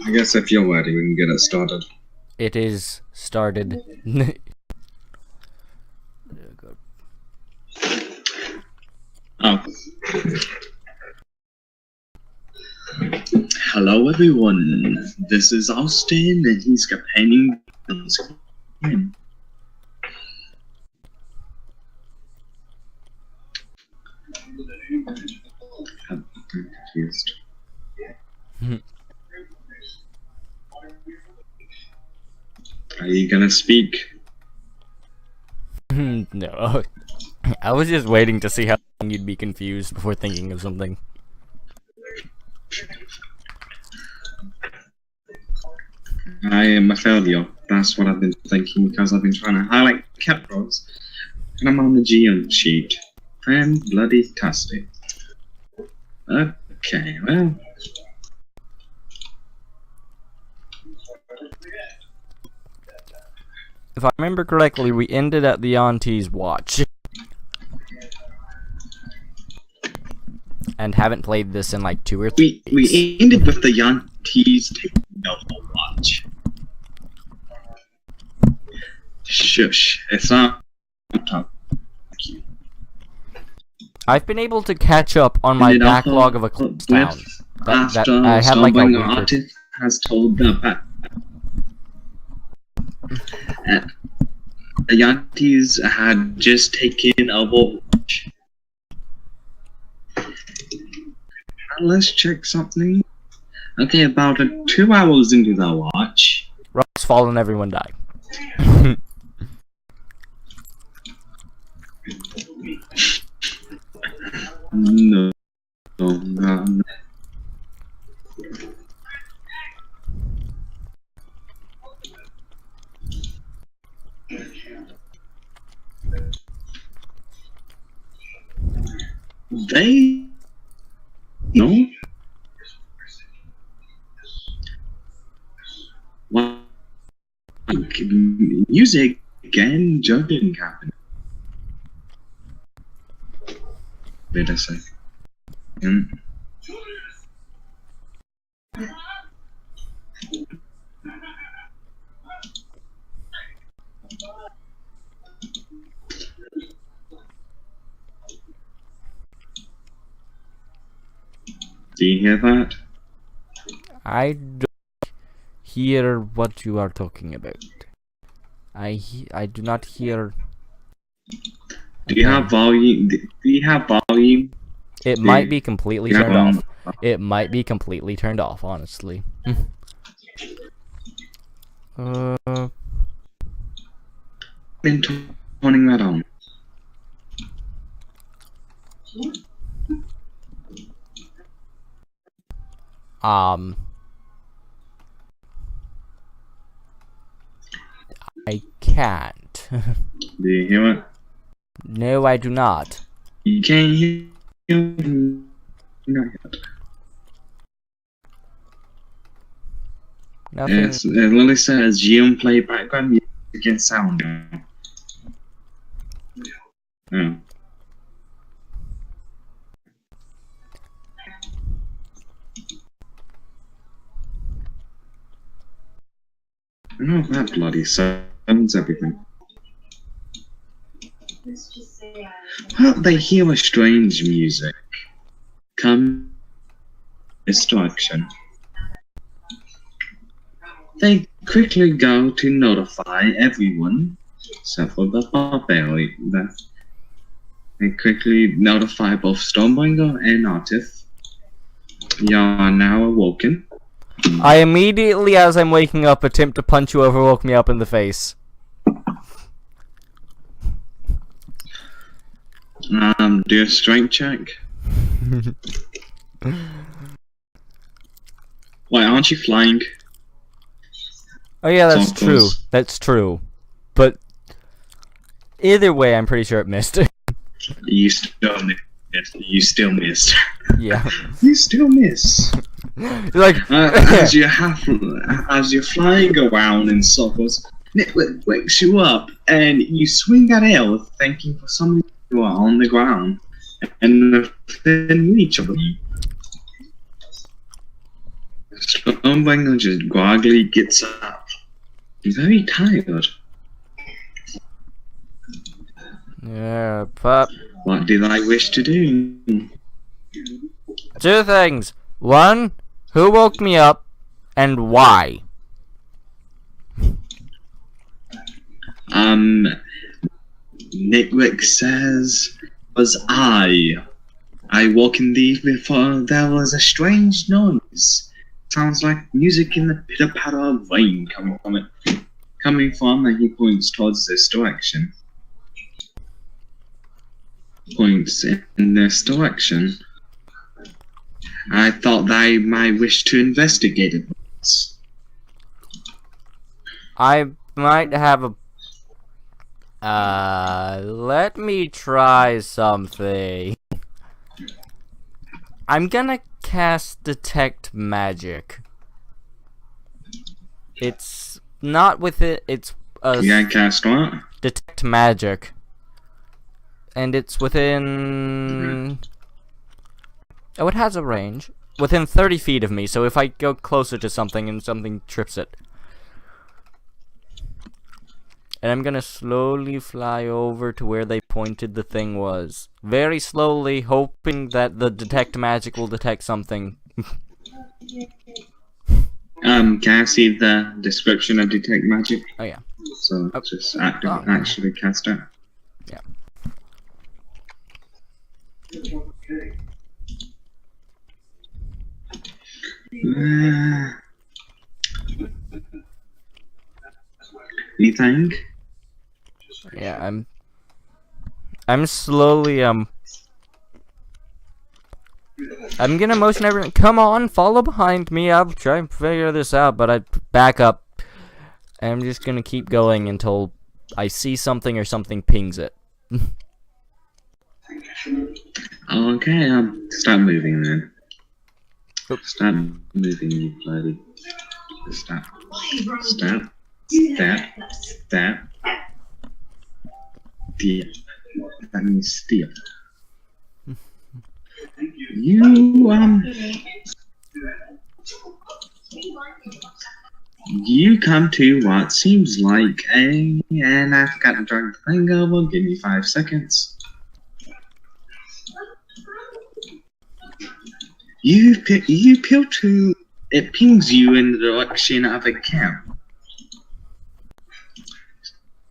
I guess if you're ready, we can get it started. It is started. Oh. Hello everyone, this is Austin and he's campaigning on screen. I'm confused. Are you gonna speak? No. I was just waiting to see how long you'd be confused before thinking of something. I am a failure. That's what I've been thinking because I've been trying to highlight capitals and I'm on the GM sheet. And bloody tastic. Okay, well. If I remember correctly, we ended at the Auntie's watch. And haven't played this in like 2 or 3 days. We ended with the Yankees taking over the watch. Shush, it's not talk. I've been able to catch up on my backlog of Eclipse Town. After I had like a week or two. has told the Yankees had just taken a watch. Let's check something. Okay, about 2 hours into the watch. Rocks fall and everyone die. No. They no. What music again? Juggling happened. Wait a second. Do you hear that? I don't hear what you are talking about. I do not hear. Do you have volume? Do you have volume? It might be completely turned off. It might be completely turned off, honestly. Been turning that on. I can't. Do you hear it? No, I do not. You can't hear it? Not yet. Nothing. It literally says GM play background music and sound. Oh. No, that bloody sounds everything. Well, they hear a strange music. Come destruction. They quickly go to notify everyone, except for the barbarian. They quickly notify both Stormbringer and Artif. You are now awoken. I immediately, as I'm waking up, attempt to punch whoever woke me up in the face. Do a strength check. Why, aren't you flying? Oh yeah, that's true. That's true. But either way, I'm pretty sure it missed. You still missed. You still missed. Yeah. You still miss. Like as you're flying around in circles, it wakes you up, and you swing at air, thinking for some reason you are on the ground, and within reach of you. Stormbringer just groggily gets up. He's very tired. Yeah, pup. What did I wish to do? 2 things. 1, who woke me up, and why? Nickwick says, was I woke in the evening before there was a strange noise. Sounds like music in the pitter-patter of rain coming from it. And he points towards this direction. Points in this direction. I thought that I might wish to investigate it. I might have a... let me try something. I'm gonna cast Detect Magic. It's not with it, it's a... You gotta cast what? Detect Magic. And it's within... Oh, it has a range. Within 30 feet of me, so if I go closer to something and something trips it. And I'm gonna slowly fly over to where they pointed the thing was. Very slowly, hoping that the Detect Magic will detect something. Can I see the description of Detect Magic? Oh yeah. So just actually cast it. Yeah. Anything? Yeah, I'm slowly, I'm gonna motion everyone. Come on, follow behind me. I'll try and figure this out, but I back up. I'm just gonna keep going until I see something or something pings it. Okay, start moving then. Oops. Start moving, you bloody. Stop. Stop. That. Deal. That means steal. You come to what seems like and I forgot to drag the thing over. Give me 5 seconds. You appeal to. It pings you in the direction of a camp.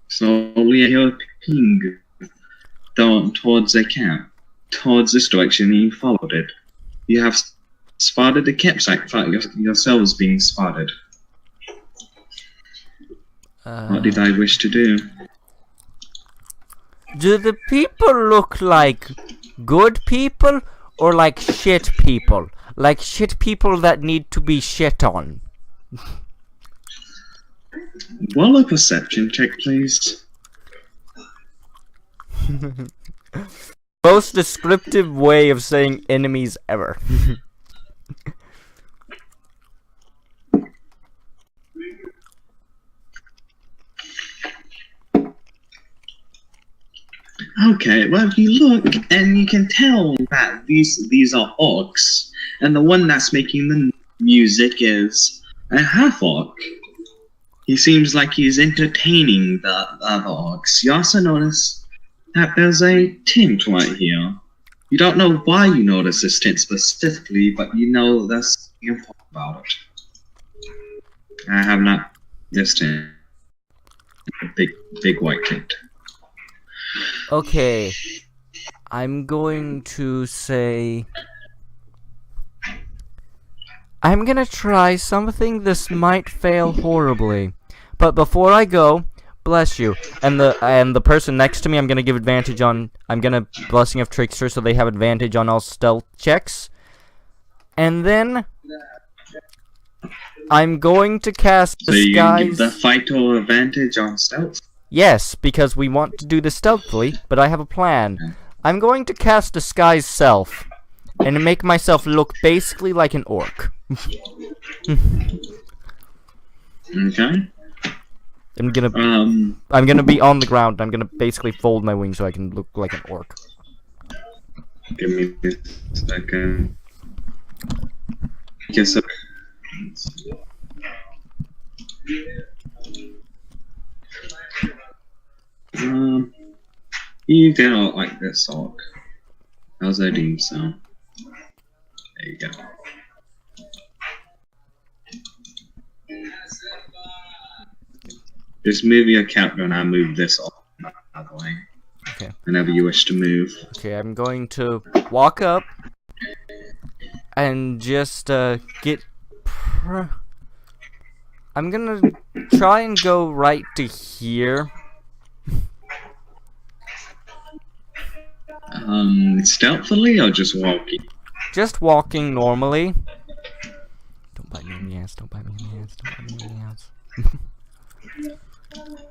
Slowly, I hear a ping towards a camp, towards this direction, and you followed it. You have spotted the campsite. Yourselves being spotted. What did I wish to do? Do the people look like good people or like shit people? Like shit people that need to be shit on? Roll a perception check, please. Most descriptive way of saying enemies ever. Okay, well, if you look and you can tell that these are orcs, and the one that's making the music is a half orc. He seems like he's entertaining the other orcs. You also notice that there's a tent right here. You don't know why you notice this tent specifically, but you know there's something important about it. I have not this tent. A big white tent. Okay, I'm going to say... I'm gonna try something. This might fail horribly. But before I go, bless you. And the person next to me, I'm gonna give advantage on... I'm gonna Blessing of Trickster so they have advantage on all stealth checks. And then... I'm going to cast So you Disguise... can give the fighter advantage on stealth? Yes, because we want to do this stealthily, but I have a plan. I'm going to cast Disguise Self, and make myself look basically like an orc. Okay. I'm gonna be on the ground. I'm gonna basically fold my wings so I can look like an orc. Give me a second. Guess You do not like this orc. How's that doing sound? There you go. Just move your character and I'll move this off out of the way. Okay. Whenever you wish to move. Okay, I'm going to walk up and just get. I'm gonna try and go right to here. Stealthily or just walking? Just walking normally. Don't bite me in the ass, don't bite me in the ass, don't bite me in the ass.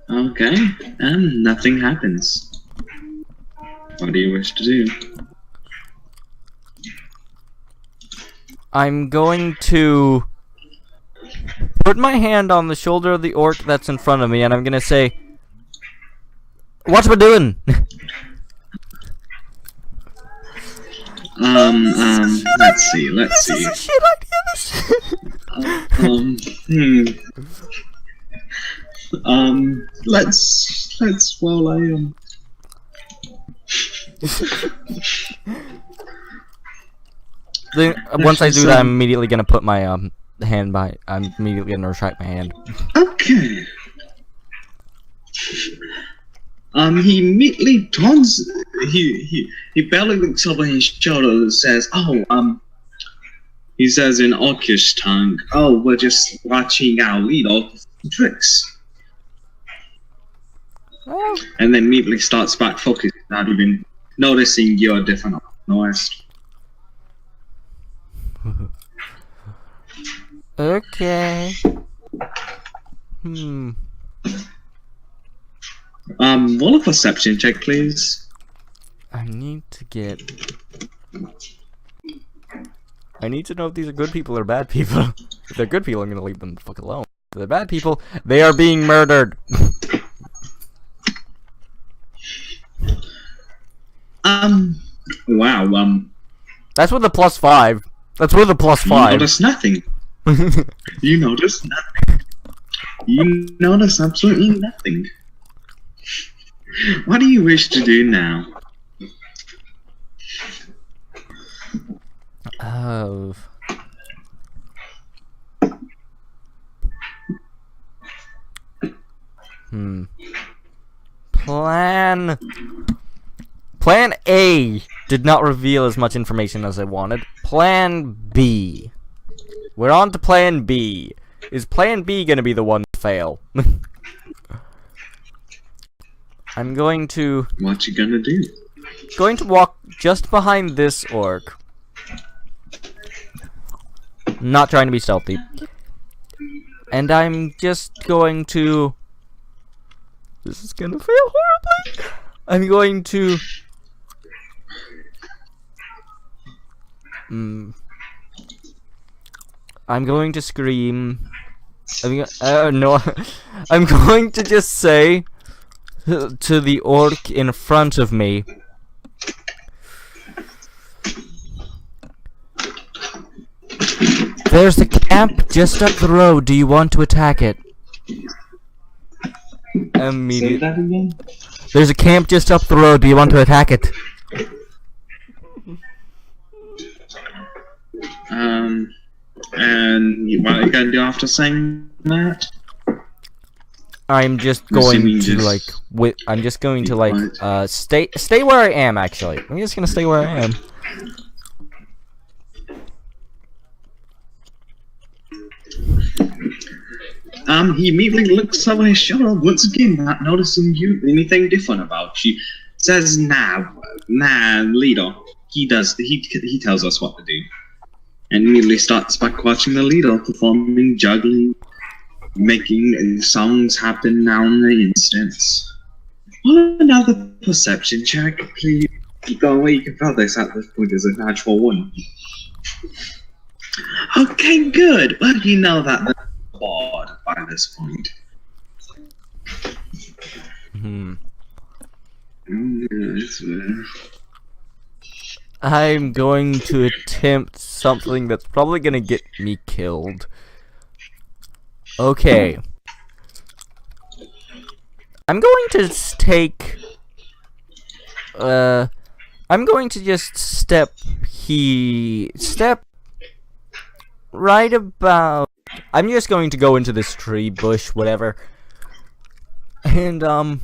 Okay, and nothing happens. What do you wish to do? I'm going to put my hand on the shoulder of the orc that's in front of me, and I'm gonna say, "What we doing?" Let's see. This is a shit idea. Let's while I Once I do that, I'm immediately gonna put my hand by. I'm immediately gonna retract my hand. Okay. He immediately turns. He barely looks over his shoulder and says, "Oh, he says in Orcish tongue, oh, we're just watching our leader tricks." Oh. And then immediately starts back focusing, not even noticing you're different noise. Okay. Roll a perception check, please. I need to know if these are good people or bad people. If they're good people, I'm gonna leave them the fuck alone. If they're bad people, they are being murdered. Wow, That's with a +5. That's with a +5. You notice nothing. You notice nothing. You notice absolutely nothing. What do you wish to do now? Oh. Plan A did not reveal as much information as I wanted. Plan B. We're on to Plan B. Is Plan B gonna be the one to fail? I'm going to... What you gonna do? Going to walk just behind this orc. Not trying to be stealthy. And I'm just going to... This is gonna fail horribly. I'm going to... I'm going to scream. No. I'm going to just say to the orc in front of me, "There's a camp just up the road. Do you want to attack it?" Immediately. Say that again? There's a camp just up the road. Do you want to attack it? And what are you gonna do after saying that? I'm just going to like I'm just going to like stay where I am. Actually, I'm just gonna stay where I am. He immediately looks over his shoulder once again, not noticing anything different about you. Says, nah, leader. He tells us what to do. And immediately starts back watching the leader performing, juggling, making songs happen now in the instance. Well, another perception check, please. Go away, you can tell this at this point is a natural one. Okay, good. Well, you know that they're bored by this point. I'm going to attempt something that's probably gonna get me killed. Okay. I'm going to take... I'm going to just step right about... I'm just going to go into this tree, bush, whatever. And, I'm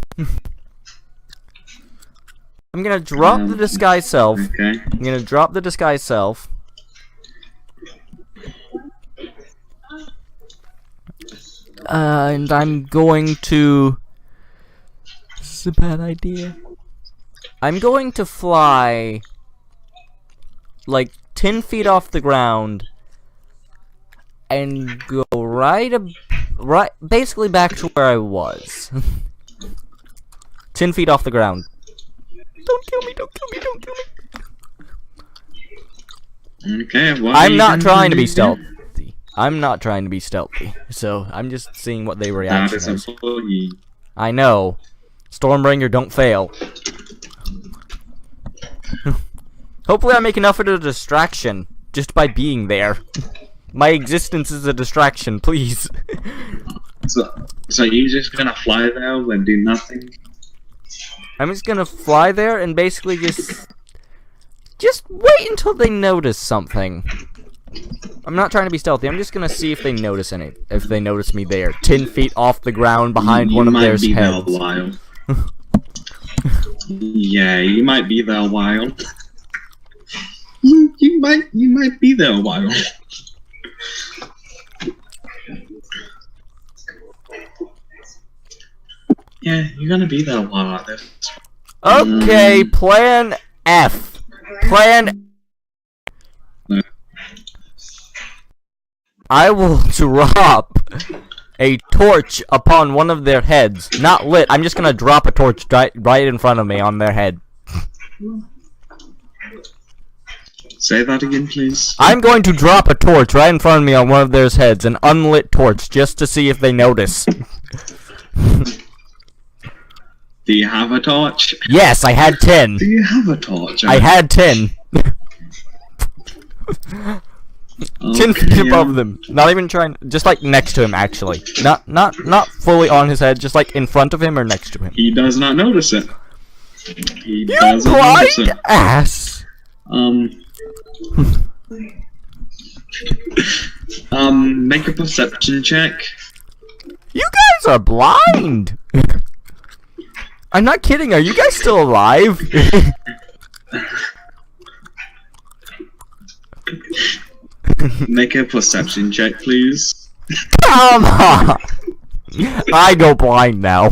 gonna drop the disguise self. Okay. I'm gonna drop the disguise self. And I'm going to... This is a bad idea. I'm going to fly like 10 feet off the ground and go basically back to where I was. 10 feet off the ground. Don't kill me, don't kill me, don't kill me. Okay, what I'm not trying to be stealthy. I'm not trying to be stealthy. So, I'm just seeing what their reaction That is is. a I know. Stormbringer, don't fail. Hopefully I make enough of a distraction just by being there. My existence is a distraction, please. So you're just gonna fly there and do nothing? I'm just gonna fly there and basically just wait until they notice something. I'm not trying to be stealthy. I'm just gonna see if they notice if they notice me there, 10 feet off the ground behind one of their heads. You might be there a while. Yeah, you might be there a while. You might be there a while. Yeah, you're gonna be there a while like this. Okay, plan F. Plan. I will drop a torch upon one of their heads. Not lit. I'm just gonna drop a torch right in front of me on their head. Say that again, please. I'm going to drop a torch right in front of me on one of their heads, an unlit torch, just to see if they notice. Do you have a torch? Yes, I had 10. Do you have a torch? I had 10. 10 feet above them. Not even trying, just like next to him, actually. Not fully on his head, just like in front of him or next to him. He does not notice it. He You doesn't notice blind it. ass! Make a perception check. You guys are blind! I'm not kidding, are you guys still alive? Make a perception check, please. Come on! I go blind now.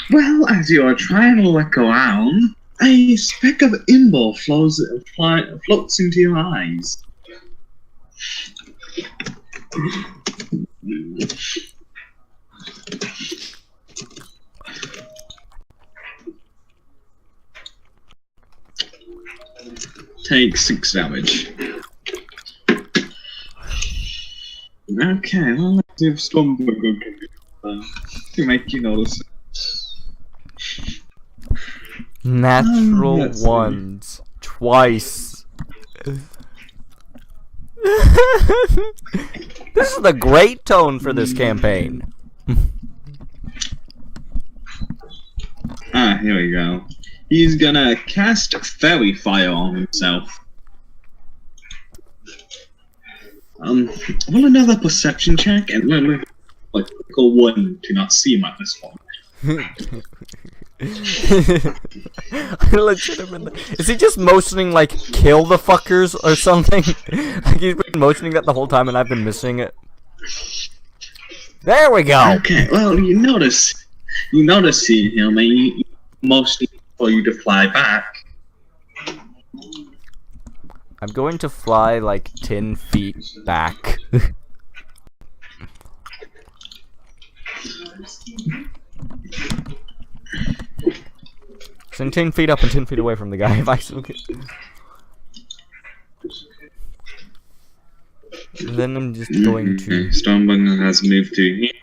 Well, as you are trying to look around, a speck of imber floats into your eyes. Take 6 damage. Okay, well, let's see if Stormbringer can do to make you notice. Natural let's see. ones. Twice. This is the great tone for this campaign. Here we go. He's gonna cast Fairy Fire on himself. Well, another perception check, and like a 1 to not see him at this point. Is he just motioning like kill the fuckers or something? Like he's been motioning that the whole time and I've been missing it. There we go. Okay, well you notice seeing him, and you mostly for you to fly back. I'm going to fly like 10 feet back. So 10 feet up and 10 feet away from the guy if I still get... Then I'm just going to... Stormbringer has moved to here.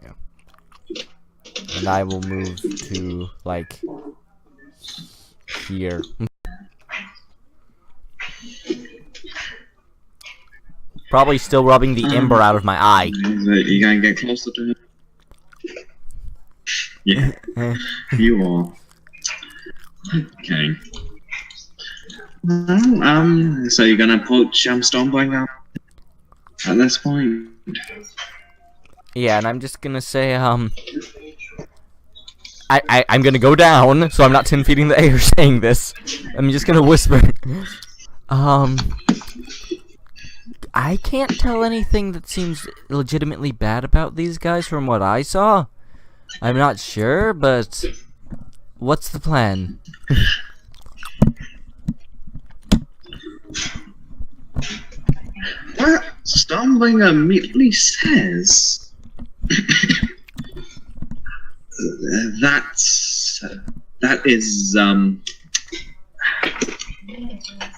Yeah. And I will move to, like... here. Probably still rubbing the ember out of my eye. You gotta get closer to him. Yeah, you are. Okay. Well, so you're gonna approach Stormbringer at this point? Yeah, and I'm just gonna say, I'm gonna go down, so I'm not 10 feet in the air saying this. I'm just gonna whisper. I can't tell anything that seems legitimately bad about these guys from what I saw. I'm not sure, but what's the plan? Well, Stormbringer immediately says that is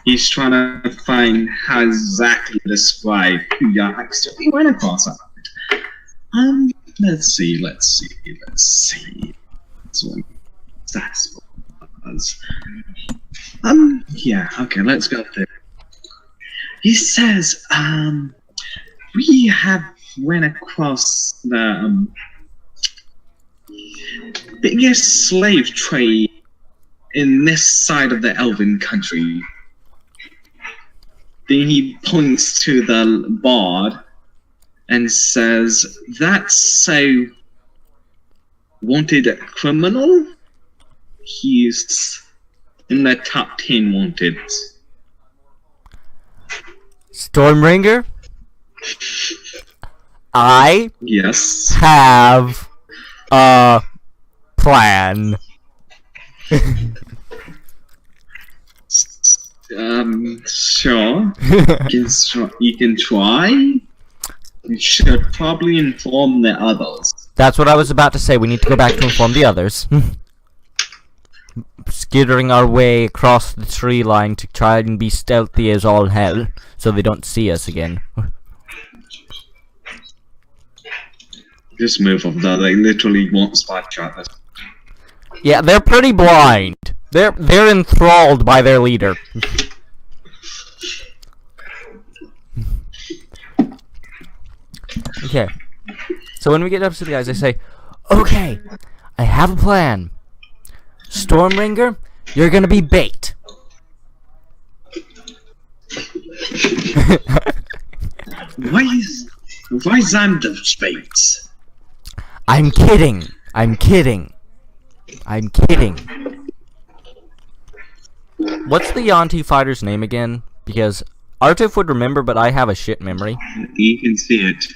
he's trying to find how exactly to describe who you actually went across. Let's see. So that's yeah, okay, let's go there. He says, we have went across the biggest slave trade in this side of the Elven country. Then he points to the bard and says, that's a wanted criminal. He's in the top 10 wanted. Stormbringer? I Yes. have a plan. Sure. You can try. You should probably inform the others. That's what I was about to say. We need to go back to inform the others. Skittering our way across the tree line to try and be stealthy as all hell, so they don't see us again. Just move up there. They literally won't spot shot us. Yeah, they're pretty blind. They're enthralled by their leader. Okay. So when we get up to the guys, I say, okay, I have a plan. Stormbringer, you're gonna be bait. Why is I'm the bait? I'm kidding. What's the Yanti fighter's name again? Because Artif would remember, but I have a shit memory. You can see it.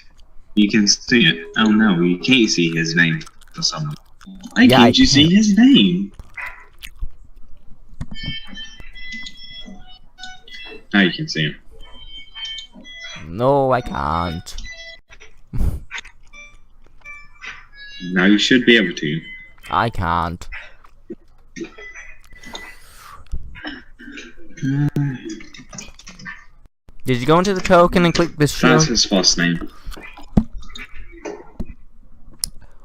Oh no, you can't see his name for some reason. Why can't you see his name? Now you can see him. No, I can't. Now you should be able to. I can't. Did you go into the token and click this show? That's his first name.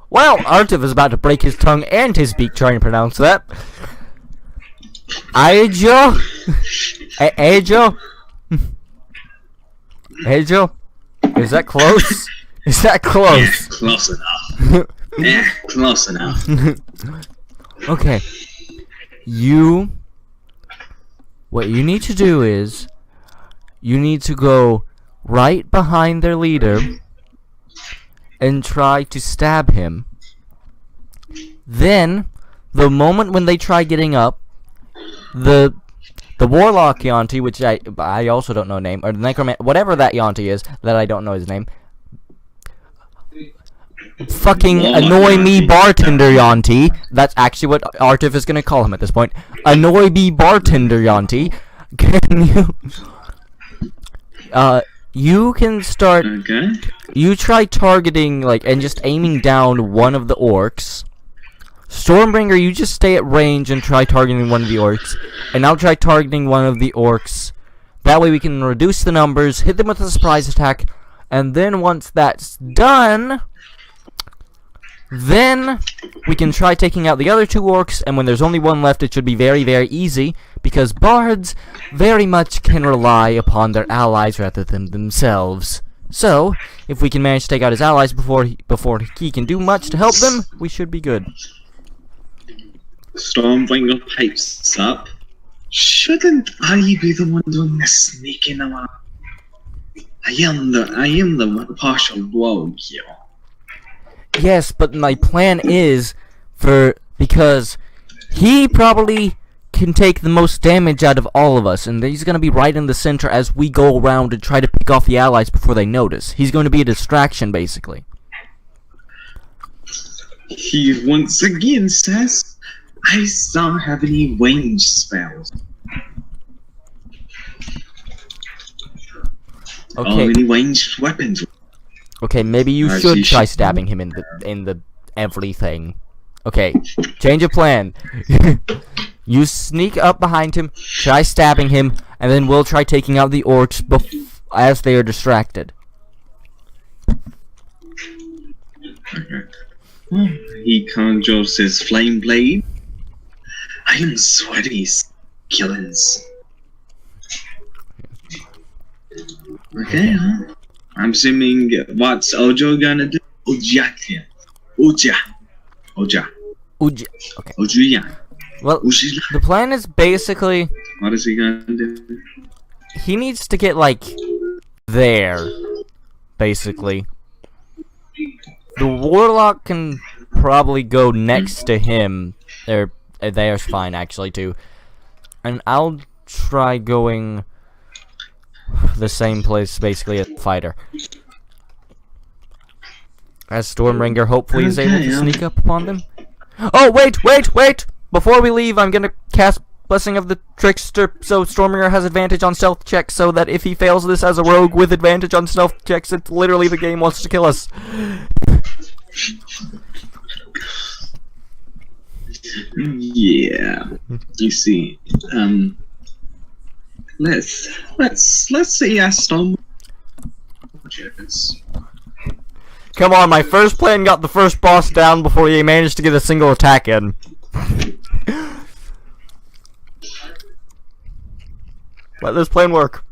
Well, Artif is about to break his tongue and his beak trying to pronounce that. Ajo? Ajo? Ajo? Is that close? Is that close? Yeah, close enough. Yeah, close enough. Okay. What you need to do is, you need to go right behind their leader and try to stab him. Then, the moment when they try getting up, the warlock Yanti, which I also don't know name, or the necromancer, whatever that Yanti is, that I don't know his name. Fucking annoy me bartender Yanti. That's actually what Artif is gonna call him at this point. Annoy me bartender Yanti. Can you can start. Okay. You try targeting and just aiming down one of the orcs. Stormbringer, you just stay at range and try targeting one of the orcs, and I'll try targeting one of the orcs. That way we can reduce the numbers, hit them with a surprise attack, and then once that's done, then we can try taking out the other two orcs, and when there's only one left, it should be very, very easy, because because bards very much can rely upon their allies rather than themselves. So, if we can manage to take out his allies before he can do much to help them, we should be good. Stormbringer pipes up. Shouldn't I be the one doing the sneaking around? I am the partial rogue here. Yes, but my plan is because he probably can take the most damage out of all of us, and he's going to be right in the center as we go around and try to pick off the allies before they notice. He's going to be a distraction, basically. He once again says, I don't have any range spells. Okay. Only ranged weapons. Okay, maybe you should try stabbing him in the everything. Okay, change of plan. You sneak up behind him, try stabbing him, and then we'll try taking out the orcs as they are distracted. Okay. He conjures his flame blade. I am sweaty killings. Okay, huh? I'm assuming what's Ojo gonna do? Oja. Okay. Oja. Well, the plan is basically... What is he gonna do? He needs to get, like, there. Basically. The warlock can probably go next to him. There's fine, actually, too. And I'll try going... the same place, basically, as the fighter. As Stormbringer hopefully is able to sneak up upon them. Oh, wait! Before we leave, I'm gonna cast Blessing of the Trickster, so Stormbringer has advantage on stealth checks, so that if he fails this as a rogue with advantage on stealth checks, it's literally the game wants to kill us. Yeah. You see, let's say yes, Storm. Come on, my first plan got the first boss down before he managed to get a single attack in. Let this plan work.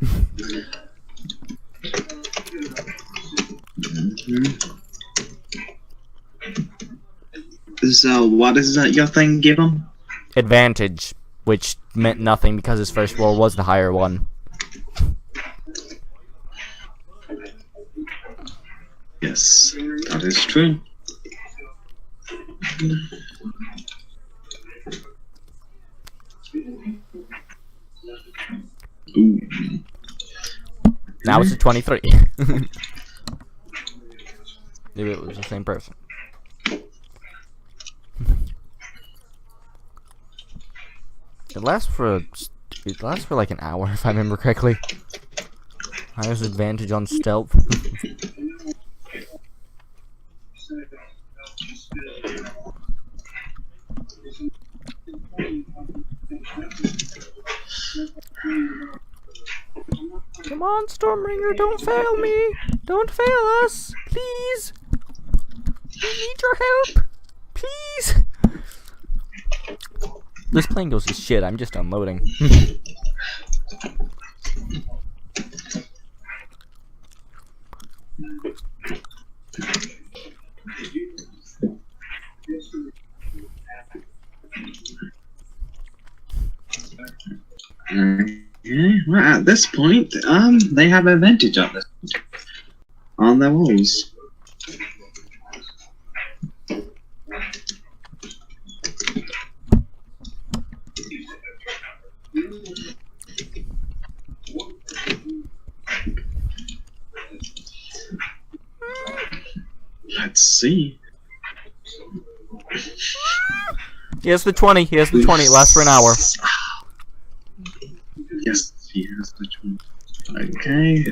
So, what is that your thing give him? Advantage, which meant nothing because his first roll was the higher one. Yes, that is true. Ooh. Now it's a 23. Maybe it was the same person. It lasts for like an hour if I remember correctly. I have advantage on stealth. Come on, Stormbringer, don't fail me! Don't fail us! Please! We need your help! Please! This plane goes to shit, I'm just unloading. Well, at this point, they have advantage on their rolls. Let's see. He has the 20. He has the 20. It lasts for an hour. Yes, he has the 20. Okay,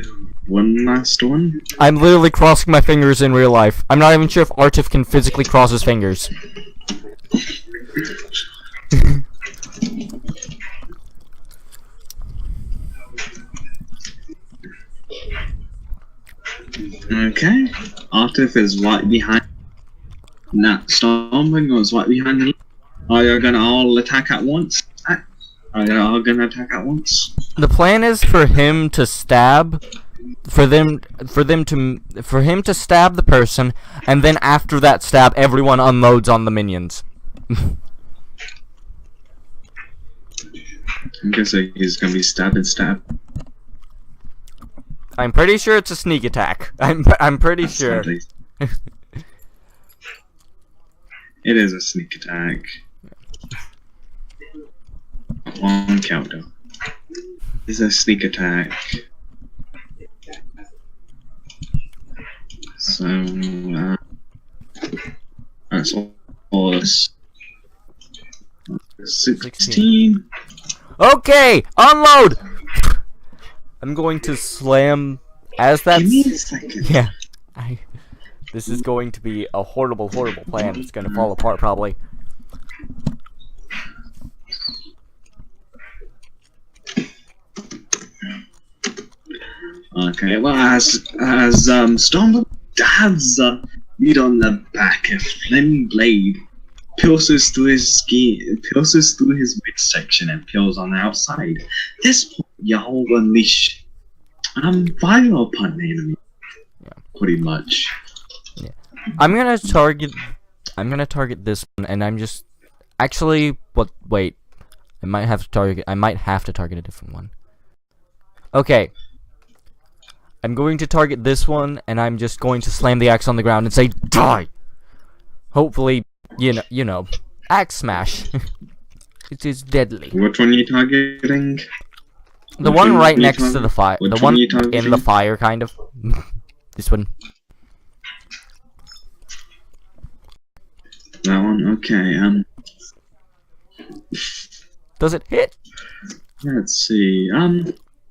one last one. I'm literally crossing my fingers in real life. I'm not even sure if Artif can physically cross his fingers. Okay, Artif is right behind. Now, Stormbringer is right behind you. Are you gonna all attack at once? Are they all gonna attack at once? The plan is for him to stab, for him to stab the person, and then after that stab, everyone unloads on the minions. I'm guessing he's gonna be stab. I'm pretty sure it's a sneak attack. I'm pretty sure. It is a sneak attack. One countdown. It's a sneak attack. So that's all this. 16. Okay, unload. I'm going to slam as that's. Give me a second. Yeah, this is going to be a horrible plan. It's going to fall apart probably. Okay, well, as Stormwind dabs meat on the back, a flaming blade pierces through his skin, pierces through his midsection, and peels on the outside. This point, y'all unleash fire upon the enemy. Yeah. Pretty much. Yeah. I'm gonna target this one, and I'm just actually wait. I might have to target a different one. Okay. I'm going to target this one, and I'm just going to slam the axe on the ground and say, die! Hopefully, you know, axe smash. It is deadly. Which one are you targeting? The one right next to the fire. The one in the fire, kind of. This one. That one? Okay, Does it hit? let's see,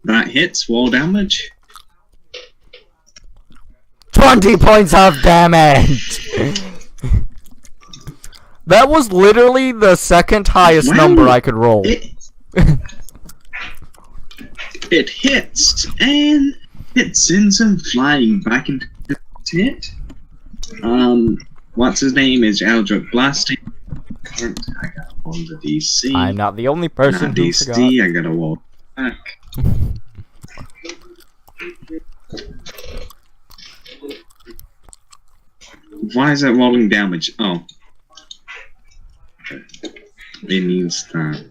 that hits, wall damage. 20 points of damage! That was literally the second highest number I could roll. It hits, and it sends him flying back into the tent. What's his name is Eldritch Blasting. I gotta roll the DC. I'm not the only person who DC, forgot. I gotta roll back. Why is it rolling damage? Oh. It means that.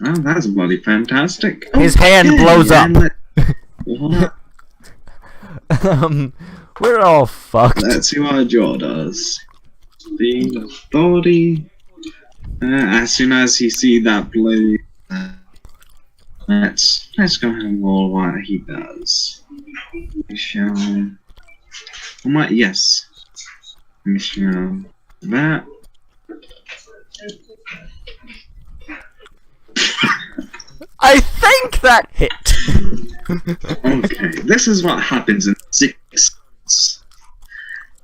Oh, that's bloody fantastic. His hand blows up. What? We're all fucked. Let's see what Joe does. The authority. As soon as he see that blue, let's go ahead and roll what he does. We shall. Yes. We shall that. I think that hit. Okay, this is what happens in 6 seconds.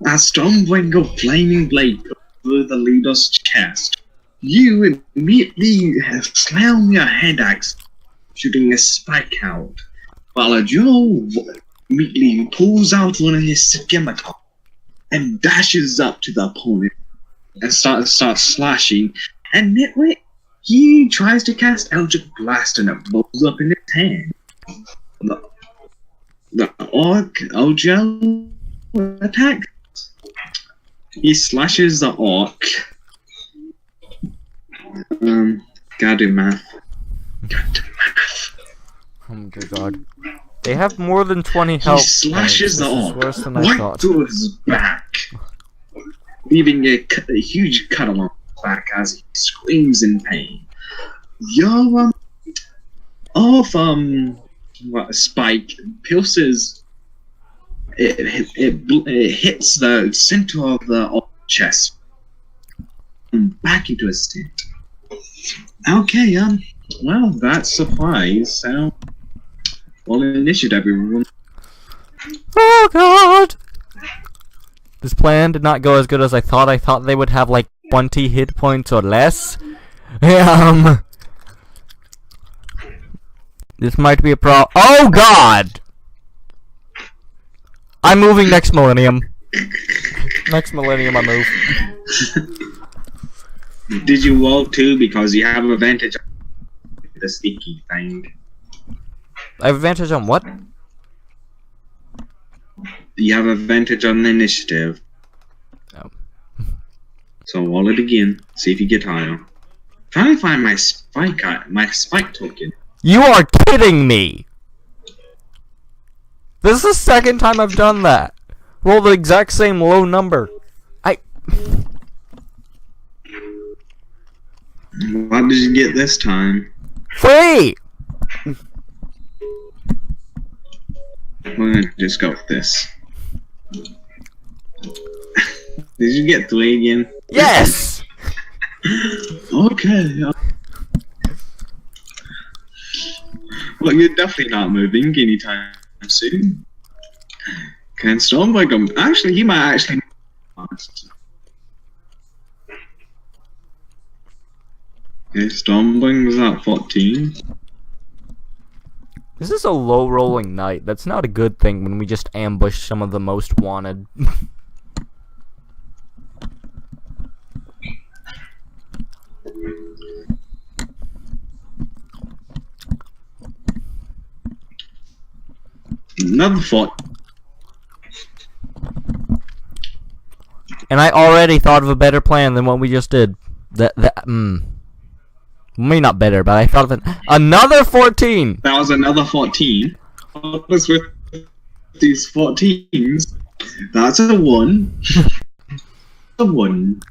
As Stormwind go flaming blade through the leader's chest, you immediately slam your hand axe, shooting a spike out, while Joe immediately pulls out one of his scimitar and dashes up to the opponent and starts slashing. And midway, he tries to cast Eldritch Blast and it blows up in his hand. The orc Ojo attacks. He slashes the orc. Gotta do math. Oh my god. They have more than 20 health. He slashes the orc worse than I right thought. through his back, leaving a huge cut along his back as he screams in pain. Your spike pierces. It hits the center of the chest and back into his tent. Okay, well, that's surprise. So, well, initiative, everyone. Oh god! This plan did not go as good as I thought. I thought they would have like 20 hit points or less. This might be a Oh god! I'm moving next millennium. Next millennium, I move. Did you roll 2 because you have advantage on the sneaky thing? I have advantage on what? You have advantage on the initiative. Oh. So roll it again. See if you get higher. Trying to find my spike token. You are kidding me! This is the second time I've done that. Roll the exact same low number. What did you get this time? 3! We're gonna just go with this. Did you get 3 again? Yes! Okay. Well, you're definitely not moving anytime soon. Can Stormbreak him? Actually, he might actually. Okay, Stormbreak was at 14. This is a low rolling night. That's not a good thing when we just ambush some of the most wanted. Another 4. And I already thought of a better plan than what we just did. Maybe not better, but I thought of another 14! That was another 14. What was with these 14s? That's a 1. A 1.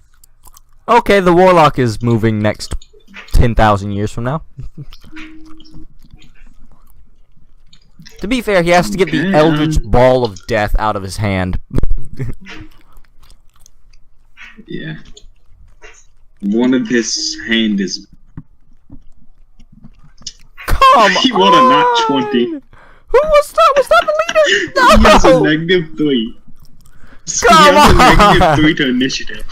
Okay, the Warlock is moving next 10,000 years from now. To be fair, he has to get the Eldritch Ball of Death out of his hand. Yeah. One of his hand is... Come He won a nat 20. Who was that? Was that the leader? No! He has a -3. So Come he has on! a -3 to initiative.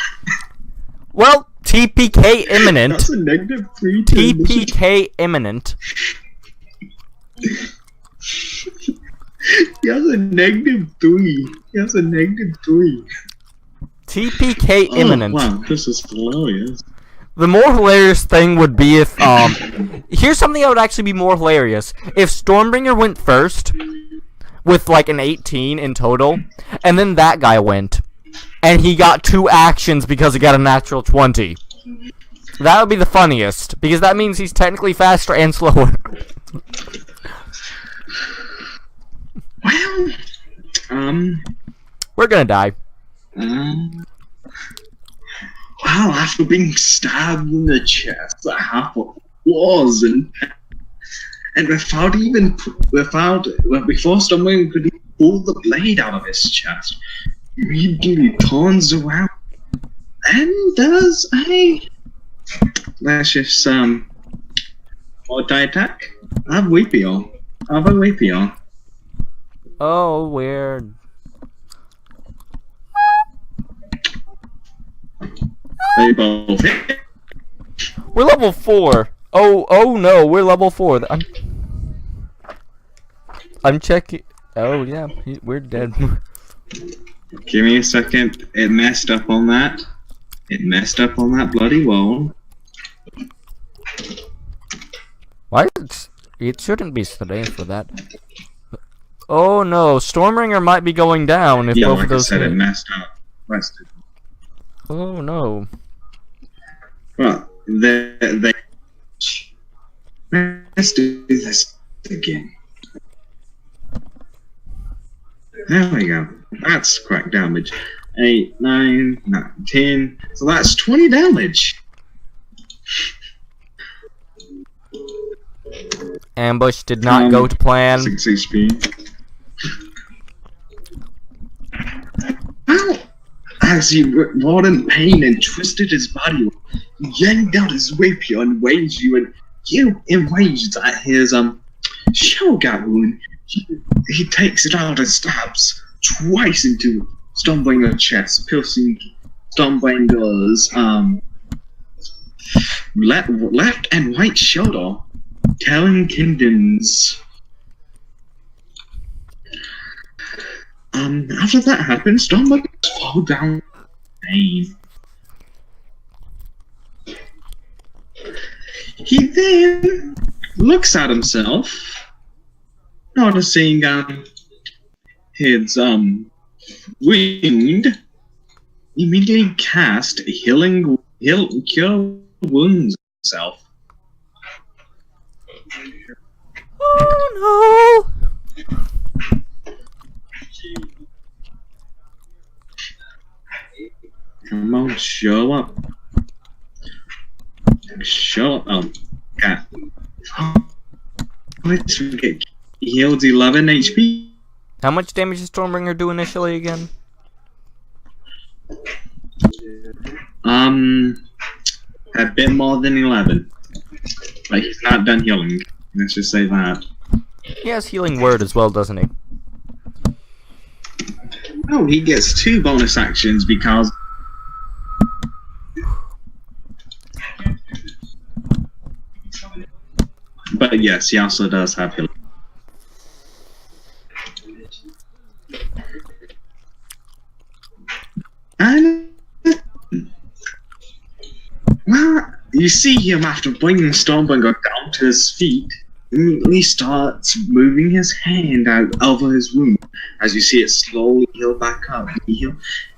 Well, TPK imminent. That's a -3 to initiative. TPK imminent. He has a -3. He has a -3. TPK imminent. Oh, wow, this is hilarious. The more hilarious thing would be if, here's something that would actually be more hilarious. If Stormbringer went first, with like an 18 in total, and then that guy went, and he got 2 actions because he got a natural 20. That would be the funniest, because that means he's technically faster and slower. Well, we're gonna die. Well, after being stabbed in the chest, I have what was and before someone could even pull the blade out of his chest, immediately turns around and does a multi-attack. I have Weepier. Oh, weird. They both hit. We're level 4. Oh no, we're level 4. I'm checking. Oh yeah, we're dead. Give me a second. It messed up on that. It messed up on that bloody wall. Why? It shouldn't be today for that. Oh no, Stormbringer might be going down if both like of those I said, hit. it messed up. Oh no. Well, let's do this again. There we go. That's correct damage. 8, 9, 10. So that's 20 damage. Ambush did not go to plan. 6 HP. Ow! As he roared in pain and twisted his body, he yanked out his rapier and waged you, and you enraged at his shoulder wound. He takes it out and stabs twice into Stormbringer's chest, piercing Stormbringer's left and right shoulder, telling Kingdoms. After that happens, Stormbreaker fall down pain. He then looks at himself, noticing his wound. Immediately cast cure wounds himself. Oh no! Come on, show up. Show up. Oh, God. Let's get healed 11 HP. How much damage does Stormbringer do initially again? A bit more than 11. But he's not done healing. Let's just say that. He has healing word as well, doesn't he? Oh, he gets 2 bonus actions because. But yes, he also does have healing. And well, you see him after bringing Stormbringer down to his feet. Immediately starts moving his hand out over his wound. As you see it slowly heal back up. He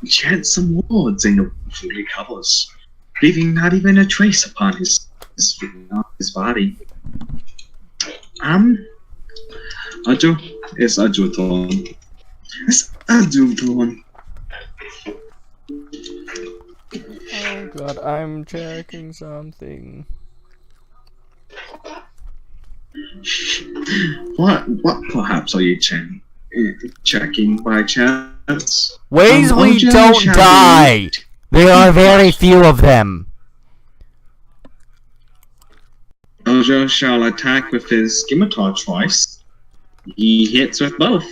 chants some words and it recovers, leaving not even a trace upon his body. It's Adjuthorn. It's Adjuthorn. Oh god, I'm checking something. What perhaps are you checking by chance? Ways we Ojo don't shall die! There are very few of them. Ojo shall attack with his scimitar twice. He hits with both.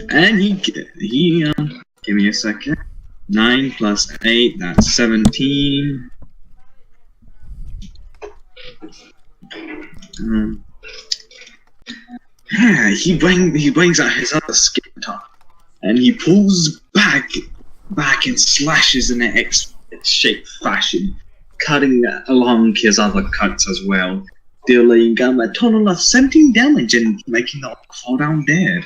And he give me a second. 9 plus 8, that's 17. Yeah, he brings out his other scimitar, and he pulls back and slashes in an X-shaped fashion, cutting along his other cuts as well, dealing a total of 17 damage and making the fall down dead.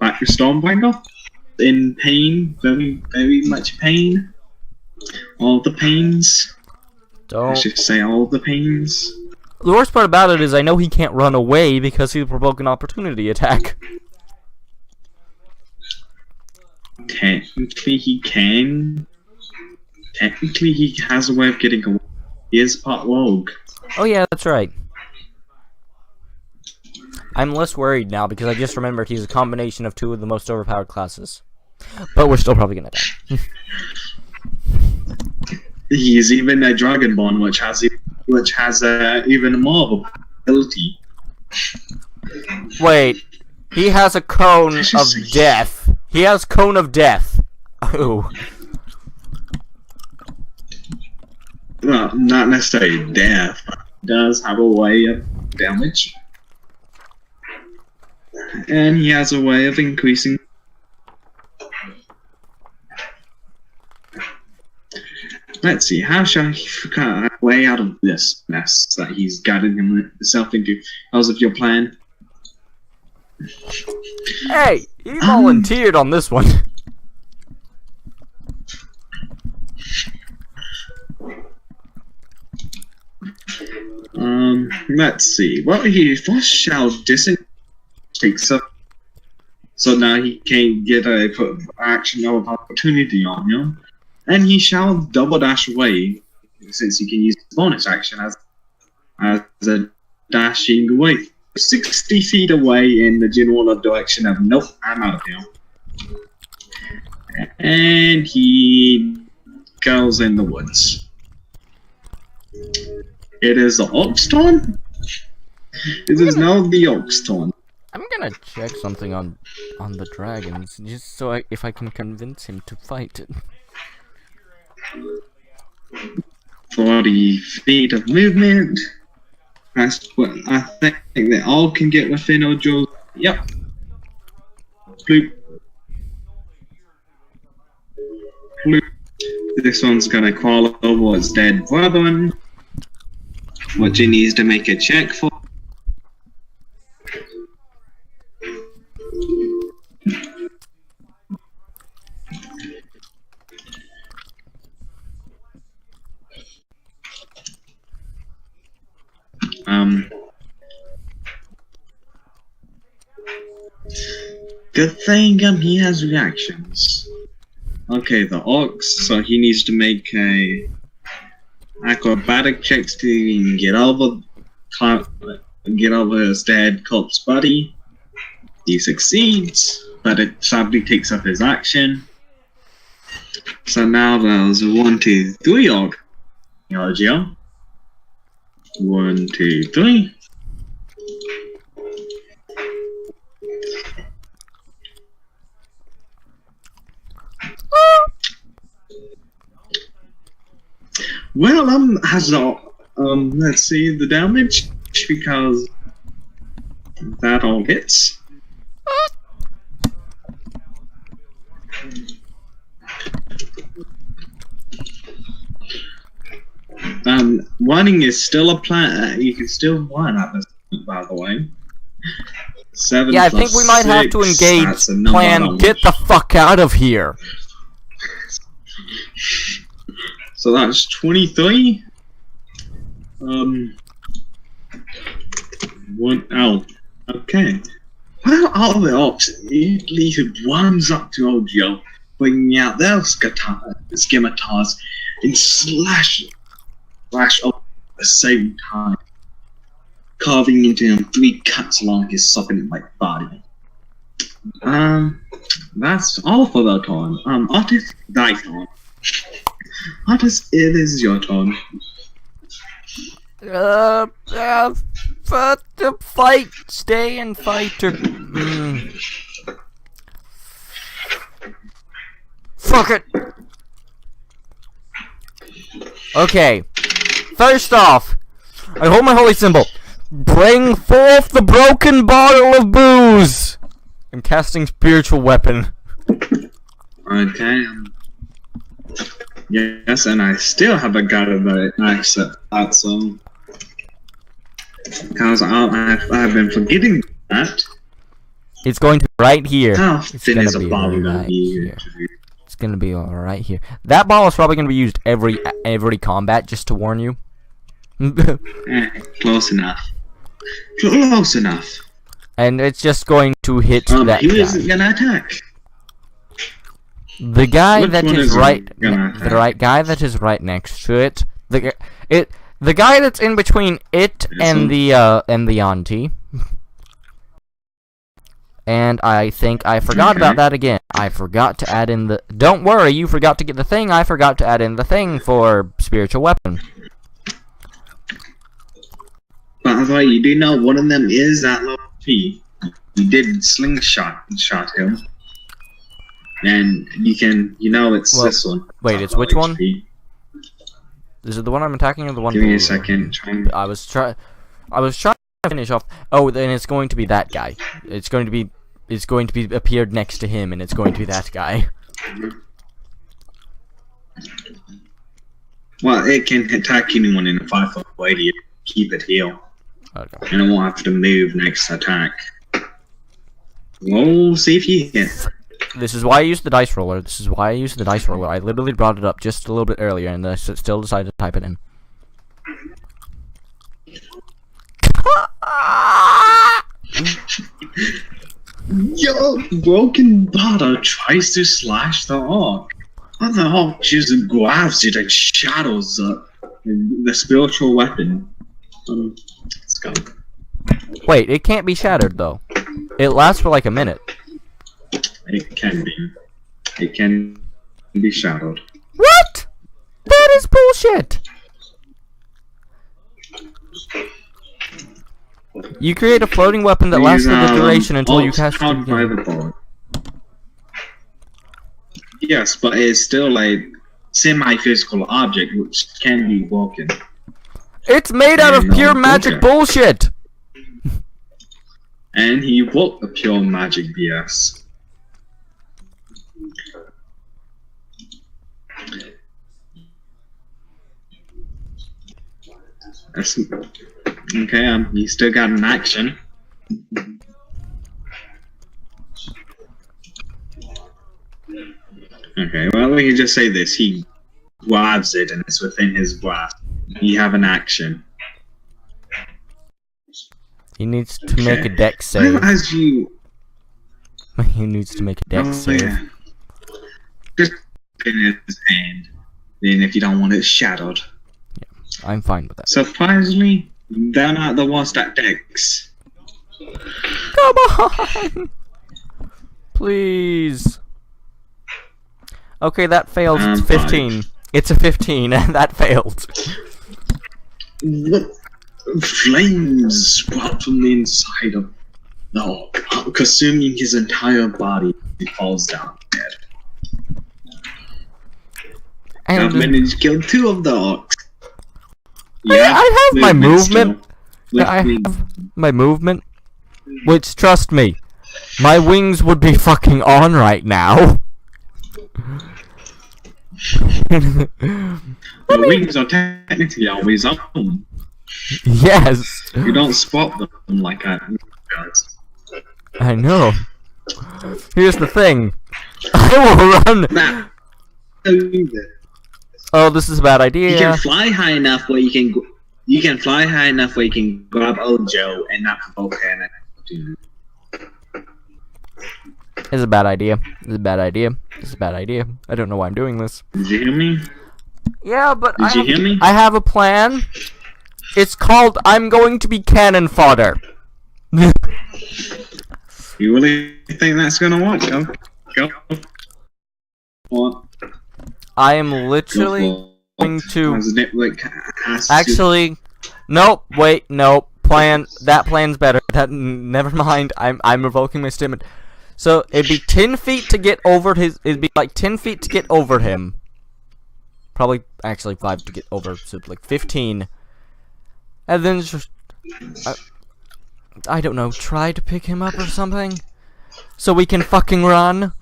Back to Stormbringer, in pain, very, very much pain. All the pains. I should say all the pains. The worst part about it is I know he can't run away because he'll provoke an opportunity attack. Technically he can. Technically he has a way of getting away. He is part rogue. Oh yeah, that's right. I'm less worried now because I just remembered he's a combination of 2 of the most overpowered classes. But we're still probably gonna die. He's even a Dragonborn, which has even more of a ability. Wait, he has a cone of death. He has cone of death. Oh. Well, not necessarily death, but he does have a way of damage. And he has a way of increasing. Let's see, how shall he cut a way out of this mess that he's gotten himself into? How's of your plan? Hey, he volunteered on this one. Let's see. Well, he first shall takes up, so now he can get a action of opportunity on him, and he shall double dash away, since he can use his bonus action as a dashing away 60 feet away in the general direction of nope, I'm out of here. And he goes in the woods. It is the Oxtorn? It is now the Oxtorn. I'm gonna check something on the dragons, just so if I can convince him to fight it. For 40 feet of movement. That's what I think they all can get within Ojo. Yep. Bloop. Bloop. This one's gonna crawl over its dead brethren, which it needs to make a check for. Good thing he has reactions. Okay, the ox, so he needs to make a acrobatic checks to get over his dead corpse body. He succeeds, but it sadly takes up his action. So now there's 1, 2, 3 orc. 1, 2, 3. Well, let's see the damage, because that all hits. Running is still a plan. You can still run at this point, by the way. 7 yeah, I think we might 6, have to engage plan. Get the fuck out of here. So that's 23. Okay. Well, all the orcs immediately runs up to old Joe, bringing out their scimitars and slash up at the same time, carving into him 3 cuts along his serpent-like body. That's all for the turn. Artist, thy turn. Artist, it is your turn. Fight, stay and fight, or... Fuck it! Okay, first off, I hold my holy symbol. Bring forth the broken bottle of booze! I'm casting spiritual weapon. Okay. Yes, and I still haven't got an accent that song. Because I've been forgetting that. It's going to be right here. How It's thin gonna is a be bottle right gonna be? here. It's gonna be right here. That bottle is probably gonna be used every combat, just to warn you. Close enough. Close enough. And it's just going to hit that who guy. is gonna attack? The guy Which that one is is right, gonna the right guy that is right next to it. The guy that's in between it and the auntie. And I think I forgot about that again. I forgot to add in the. Don't worry, you forgot to get the thing. I forgot to add in the thing for spiritual weapon. By the way, you do know one of them is at level 3. You did shot him. And it's this one. Wait, it's which one? Is it the one I'm attacking or the one? Give me a second. I was trying to finish off. Oh, then it's going to be that guy. It's going to be appeared next to him, and it's going to be that guy. Well, it can attack anyone in a 5-foot radius. Keep it heal. Okay. And it won't have to move next attack. We'll see if you hit. This is why I use the dice roller. I literally brought it up just a little bit earlier, and I still decided to type it in. Your broken bottle tries to slash the orc. And the orc just grabs it and shadows the spiritual weapon. Let's go. Wait, it can't be shattered, though. It lasts for like a minute. It can be. It can be shadowed. What? That is bullshit! You create a floating weapon that lasts for the duration until you cast it again. Yes, but it's still like semi-physical object which can be broken. It's made out of pure magic bullshit! And he broke the pure magic BS. Okay, you still got an action. Okay, well, we can just say this. He grabs it and it's within his grasp. You have an action. He needs to make a dex save. As you... He needs to make a dex save. Yeah. Just in his hand. Then if you don't want it shattered. Yeah, I'm fine with that. Surprisingly, they're not the worst at dex. Come on! Please. Okay, that failed. It's 15. Fine. It's a 15, and that failed. Flames sprout from the inside of the orc, consuming his entire body. He falls down dead. I've managed to kill 2 of the orcs. I have my movement. I have my movement. Which, trust me, my wings would be fucking on right now. The wings are technically always on. Yes. You don't spot them like that. I know. Here's the thing. I will run. Nah. Oh, this is a bad idea. You can fly high enough where you can. You can fly high enough where you can grab old Joe and not provoke him. It's a bad idea. It's a bad idea. It's a bad idea. I don't know why I'm doing this. Did you hear me? Yeah, but Did you hear me? I have a plan. It's called I'm going to be cannon fodder. You really think that's gonna work? Go. What? I am literally going to... Actually, nope. Wait, nope. That plan's better. Never mind. I'm revoking my statement. So it'd be 10 feet to get over his. It'd be like 10 feet to get over him. Probably, actually 5 to get over. So like 15. And then just, I don't know. Try to pick him up or something, so we can fucking run.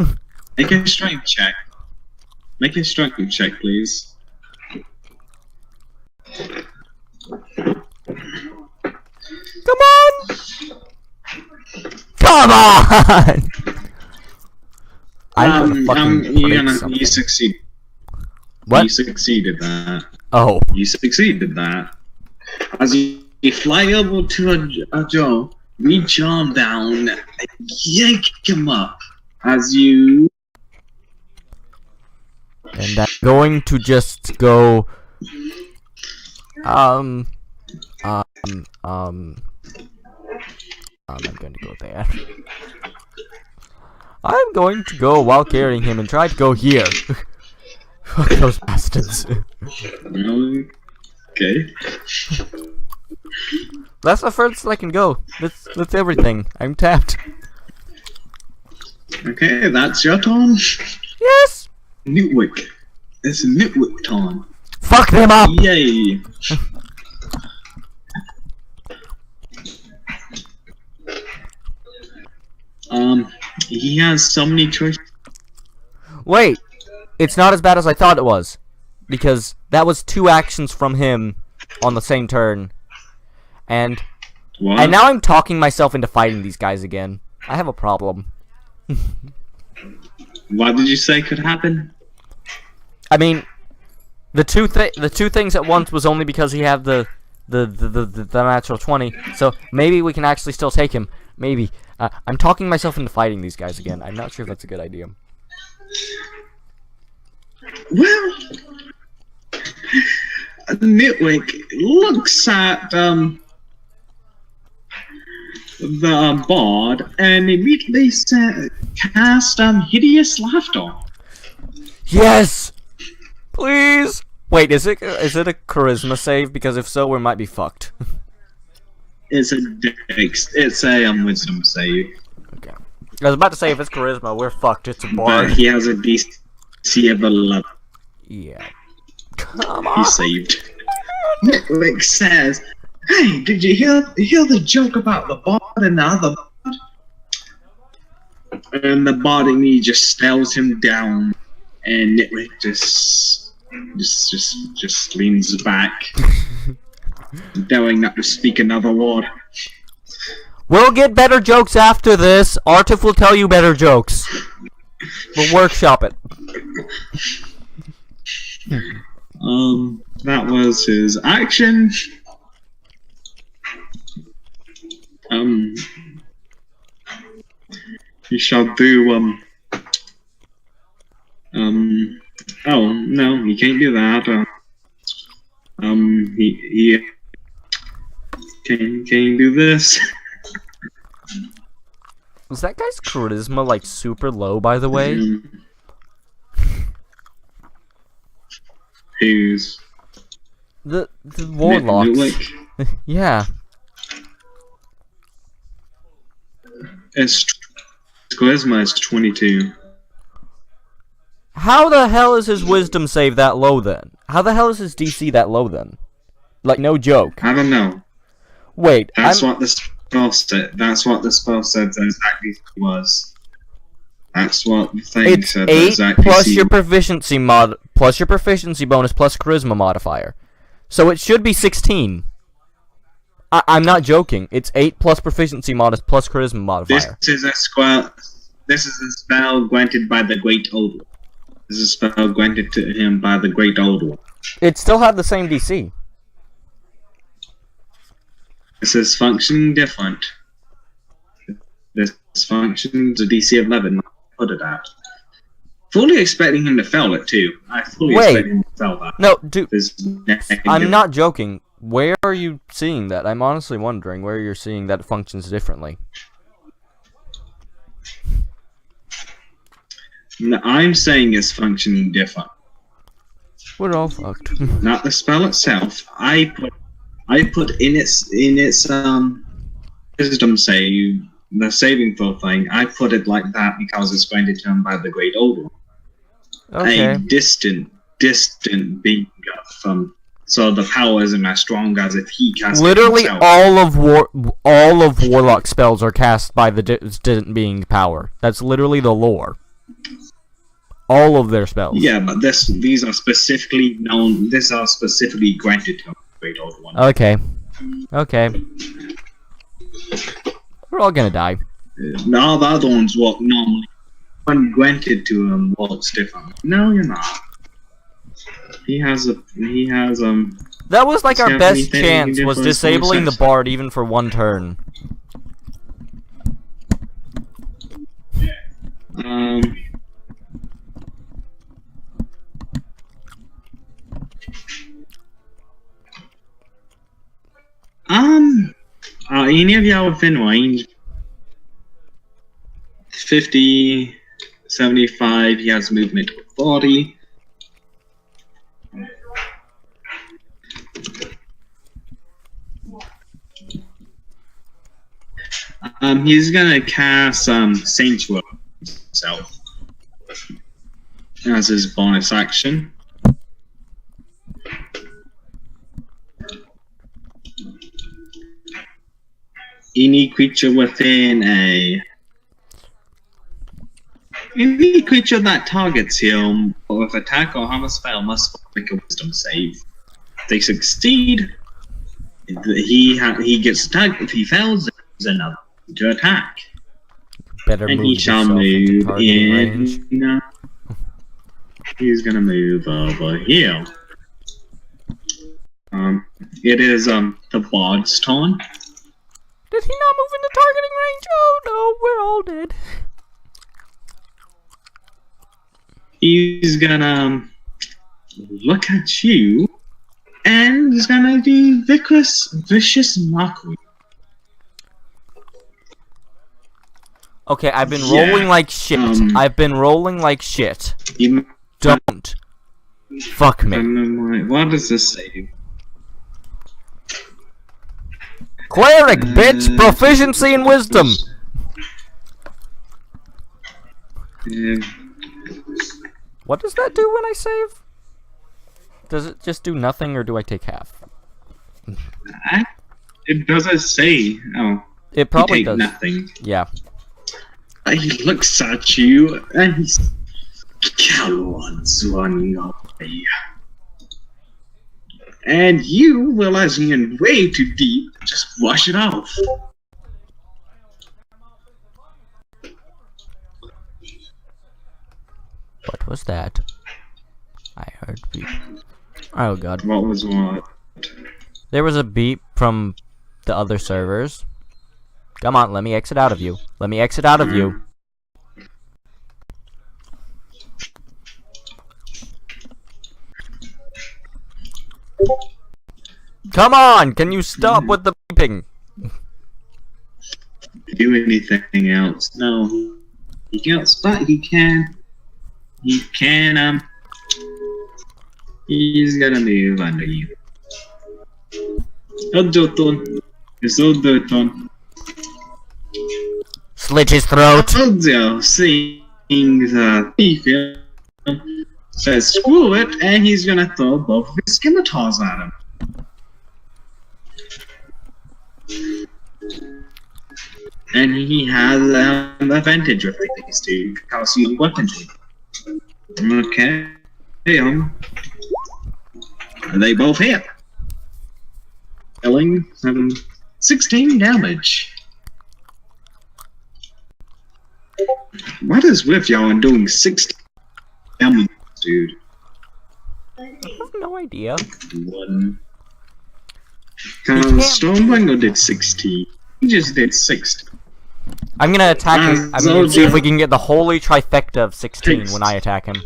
Make a strength check. Make a strength check, please. Come on! Come on! You succeeded. What? You succeeded that. Oh. You succeeded that. As you fly over to a Joe, reach your arm down, and yank him up. As you... And I'm going to just go... I'm going to go there. I'm going to go while carrying him and try to go here. Fuck those bastards. Okay. That's the furthest I can go. That's everything. I'm tapped. Okay, that's your turn. Yes! Nitwick. It's Nitwick time. Fuck them up! Yay! He has so many choices. Wait! It's not as bad as I thought it was. Because that was 2 actions from him on the same turn. And now I'm talking myself into fighting these guys again. I have a problem. What did you say could happen? I mean, the two things at once was only because he had the natural 20. So maybe we can actually still take him. Maybe. I'm talking myself into fighting these guys again. I'm not sure if that's a good idea. Well, Nitwick looks at the board and immediately cast hideous laughter. Yes, please. Wait, is it a charisma save? Because if so, we might be fucked. It's a wisdom save. Okay. I was about to say if it's charisma, we're fucked. It's a bard. But he has a DC of 11. Yeah. Come on. He's saved. Nick says, "Hey, did you hear the joke about the bot and the other bot?" And the bot and he just stares him down, and Nick just leans back, daring not to speak another word. We'll get better jokes after this. Artif will tell you better jokes. We'll workshop it. That was his action. He shall do, oh, no, he can't do that. He can do this. Was that guy's charisma, like, super low, by the way? Who's? The warlocks. Yeah. His charisma is 22. How the hell is his wisdom save that low, then? How the hell is his DC that low, then? Like, no joke. I don't know. Wait, That's what the spell said. That's what the spell said that exactly was. That's what the thing said. It's 8 plus your proficiency plus your proficiency bonus plus charisma modifier. So it should be 16. I'm not joking. It's 8 plus proficiency plus charisma modifier. This is a spell granted by the Great Old One. This is a spell granted to him by the Great Old One. It still had the same DC. This is functioning different. This functions a DC of 11. Put it at. Fully expecting him to fail it too. I fully expect him to fail that. No, dude. I'm not joking. Where are you seeing that? I'm honestly wondering where you're seeing that it functions differently. No, I'm saying it's functioning different. We're all fucked. Not the spell itself. I put in its wisdom save, the saving throw thing. I put it like that because it's granted to him by the Great Old One. Okay. A distant being from. So the power isn't as strong as if he cast literally it himself. all of warlock spells are cast by the distant being power. That's literally the lore. All of their spells. Yeah, but these are specifically known. These are specifically granted to the Great Old One. Okay. We're all gonna die. No, the other ones work normally. When granted to him works differently. No, you're not. He has. That was like our best chance, was disabling the bard even for one turn. Any of y'all within range? 50, 75, he has movement of 40. He's gonna cast Sanctuary himself as his bonus action. Any creature that targets him with attack or harm spell must make a wisdom save. If they succeed, he gets attacked. If he fails, there's another to attack. Better and move he shall yourself into move targeting in. range. He's gonna move over here. It is the bard's turn. Did he not move into targeting range? Oh no, we're all dead. He's gonna look at you, and he's gonna do vicious mockery. Okay, I've been rolling like shit. I've been rolling like shit. Don't. Fuck me. What does this say? Cleric, bitch! Proficiency in wisdom! What does that do when I save? Does it just do nothing, or do I take half? It doesn't say. Oh, It probably you take does. nothing. Yeah. He looks at you and he's cowards running away. And you, realizing you're in way too deep, just wash it off. What was that? I heard beep. Oh god. What was what? There was a beep from the other servers. Come on, let me exit out of you. Let me exit out of you. Come on! Can you stop with the beeping? Do anything else? No. He can't, but he can. He can, he's gonna move under you. It's all done. Slit his throat! Aldo, seeing the thief says screw it, and he's gonna throw both of his scimitars at him. And he has an advantage with these two because he's weaponry. Okay, they both hit. Killing 16 damage. What is with y'all and doing 16 damage, dude? I have no idea. One. Stormbringer did 16. He just did 60. I'm gonna attack him. I'm gonna see if we can get the holy trifecta of 16 when I attack him.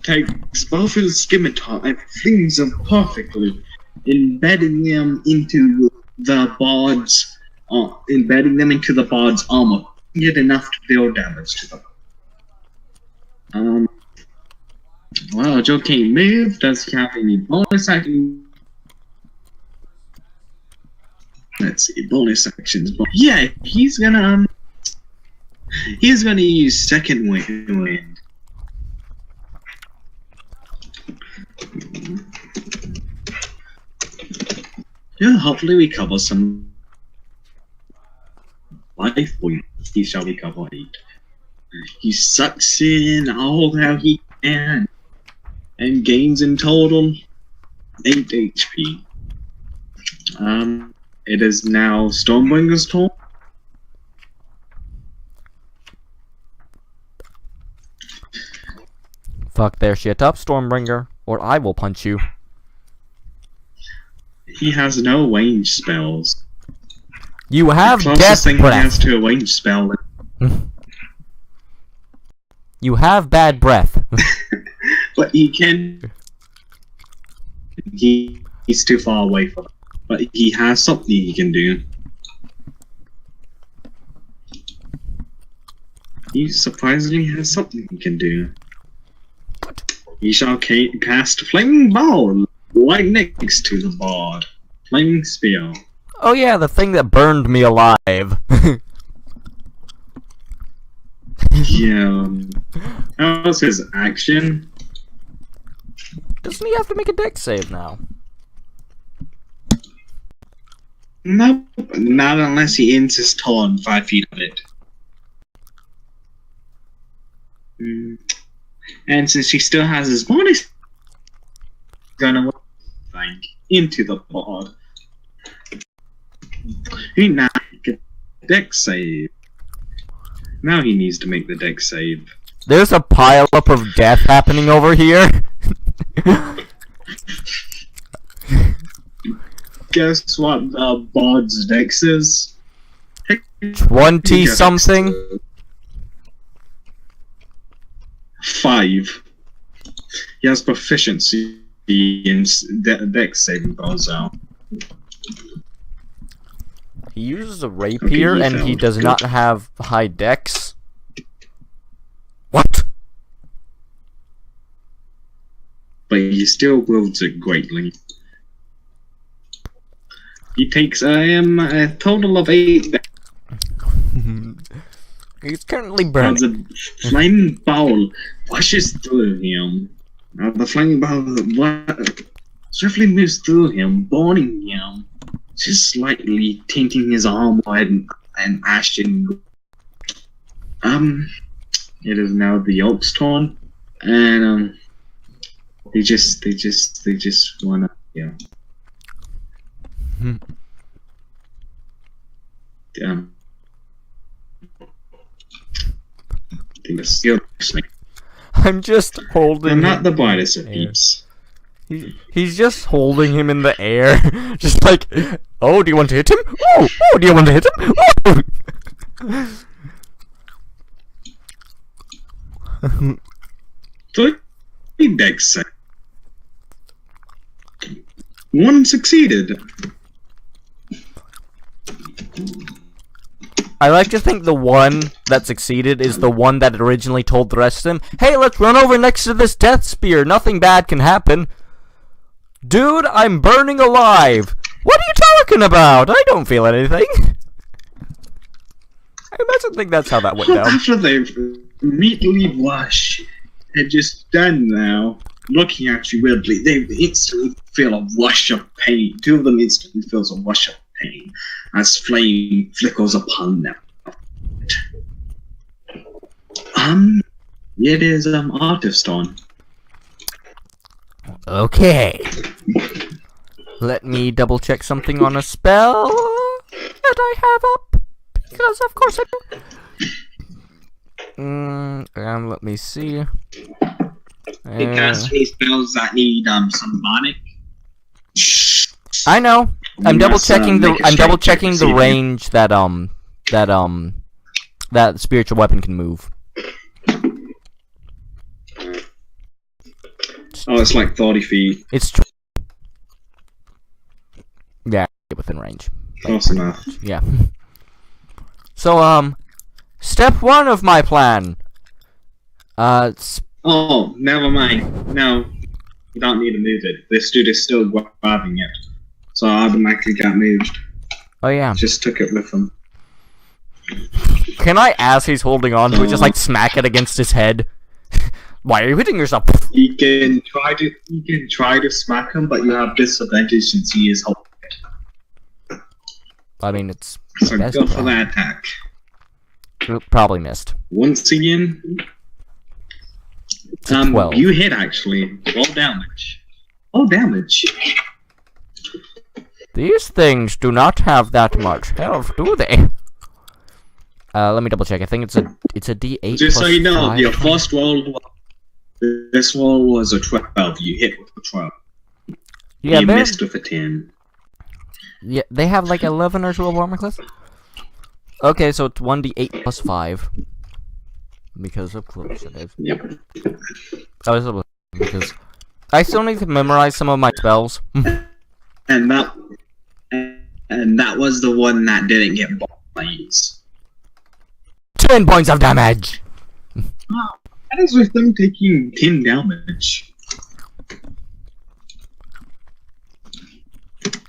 Takes both his scimitar and flings them perfectly, embedding them into the bard's armor. Get enough to deal damage to them. Well, Joe can't move. Does he have any bonus action? Let's see, bonus actions. Yeah, he's gonna use second wind. Yeah, hopefully we cover some life points. He shall recover 8. He sucks in all that he can and gains in total 8 HP. It is now Stormbringer's turn. Fuck their shit up, Stormbringer, or I will punch you. He has no range spells. You have the death thing breath. He has to a range spell. You have bad breath. But he can. He's too far away from it. But he has something he can do. He surprisingly has something he can do. He shall cast Flaming Ball right next to the bard. Flaming Spear. Oh yeah, the thing that burned me alive. Yeah. That was his action. Doesn't he have to make a dex save now? Nope, not unless he ends his turn 5 feet of it. And since he still has his bonus, he's gonna into the board. He now get dex save. Now he needs to make the dex save. There's a pile up of death happening over here. Guess what the bard's dex is? 20 something. 5. He has proficiency in dex saving throws out. He uses a rapier and he does not have high dex. What? But he still wields it greatly. He takes a total of 8. He's currently As burning. a flaming ball pushes through him. The flaming ball swiftly moves through him, burning him, just slightly tinting his armor and ashen. It is now the Elk's turn, and they just wanna, yeah. I'm just holding They're him. not the brightest of peeps. He's just holding him in the air. Just like, oh, do you want to hit him? Oh, do you want to hit him? Oh! So, Dex said. One succeeded. I like to think the one that succeeded is the one that originally told the rest of them, hey, let's run over next to this death spear. Nothing bad can happen. Dude, I'm burning alive. What are you talking about? I don't feel anything. I imagine think that's how that went down. After they immediately blush and just stand now, looking at you weirdly, they instantly feel a rush of pain. Two of them instantly feels a rush of pain as flame flickers upon them. It is artist on. Okay. Let me double check something on a spell that I have up, because of course I do. Let me see. They cast any spells that need symbolic. I know. I'm double checking the range that that spiritual weapon can move. Oh, it's like 30 feet. It's yeah, within range. Close enough. Yeah. So step 1 of my plan. Oh, never mind. No, you don't need to move it. This dude is still grabbing it, so I automatically got moved. Oh yeah. Just took it with him. Can I, as he's holding on to it, just like smack it against his head? Why are you hitting yourself? You can try to smack him, but you have disadvantage since he is holding it. I mean, it's So go for that attack. Probably missed. Once again, 12. you hit actually. Roll damage. Oh, damage. These things do not have that much health, do they? Let me double check. I think it's a D8. Just so you know, 5. your first roll. This roll was a 12. You hit with a 12. Yeah, you missed with a 10. Yeah, they have like 11 or 12 armor class. Okay, so it's 1d8 plus 5. Because of close it is. Yep. I was able to, because I still need to memorize some of my spells. And that was the one that didn't get blaze. 10 points of damage. Wow, that is with them taking 10 damage.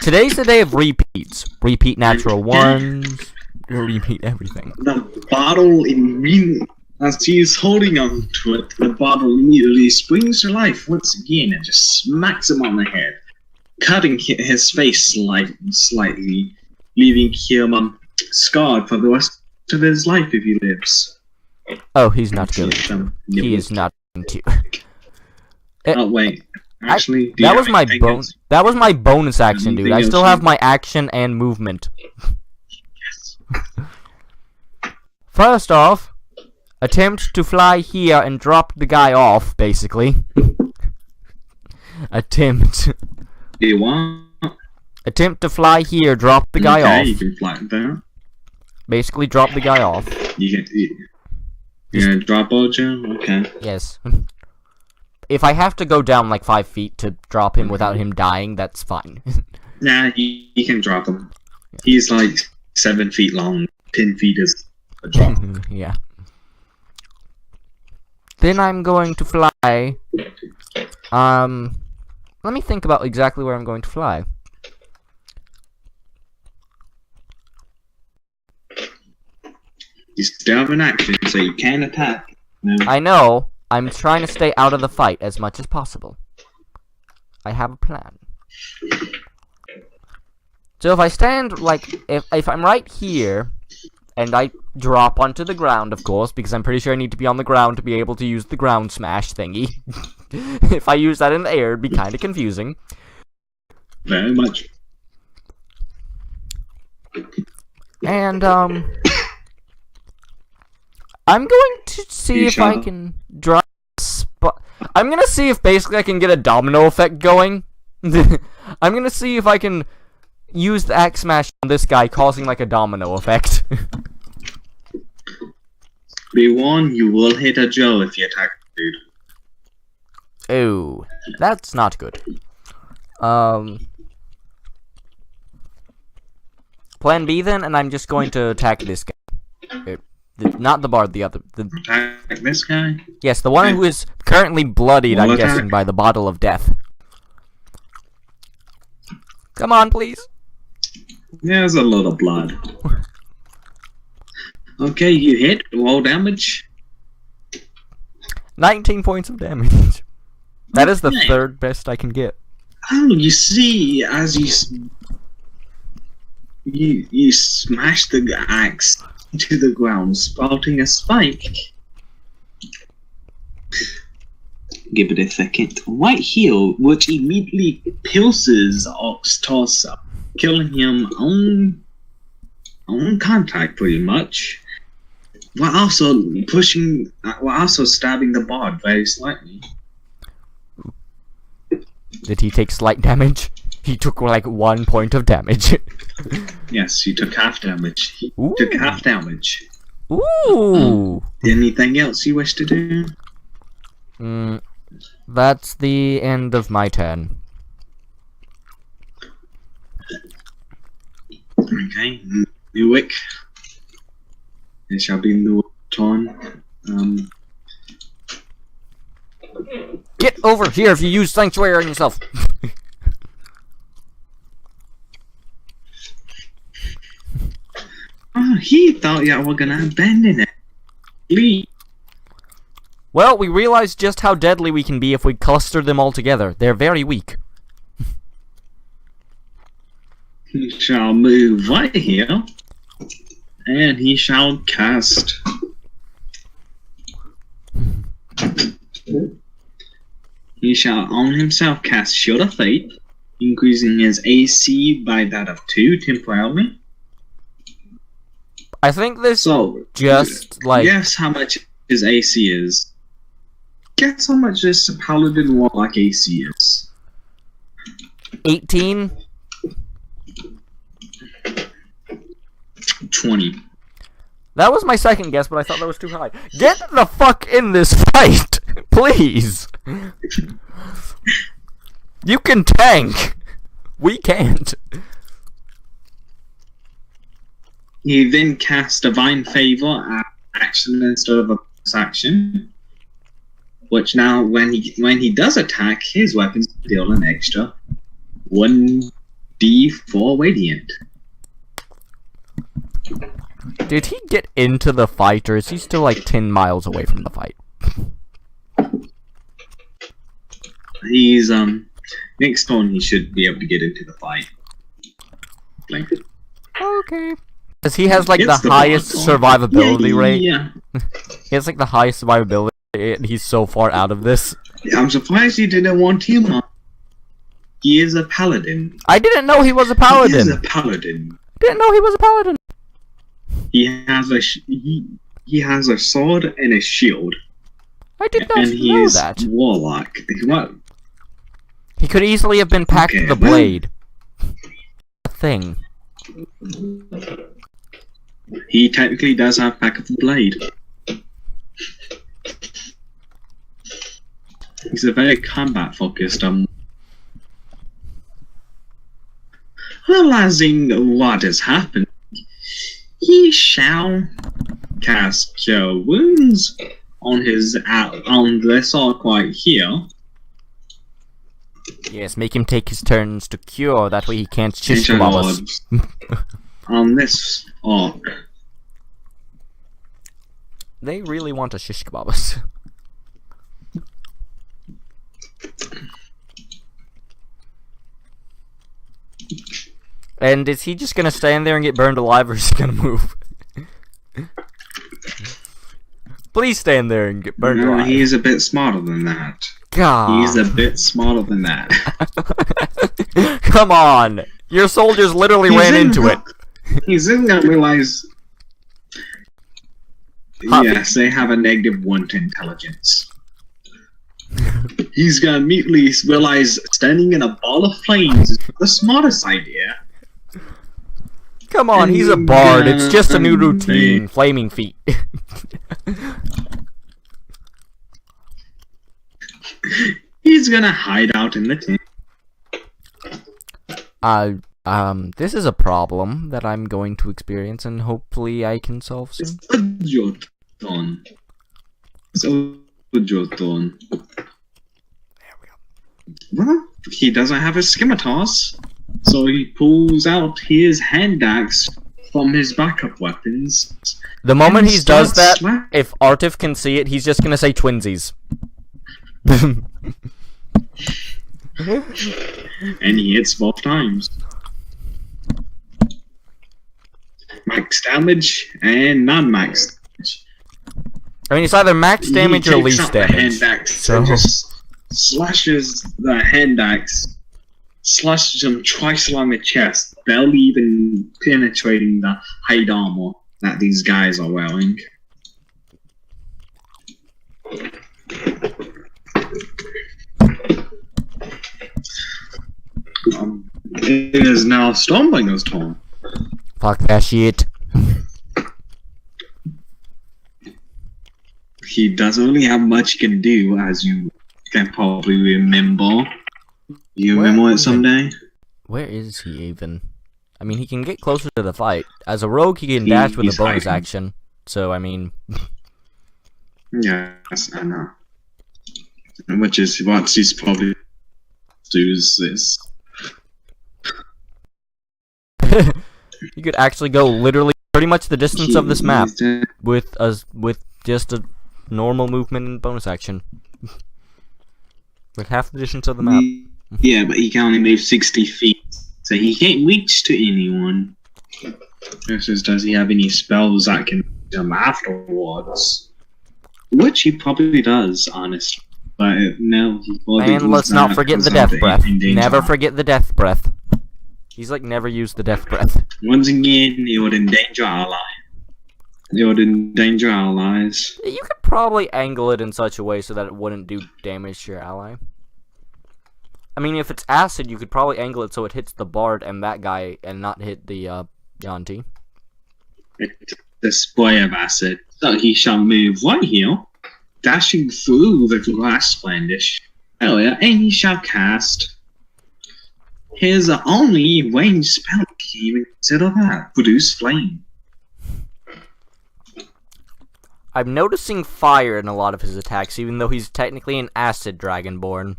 Today's the day of repeats. Repeat natural ones. Repeat everything. The bottle immediately, as he's holding on to it, the bottle immediately springs to life once again and just smacks him on the head, cutting his face slightly, leaving him scarred for the rest of his life if he lives. Oh, he's not going to. He is not going to. Oh wait, actually, that was my That was my bonus action, dude. I still have my action and movement. Yes. First off, attempt to fly here and drop the guy off, basically. Attempt. Do you want? Attempt to fly here, drop the guy off. You can fly there. Basically, drop the guy off. You're gonna drop Ojo? Okay. Yes. If I have to go down like 5 feet to drop him without him dying, that's fine. Nah, you can drop him. He's like 7 feet long. 10 feet is a drop. Yeah. Then I'm going to fly. Let me think about exactly where I'm going to fly. You still have an action, so you can attack. No. I know. I'm trying to stay out of the fight as much as possible. I have a plan. So if I stand, like, if I'm right here, and I drop onto the ground, of course, because I'm pretty sure I need to be on the ground to be able to use the ground smash thingy. If I use that in the air, it'd be kind of confusing. Very much. And, I'm going to see if I can drop I'm gonna see if basically I can get a domino effect going. I'm gonna see if I can use the axe smash on this guy, causing like a domino effect. Be warned, you will hit a Joe if you attack the dude. Oh, that's not good. Plan B then, and I'm just going to attack this guy. Not the bard, the other. Attack this guy? Yes, the one who is currently bloodied, I'm guessing, by the bottle of death. Come on, please. There's a lot of blood. Okay, you hit. Roll damage. 19 points of damage. That is the third best I can get. Oh, you see, as you smash the axe to the ground, sprouting a spike. Give it a second. Right here, which immediately pierces Ox's torso, killing him on contact, pretty much. While also stabbing the bard very slightly. Did he take slight damage? He took like 1 point of damage. Yes, he took half damage. He Ooh. took half damage. Ooh. Anything else you wish to do? That's the end of my turn. Okay, Newick. It shall be Newick's turn. Get over here if you use Sanctuary on yourself! Oh, he thought y'all were gonna abandon it. Leave. Well, we realized just how deadly we can be if we cluster them all together. They're very weak. He shall move right here, and he shall cast. He shall on himself cast Shield of Faith, increasing his AC by that of 2 temporarily. I think this So, just like guess how much his AC is. Guess how much this Paladin Warlock AC is. 18. 20. That was my second guess, but I thought that was too high. Get the fuck in this fight, please. You can tank. We can't. He then casts Divine Favor action instead of a bonus action, which now, when he does attack, his weapons deal an extra 1d4 radiant. Did he get into the fight, or is he still like 10 miles away from the fight? He's next turn he should be able to get into the fight. Like, Okay. Because he has like It's the the highest boss. survivability rate. Yeah. He has like the highest survivability rate, and he's so far out of this. I'm surprised you didn't want him on. He is a paladin. I didn't know he was a He paladin. is a paladin. Didn't know he was a paladin. He has he has a sword and a shield, I did not and he know is that. warlock. What? He could easily have been Pact Okay, of the well- Blade. A thing. He technically does have Pack of the Blade. He's a very combat focused. Realizing what has happened, he shall cast Cure Wounds on this orc right here. Yes, make him take his turns to cure, that way he can't shish Nature kebab us. Lords. On this orc. They really want to shish kebab us. And is he just gonna stand there and get burned alive, or is he gonna move? Please stand there and get burned alive. He's a bit smarter than that. God. He's a bit smarter than that. Come on! Your soldiers literally ran into it. He's in gonna realize... Huh. Yes, they have a -1 to intelligence. He's gonna immediately realize standing in a ball of flames is the smartest idea. Come on, he's a bard. It's just a new routine. Flaming feet. He's gonna hide out in the tent. This is a problem that I'm going to experience, and hopefully I can solve soon. It's your turn. So your turn. There we go. Well, he doesn't have his scimitars, so he pulls out his hand axe from his backup weapons. The moment he does that, slap- if Artif can see it, he's just gonna say twinsies. And he hits both times. Max damage and non-max damage. I mean, it's either max damage or He takes least out the damage. hand axe So and just slashes the hand axe, slashes him twice along the chest, barely even penetrating the hide armor that these guys are wearing. It is now Stormbringer's turn. fuck that shit. He doesn't really have much he can do, as you can probably remember. You remember it someday? Where is he even? I mean, he can get closer to the fight. As a rogue, he can dash with a He's bonus hiding. action. So, I mean... Yes, I know. Which is what he's probably does this. You could actually go literally pretty much the distance of this map with just a normal movement and bonus action. With half the distance of the map. Yeah, but he can only move 60 feet, so he can't reach to anyone. Versus, does he have any spells that can do him afterwards? Which he probably does, honestly. But no, he probably And let's does not forget the because death of breath. endanger. Never forget the death breath. He's like never used the death breath. Once again, it would endanger ally. It would endanger allies. You could probably angle it in such a way so that it wouldn't do damage to your ally. I mean, if it's acid, you could probably angle it so it hits the bard and that guy and not hit the Yanti. It's a spray of acid. So he shall move right here, dashing through the glass splendish area, and he shall cast his only ranged spell. Can you even consider that? Produce flame. I'm noticing fire in a lot of his attacks, even though he's technically an acid dragonborn.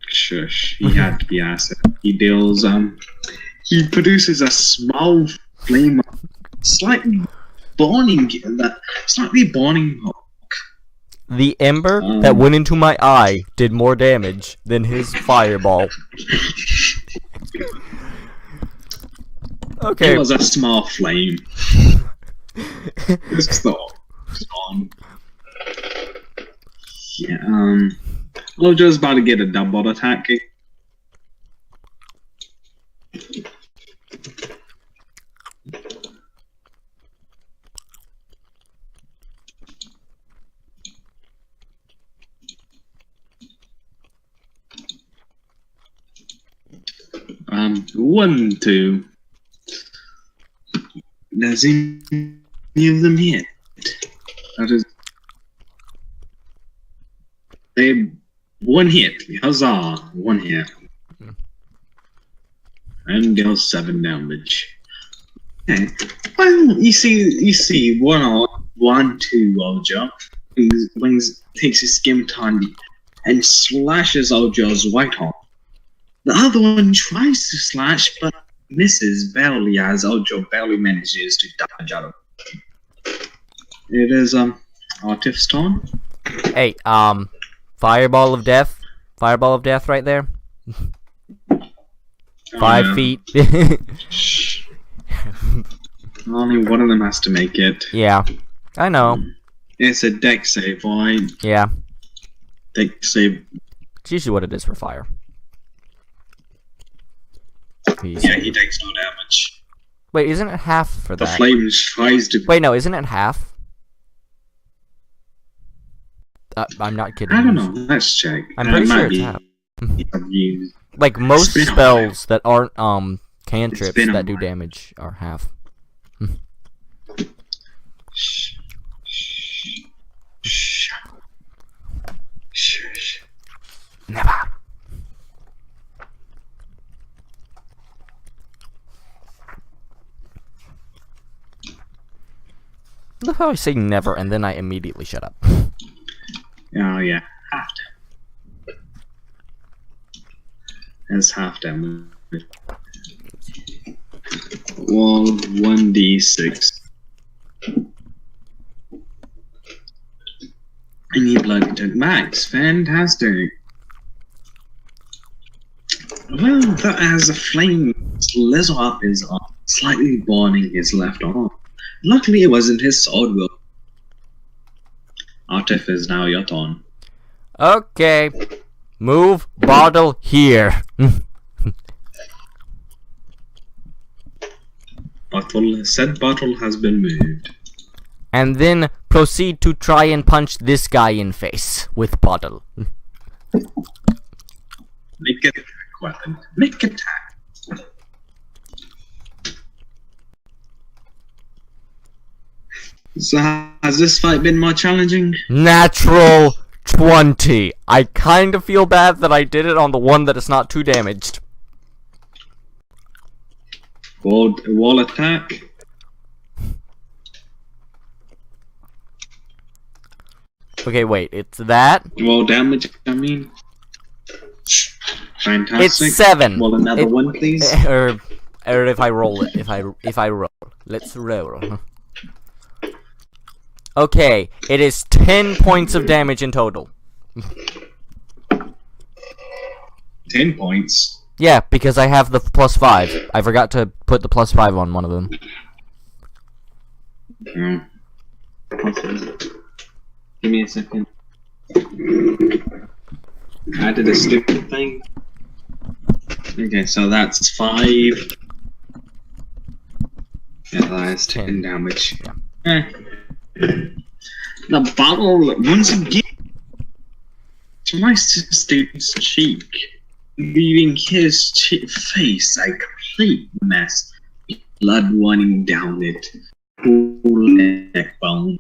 Shush, he had to be acid. He deals, he produces a small flame, slightly burning hook. The ember that went into my eye did more damage than his fireball. Okay. It was a small flame. Just thought. Yeah, Lojo's about to get a double attack. One, two. Does any of them hit? That is. One hit. Huzzah! One hit. And deals 7 damage. Okay. Well, you see, one, two, Ojo. Takes his scimitar and slashes Ojo's white arm. The other one tries to slash, but misses barely as Ojo barely manages to dodge out of it. It is, Artif's turn. Hey, Fireball of death. Fireball of death right there. 5 yeah. feet. Only one of them has to make it. Yeah, I know. It's a deck save, right? Yeah, Deck save. it's usually what it is for fire. Yeah, he takes no damage. Wait, isn't it half for The that? flame tries to. Wait, no, isn't it half? I'm not kidding. I don't know. Let's check. I'm pretty sure it's half. Like most spells that aren't cantrips that do damage are half. Never. I love how I say never and then I immediately shut up. Oh yeah, half damage. That's half damage. Well, 1d6. I need blood content max. Fantastic. Well, that as a flame slithers up his arm, slightly burning his left arm. Luckily, it wasn't his sword will. Artif is now your turn. Okay. Move bottle here. Said bottle has been moved. And then proceed to try and punch this guy in face with bottle. Make attack weapon. Make attack. So has this fight been more challenging? Natural 20. I kind of feel bad that I did it on the one that is not too damaged. Wall attack. Okay, wait. It's that. Wall damage, I mean. Fantastic. It's 7. Well, another one, please. Or if I roll it. If I roll. Let's roll. Okay, it is 10 points of damage in total. 10 points. Yeah, because I have the +5. I forgot to put the +5 on one of them. Give me a second. I did a stupid thing. Okay, so that's 5. Yeah, that is 10 damage. Yeah. The bottle once again sliced his dude's cheek, leaving his face a complete mess, blood running down it, whole neck bone,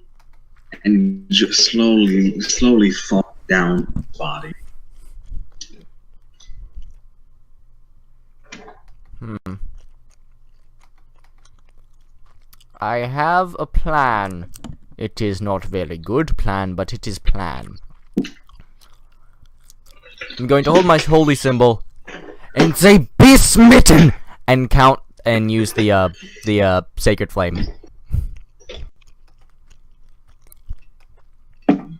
and just slowly fall down his body. I have a plan. It is not very good plan, but it is plan. I'm going to hold my holy symbol and say, "Be smitten!" and count and use the sacred flame.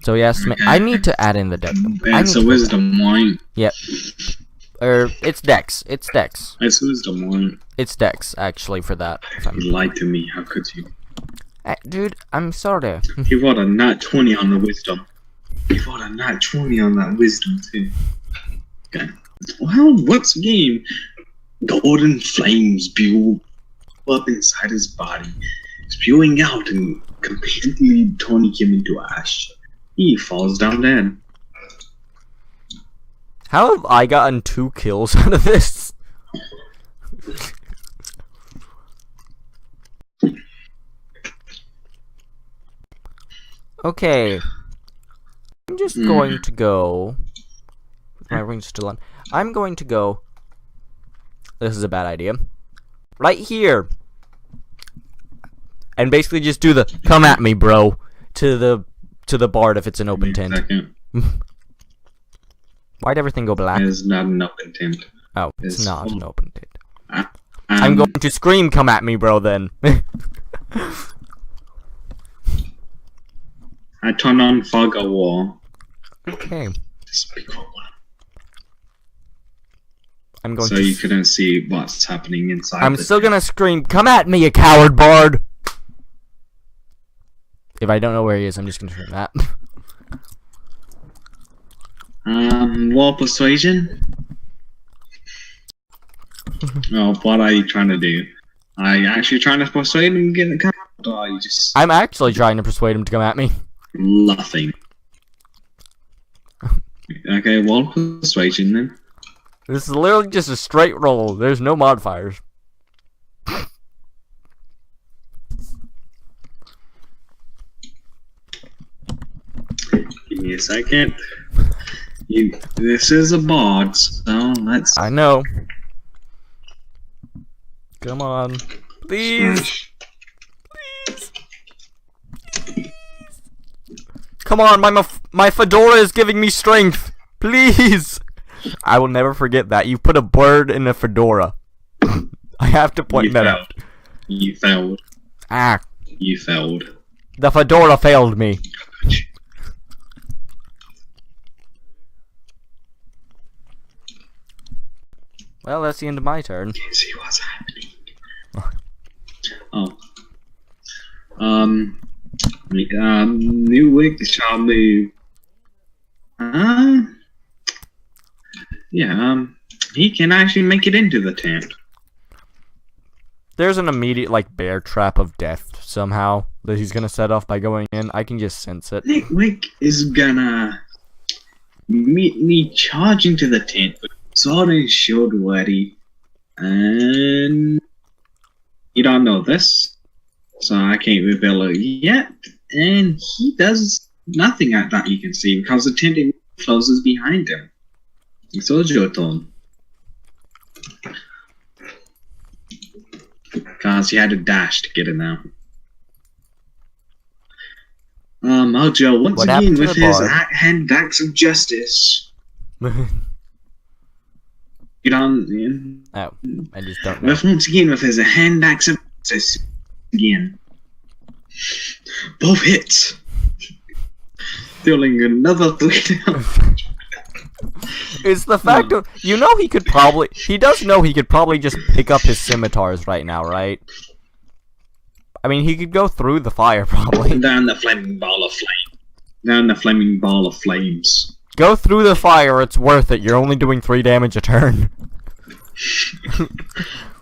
So yes, I need to add in the dex. It's a wisdom one. Yep. It's dex. It's dex. It's wisdom one. It's dex, actually, for that. You lied to me. How could you? Dude, I'm sorry. You got a nat 20 on the wisdom. You got a nat 20 on that wisdom, too. Okay. Well, once again, golden flames spew up inside his body, spewing out and completely turning him into ash. He falls down dead. How have I gotten 2 kills out of this? Okay. I'm just going to go. My ring's still on. I'm going to go. This is a bad idea. Right here. And basically just do the "come at me, bro" to the bard if it's an open tent. Why'd everything go black? It's not an open tent. Oh, it's not an open tent. I'm I'm going to scream, "Come at me, bro," then. I turn on fog of war. Okay. Speak for one. I'm going so to. you couldn't see what's happening inside. I'm still gonna scream, "Come at me, you coward bard!" If I don't know where he is, I'm just gonna scream that. Wall persuasion. Oh, what are you trying to do? Are you actually trying to persuade him to get the car? Or are you just I'm actually trying to persuade him to come at me. bluffing? Okay, wall persuasion then. This is literally just a straight roll. There's no modifiers. Give me a second. This is a bard, so let's. I know. Come on. Please. Please. Come on, my fedora is giving me strength. Please. I will never forget that. You put a bird in a fedora. I have to point that out. You failed. Ah. You failed. The fedora failed me. Well, that's the end of my turn. Can't see what's happening. Oh. New week shall move. Yeah, he can actually make it into the tent. There's an immediate, like, bear trap of death somehow that he's gonna set off by going in. I can just sense it. Nick Wick is gonna meet me charging to the tent with sword and shield ready. And you don't know this, so I can't reveal it yet. And he does nothing at that you can see because the tent closes behind him. So it's your turn. Because he had to dash to get in there. Mojo once What again happened to with the his bar? hand acts of justice. Get on. Oh, I just don't know. Once again with his hand acts of justice again. Both hits. Dealing another 3 damage. It's the fact of, you know, he does know he could probably just pick up his scimitars right now, right? I mean, he could go through the fire, probably. Down the flaming ball of flame. Down the flaming ball of flames. Go through the fire, it's worth it. You're only doing 3 damage a turn.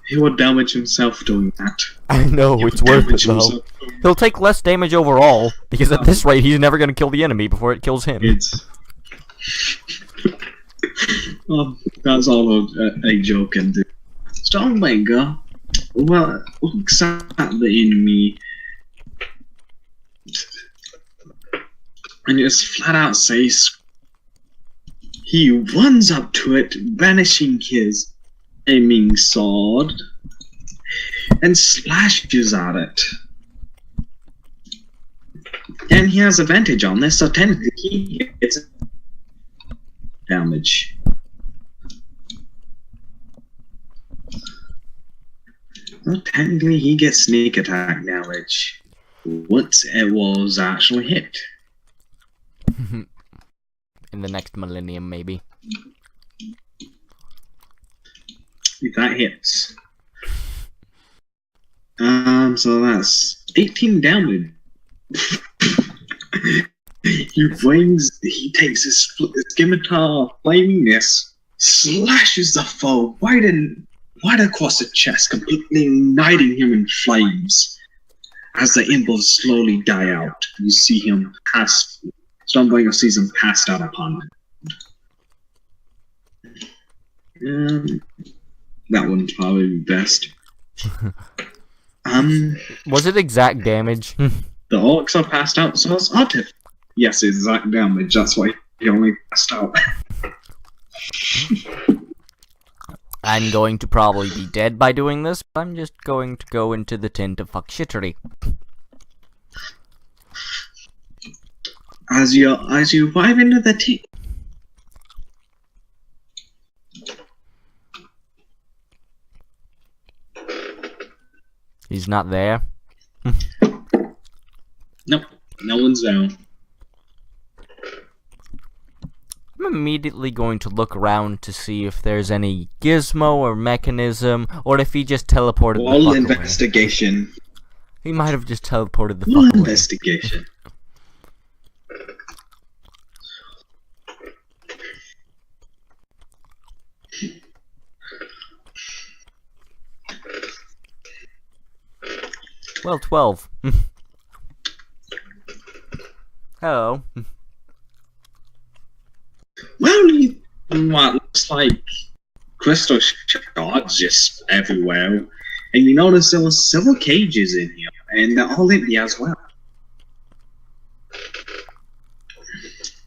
He will damage himself doing that. I know, it's worth it, though. He'll take less damage overall, because at this rate, he's never gonna kill the enemy before it kills him. It's... Well, that's all a joke and do. Stormbringer, well, looks at the enemy and just flat out says, he runs up to it, banishing his aiming sword, and slashes at it. And he has advantage on this, so technically he gets damage. Well, technically he gets sneak attack damage once it was actually hit. In the next millennium, maybe. If that hits. So that's 18 damage. He takes his scimitar flamingness, slashes the foe right across the chest, completely igniting him in flames. As the impulse slowly die out, you see him pass. Stormbringer sees him passed out upon him. That one's probably best. Was it exact damage? The orcs are passed out, so it's Artif. Yes, exact damage, that's why he only passed out. I'm going to probably be dead by doing this, but I'm just going to go into the tent of fuck shittery. As you arrive into the tent, He's not there. nope, no one's down. immediately going to look around to see if there's any gizmo or mechanism, or if he just teleported the fuck investigation. away. He might have just teleported the fuck away. Investigation. Well, 12. Hello. Well, what looks like crystal shards just everywhere. And you notice there was several cages in here, and they're all empty as well.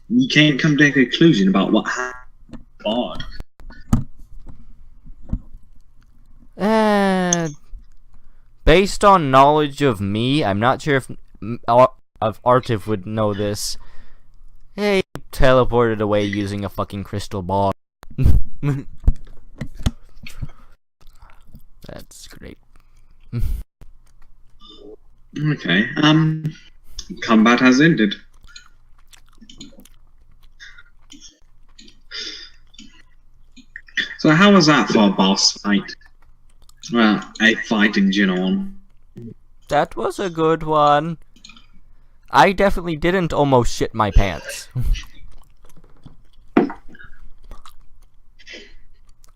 You can't come to a conclusion about what happened. Based on knowledge of me, I'm not sure if Artif would know this. Hey, teleported away using a fucking crystal ball. That's great. Okay, combat has ended. So how was that for a boss fight? Well, a fight in general. That was a good one. I definitely didn't almost shit my pants.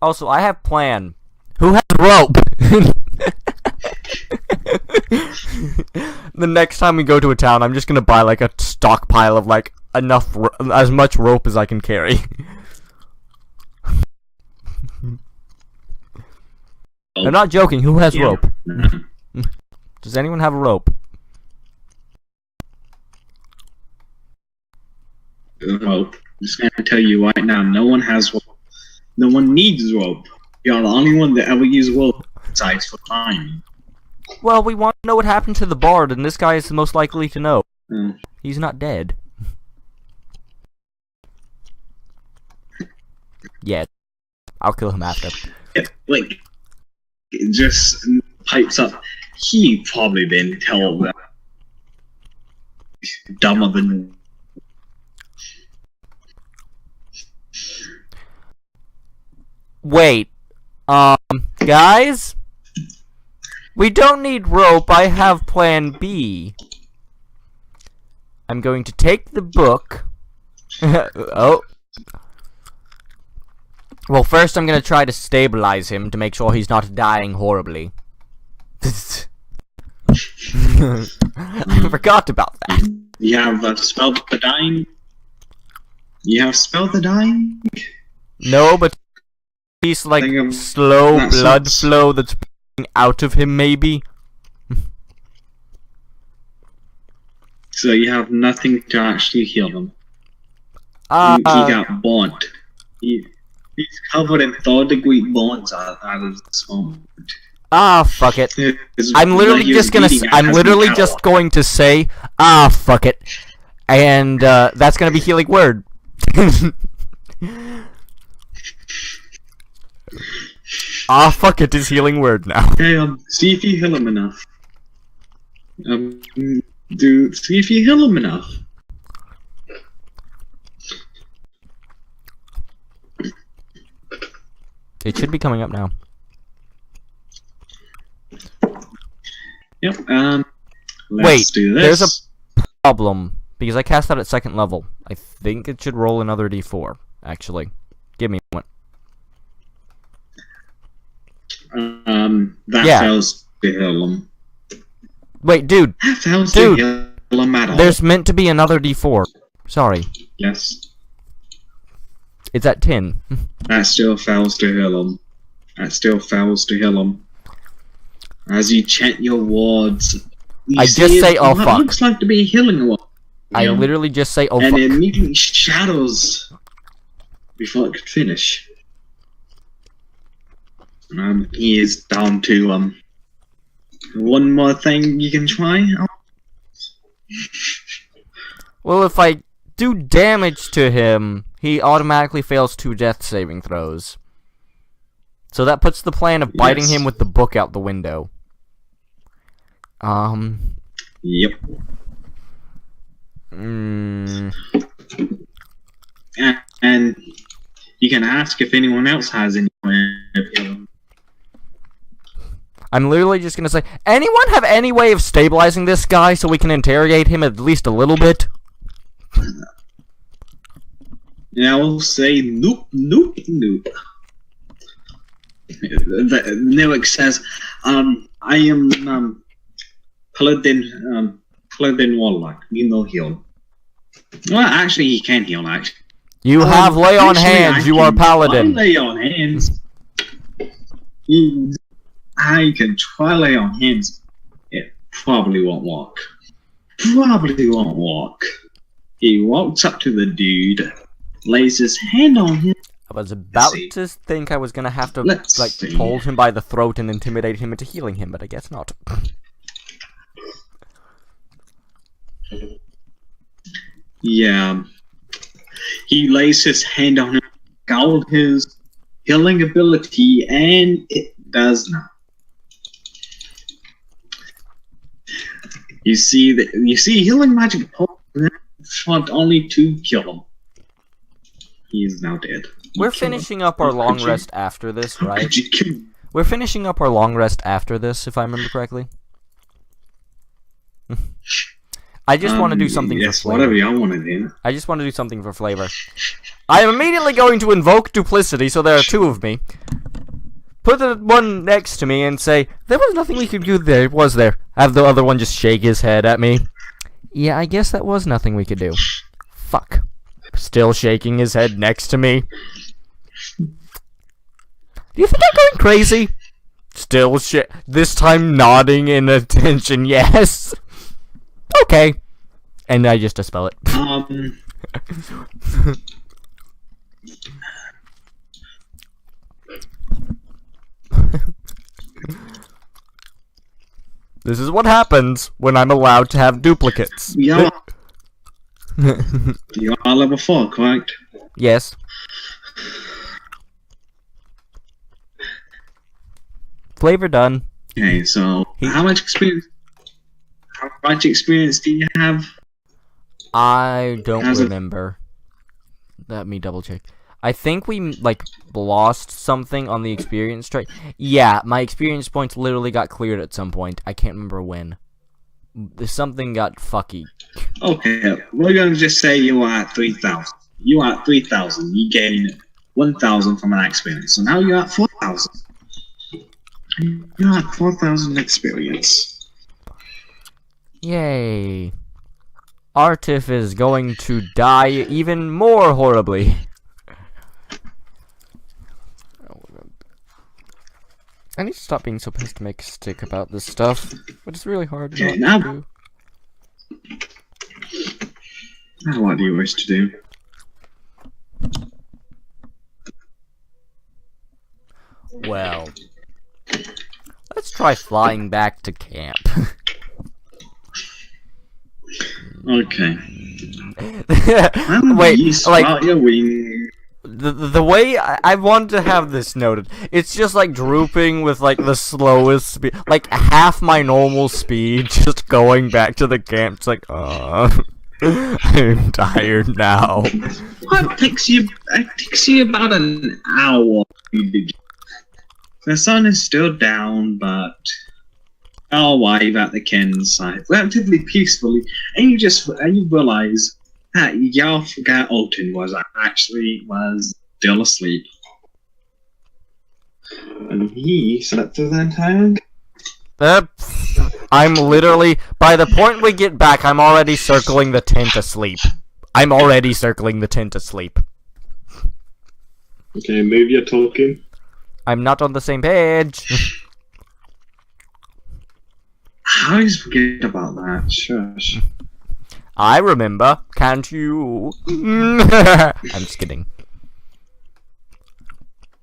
Also, I have plan. Who has rope? The next time we go to a town, I'm just gonna buy like a stockpile of like as much rope as I can carry. I'm not joking. Who has rope? Does anyone have a rope? Rope. I'm just gonna tell you right now, no one has rope. No one needs rope. You're the only one that ever used rope besides for climbing. Well, we want to know what happened to the bard, and this guy is the most likely to know. He's not dead. Yeah. I'll kill him after. Yeah, like, it just pipes up. He probably been told that dumber than. Wait. Guys? We don't need rope. I have plan B. I'm going to take the book. Oh. Well, first I'm going to try to stabilize him to make sure he's not dying horribly. I forgot about that. You have spell the dying? You have spell the dying? No, but he's like slow blood flow that's out of him, maybe. So you have nothing to actually heal him. He got burnt. He's covered in third-degree burns out of this moment. Fuck it. I'm literally just going to say, fuck it. And, that's gonna be healing word. Fuck it is healing word now. Okay, see if you heal him enough. See if you heal him enough. It should be coming up now. Yep, Wait, do there's this. a problem. Because I cast that at second level. I think it should roll another d4, actually. Give me one. That fails to heal him. Wait, dude. That fails to heal him at all. There's meant to be another d4. Sorry. Yes. It's at 10. That still fails to heal him. That still fails to heal him. As you chant your words, I just say, oh fuck. It looks like to be a healing word. I literally just say, oh and fuck. And it immediately shadows before it could finish. He is down to, one more thing you can try. Well, if I do damage to him, he automatically fails 2 death saving throws. So that puts the plan of biting him with the book out the window. Yep. And you can ask if anyone else has any way of healing. I'm literally just gonna say, anyone have any way of stabilizing this guy so we can interrogate him at least a little bit? And I will say, nope, nope, nope. Newick says, I am Paladin Warlock. You know heal. Well, actually, he can heal, actually. You have lay on actually, hands, you are paladin. Lay on hands. I can try lay on hands. It probably won't work. Probably won't work. He walks up to the dude, lays his hand on him. I was about to think I was gonna have to, hold him by the throat and intimidate him into healing him, but I guess not. Yeah. He lays his hand on him, scowled his healing ability, and it does not. You see healing magic fought only to kill him. He is now dead. We're finishing up our long rest after this, right? We're finishing up our long rest after this, if I remember correctly. I just want to do something for flavor. Whatever y'all want to do. I just want to do something for flavor. I am immediately going to invoke duplicity, so there are two of me. Put the one next to me and say, there was nothing we could do there, was there? Have the other one just shake his head at me. Yeah, I guess that was nothing we could do. Fuck. Still shaking his head next to me. Do you think I'm going crazy? Still this time nodding in attention, yes. Okay. And I just dispel it. This is what happens when I'm allowed to have duplicates. Yeah. You are level 4, correct? Yes. Flavor done. Okay, so how much experience do you have? I don't remember. Let me double check. I think we, lost something on the experience trait. Yeah, my experience points literally got cleared at some point. I can't remember when. Something got fucky. Okay, we're going to just say you are at 3,000. You are at 3,000. You gain 1,000 from an experience. So now you're at 4,000. You're at 4,000 experience. Yay. Artif is going to die even more horribly. I need to stop being so pessimistic about this stuff, but it's really hard not to do. Now what do you wish to do? Well, let's try flying back to camp. Okay. Wait, your wing. The way I want to have this noted, it's just drooping with the slowest speed, half my normal speed, just going back to the camp. It's I'm tired now. Well, it takes you about an hour. The sun is still down, but I'll wave at the campsite relatively peacefully, and you realize that y'all forgot Alton was still asleep. And he slept through the entire day. I'm literally, by the point we get back, I'm already circling the tent asleep. Okay, move your talking. I'm not on the same page. I always forget about that. Shush. I remember, can't you? I'm just kidding.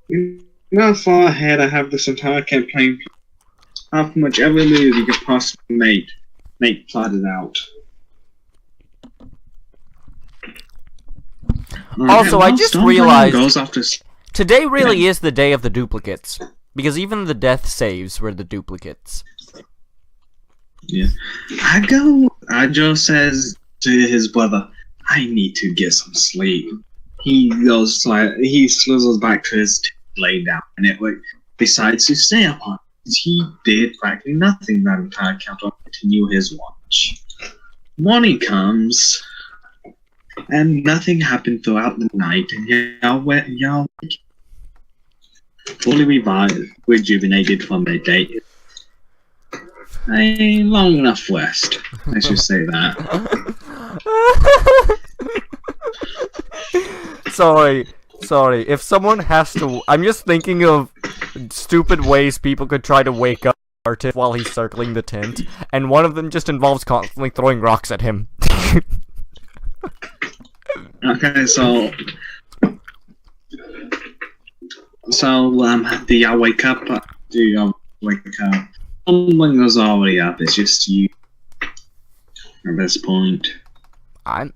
You know how far ahead I have this entire campaign. How much every move you could possibly make plotted out. Also, I just realized today really is the day of the duplicates. Because even the death saves were the duplicates. Yeah. Ajo says to his brother, I need to get some sleep. he slizzles back to his lay down, and it decides to stay up on it. He did practically nothing that entire countdown to continue his watch. Morning comes, and nothing happened throughout the night, and y'all fully revived, rejuvenated from their date. A long enough rest. I should say that. Sorry. If someone has to, I'm just thinking of stupid ways people could try to wake up Artist while he's circling the tent, and one of them just involves constantly throwing rocks at him. Okay, so do y'all wake up? Someone was already up. It's just you at this point. I'm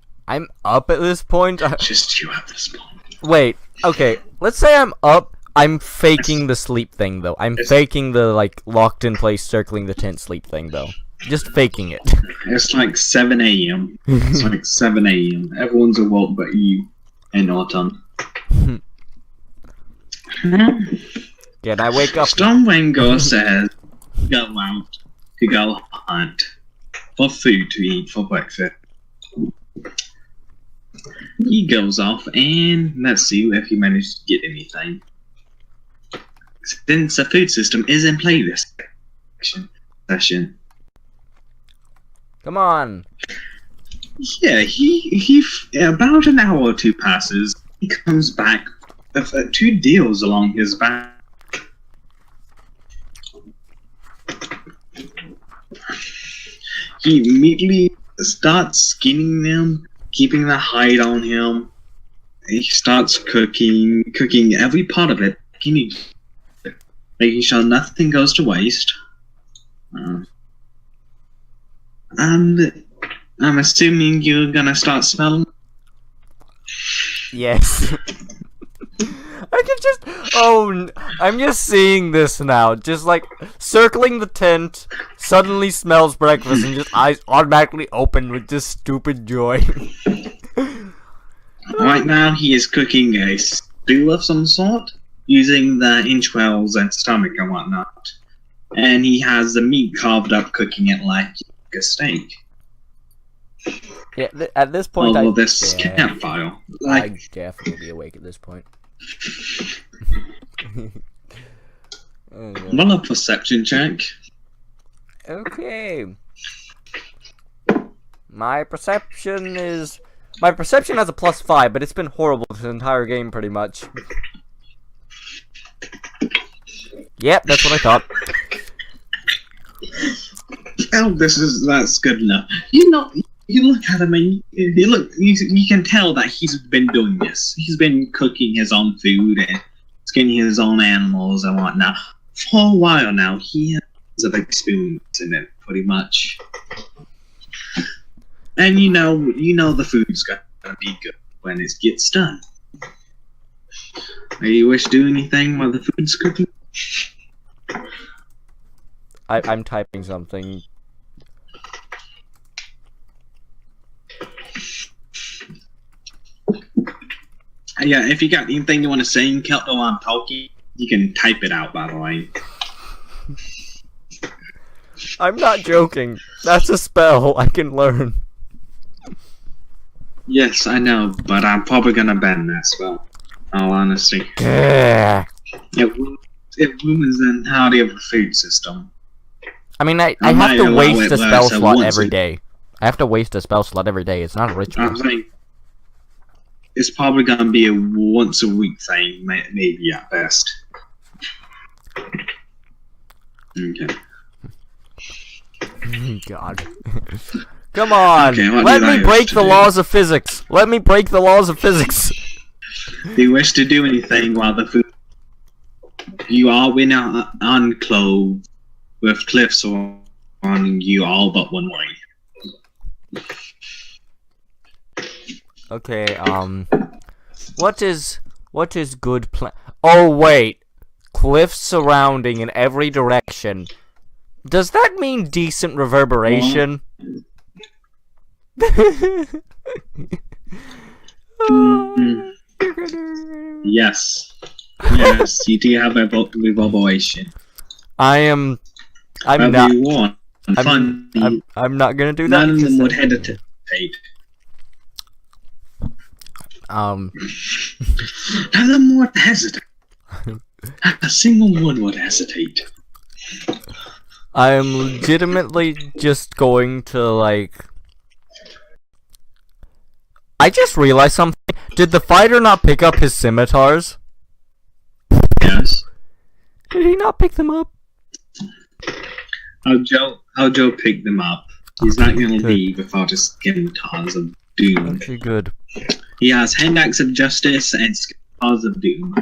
up at this point. Just you at this point. Wait, okay. Let's say I'm up. I'm faking the sleep thing though. I'm faking the like locked in place circling the tent sleep thing though. Just faking it. It's like 7 a.m. It's like 7 a.m. Everyone's awoke but you and Autumn. Can I wake up? Stormwinger says go out to go hunt for food to eat for breakfast. He goes off and let's see if he managed to get anything. Since the food system is in play this session. Come on. Yeah, he about an hour or two passes. He comes back with 2 deals along his back. He immediately starts skinning them, keeping the hide on him. He starts cooking every part of it, making sure nothing goes to waste. And I'm assuming you're gonna start smelling. Yes. I can just. I'm just seeing this now. Just like circling the tent, suddenly smells breakfast, and just eyes automatically open with just stupid joy. Right now, he is cooking a stew of some sort, using the entrails and stomach and whatnot. And he has the meat carved up, cooking it like a steak. Yeah, at this point, campfire. I'd definitely be awake at this point. Roll a perception check. Okay. My perception has a +5, but it's been horrible this entire game, pretty much. Yep, that's what I thought. Oh, that's good enough. You look at him and you can tell that he's been doing this. He's been cooking his own food and skinning his own animals and whatnot for a while now. He has a big experience in it, pretty much. And you know the food's gonna be good when it gets done. Are you wish to do anything while the food's cooking? I'm typing something. Yeah, if you got anything you want to say in Kelto while I'm talking, you can type it out, by the way. I'm not joking. That's a spell I can learn. Yes, I know, but I'm probably gonna ban that spell. In all honesty. Yeah. It ruins the entirety of the food system. I mean, I have to waste a spell slot every day. I have to waste a spell slot every day. It's not a ritual. I'm saying it's probably gonna be a once a week thing, maybe at best. Okay. God. Come on! Okay, let me break the laws of physics! Let me break the laws of physics! Do you wish to do anything while the food... You are in unclothed with cliffs surrounding you all but one way. Okay, what is good plan? Oh wait, cliffs surrounding in every direction. Does that mean decent reverberation? Yes. Yes, you do have a reverberation. I'm Whatever not. you want. Funny. I'm not gonna do that. None of them would hesitate. None of them would hesitate. A single one would hesitate. I am legitimately just going to, like... I just realized something. Did the fighter not pick up his scimitars? Yes. Did he not pick them up? How Joe picked them up. He's not going to leave without his scimitars of doom. Okay, good. He has hand axe of justice and scimitars of doom.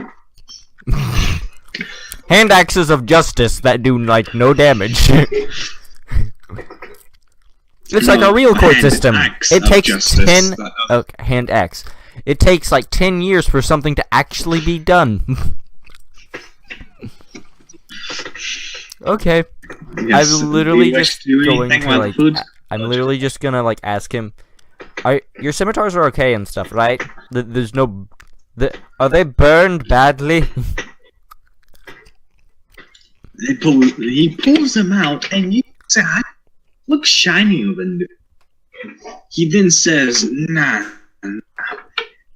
Hand axes of justice that do, like, no damage. It's like a real court system. It takes 10... Okay, hand axe. It takes, like, 10 years for something to actually be done. Okay. Yes, I'm literally just going to, like... food? I'm literally just gonna, like, ask him... Your scimitars are okay and stuff, right? There's no... Are they burned badly? He pulls them out, and you say, look shinier than this. He then says, nah,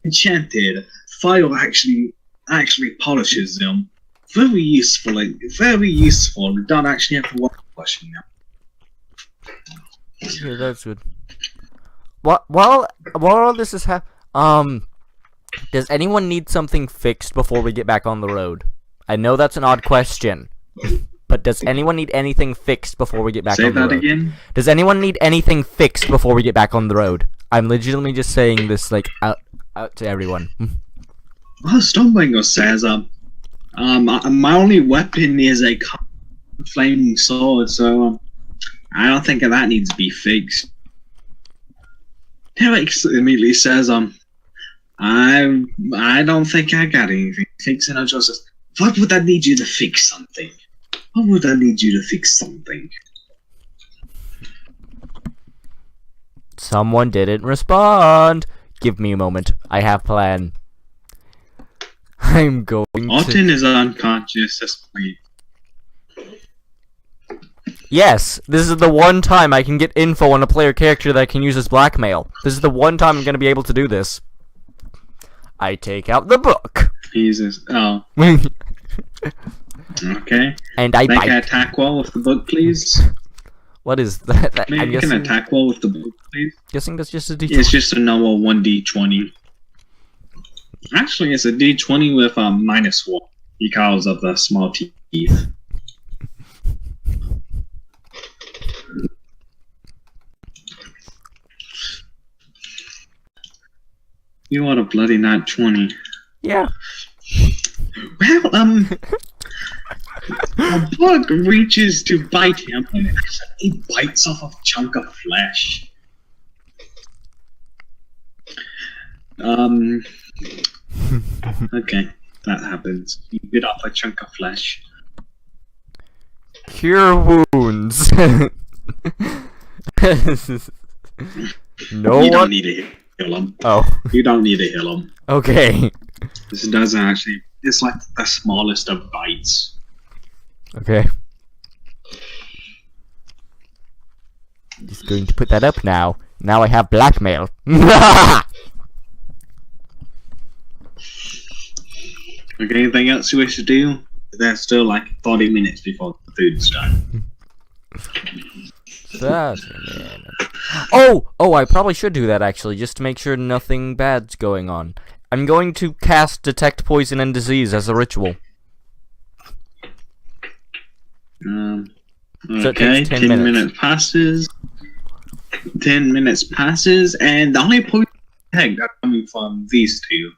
enchanted. Fire actually polishes them. Very useful. We don't actually have to washing them. Yeah, that's good. While all this is does anyone need something fixed before we get back on the road? I know that's an odd question. But does anyone need anything fixed before we get back on the road? Say that again? Does anyone need anything fixed before we get back on the road? I'm legitimately just saying this, like, out to everyone. Well, Stonebringer says, my only weapon is a flaming sword, so, I don't think that needs to be fixed. Derek immediately says, I don't think I got anything fixed, and I just says, what would I need you to fix something? What would I need you to fix something? Someone didn't respond. Give me a moment. I have plan. I'm going Alton is unconscious asleep. Yes, this is the one time I can get info on a player character that I can use as blackmail. This is the one time I'm going to be able to do this. I take out the book. Jesus. Oh. Okay. And I make an attack wall with the book, please. What is that? Make an attack wall with the book, please. Guessing that's just a D20. It's just a normal 1d20. Actually, it's a d20 with a -1 because of the small teeth. You want a bloody nat 20. Yeah. Well, a bug reaches to bite him, and he bites off a chunk of flesh. Okay, that happens. You bit off a chunk of flesh. Cure wounds. No you one... don't need to heal him. Oh. You don't need to heal him. Okay. This doesn't actually... It's like the smallest of bites. Okay. Just going to put that up now. Now I have blackmail. Okay, anything else you wish to do? There's still like 40 minutes before the food's done. Oh, I probably should do that actually, just to make sure nothing bad's going on. I'm going to cast Detect Poison and Disease as a ritual. Okay, 10 minutes passes. 10 minutes passes, and the only poison tag are coming from these two.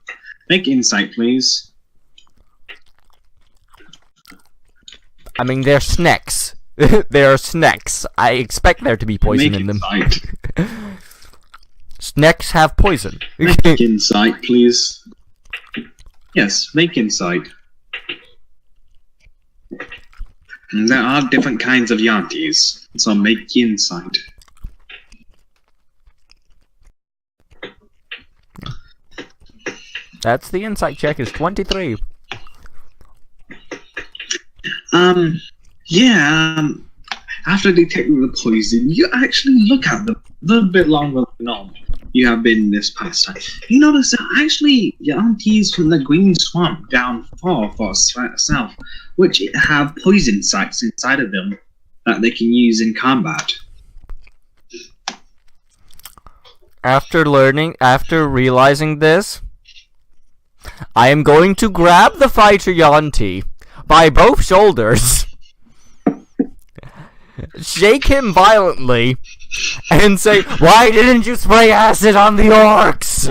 Make insight, please. I mean, they're snacks. They are snacks. I expect there to be poison in them. Snacks have poison. Make insight, please. Yes, make insight. There are different kinds of yanties, so make insight. That's the insight check is 23. After detecting the poison, you actually look at them a little bit longer than normal. You have been this past time. You notice that actually your aunties from the Green Swamp down far south, which have poison sites inside of them that they can use in combat. After realizing this, I am going to grab the fighter Yanti by both shoulders, shake him violently, and say, "Why didn't you spray acid on the orcs?"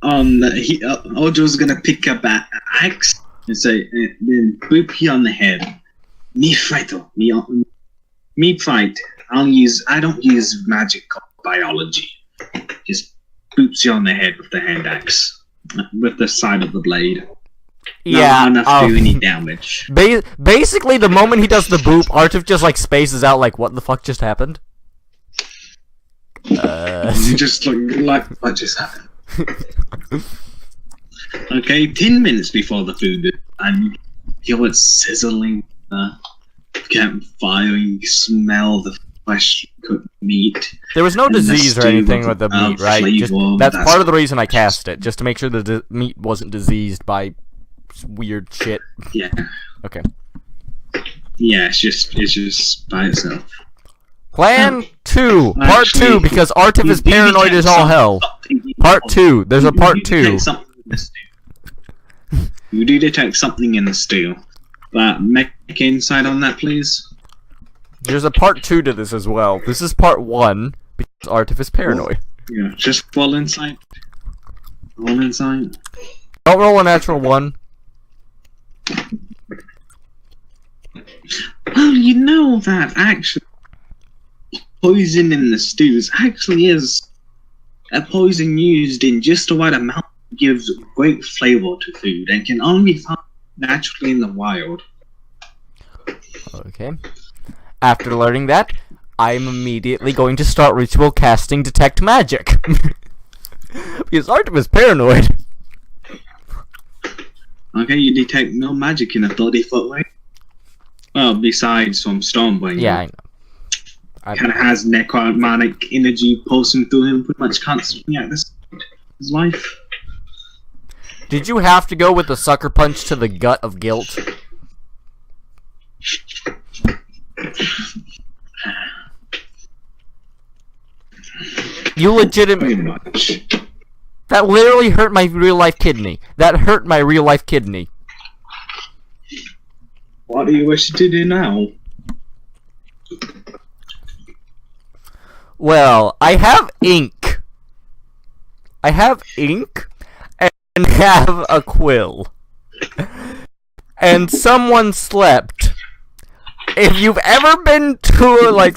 Ojo's gonna pick up an axe and say, then boop you on the head. Me fight. I don't use magic or biology. Just boops you on the head with the hand axe, with the side of the blade. Yeah, not enough to do any damage. Basically, the moment he does the boop, Artif just like spaces out, like, what the fuck just happened? You just like what just happened. Okay, 10 minutes before the food, and feel it sizzling, campfire, you smell the fresh cooked meat. There was no disease or anything with the meat, right? That's part of the reason I cast it, just to make sure the meat wasn't diseased by weird shit. Yeah. Okay. Yeah, it's just by itself. Plan 2, part 2, because Artif is paranoid as all hell. Part 2, there's a part 2. You do detect something in the stew. Make insight on that, please. There's a part 2 to this as well. This is part 1, because Artif is paranoid. Yeah, just roll insight. Roll insight. Don't roll a natural 1. Well, you know that actually poison in the stews actually is a poison used in just the right amount that gives great flavor to food and can only be found naturally in the wild. Okay. After learning that, I'm immediately going to start ritual casting Detect Magic. Because Artif is paranoid. Okay, you detect no magic in a 30-foot range. Well, besides from Stormbringer. Yeah, I know. Kind of has necromantic energy pulsing through him pretty much constantly at this point in his life. Did you have to go with the sucker punch to the gut of guilt? You legitimately... Pretty much. That literally hurt my real-life kidney. That hurt my real-life kidney. What do you wish to do now? Well, I have ink. I have ink and have a quill. And someone slept. If you've ever been to a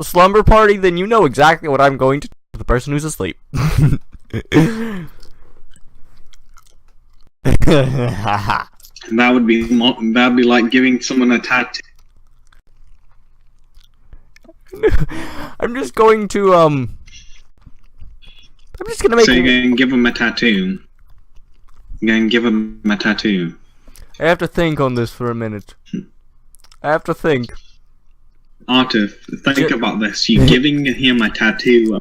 slumber party, then you know exactly what I'm going to do to the person who's asleep. That'd be like giving someone a tattoo. I'm just going to I'm just gonna make. So you're gonna give him a tattoo. You're gonna give him a tattoo. I have to think on this for a minute. I have to think. Artif, think about this. You're giving him a tattoo.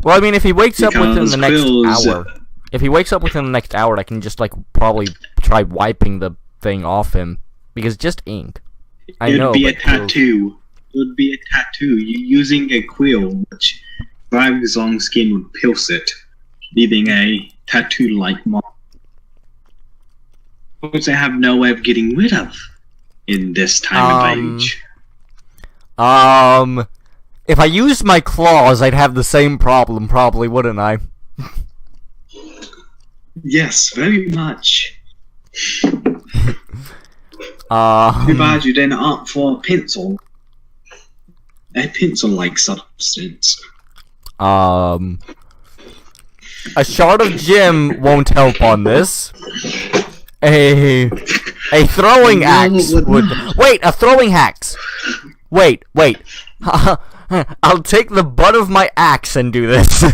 Well, I mean, if he wakes up within the next quills, hour, if he wakes up within the next hour, I can just probably try wiping the thing off him because just ink. I know. It would be a tattoo. It would be a tattoo. You're using a quill, which Brag's long skin would pierce it, leaving a tattoo-like mark, which I have no way of getting rid of in this time of age. If I used my claws, I'd have the same problem, probably, wouldn't I? Yes, very much. Too Too bad you didn't opt for a pencil. A pencil-like substance. A shard of gem won't help on this. A throwing axe would... Wait, a throwing axe! Wait. I'll take the butt of my axe and do this.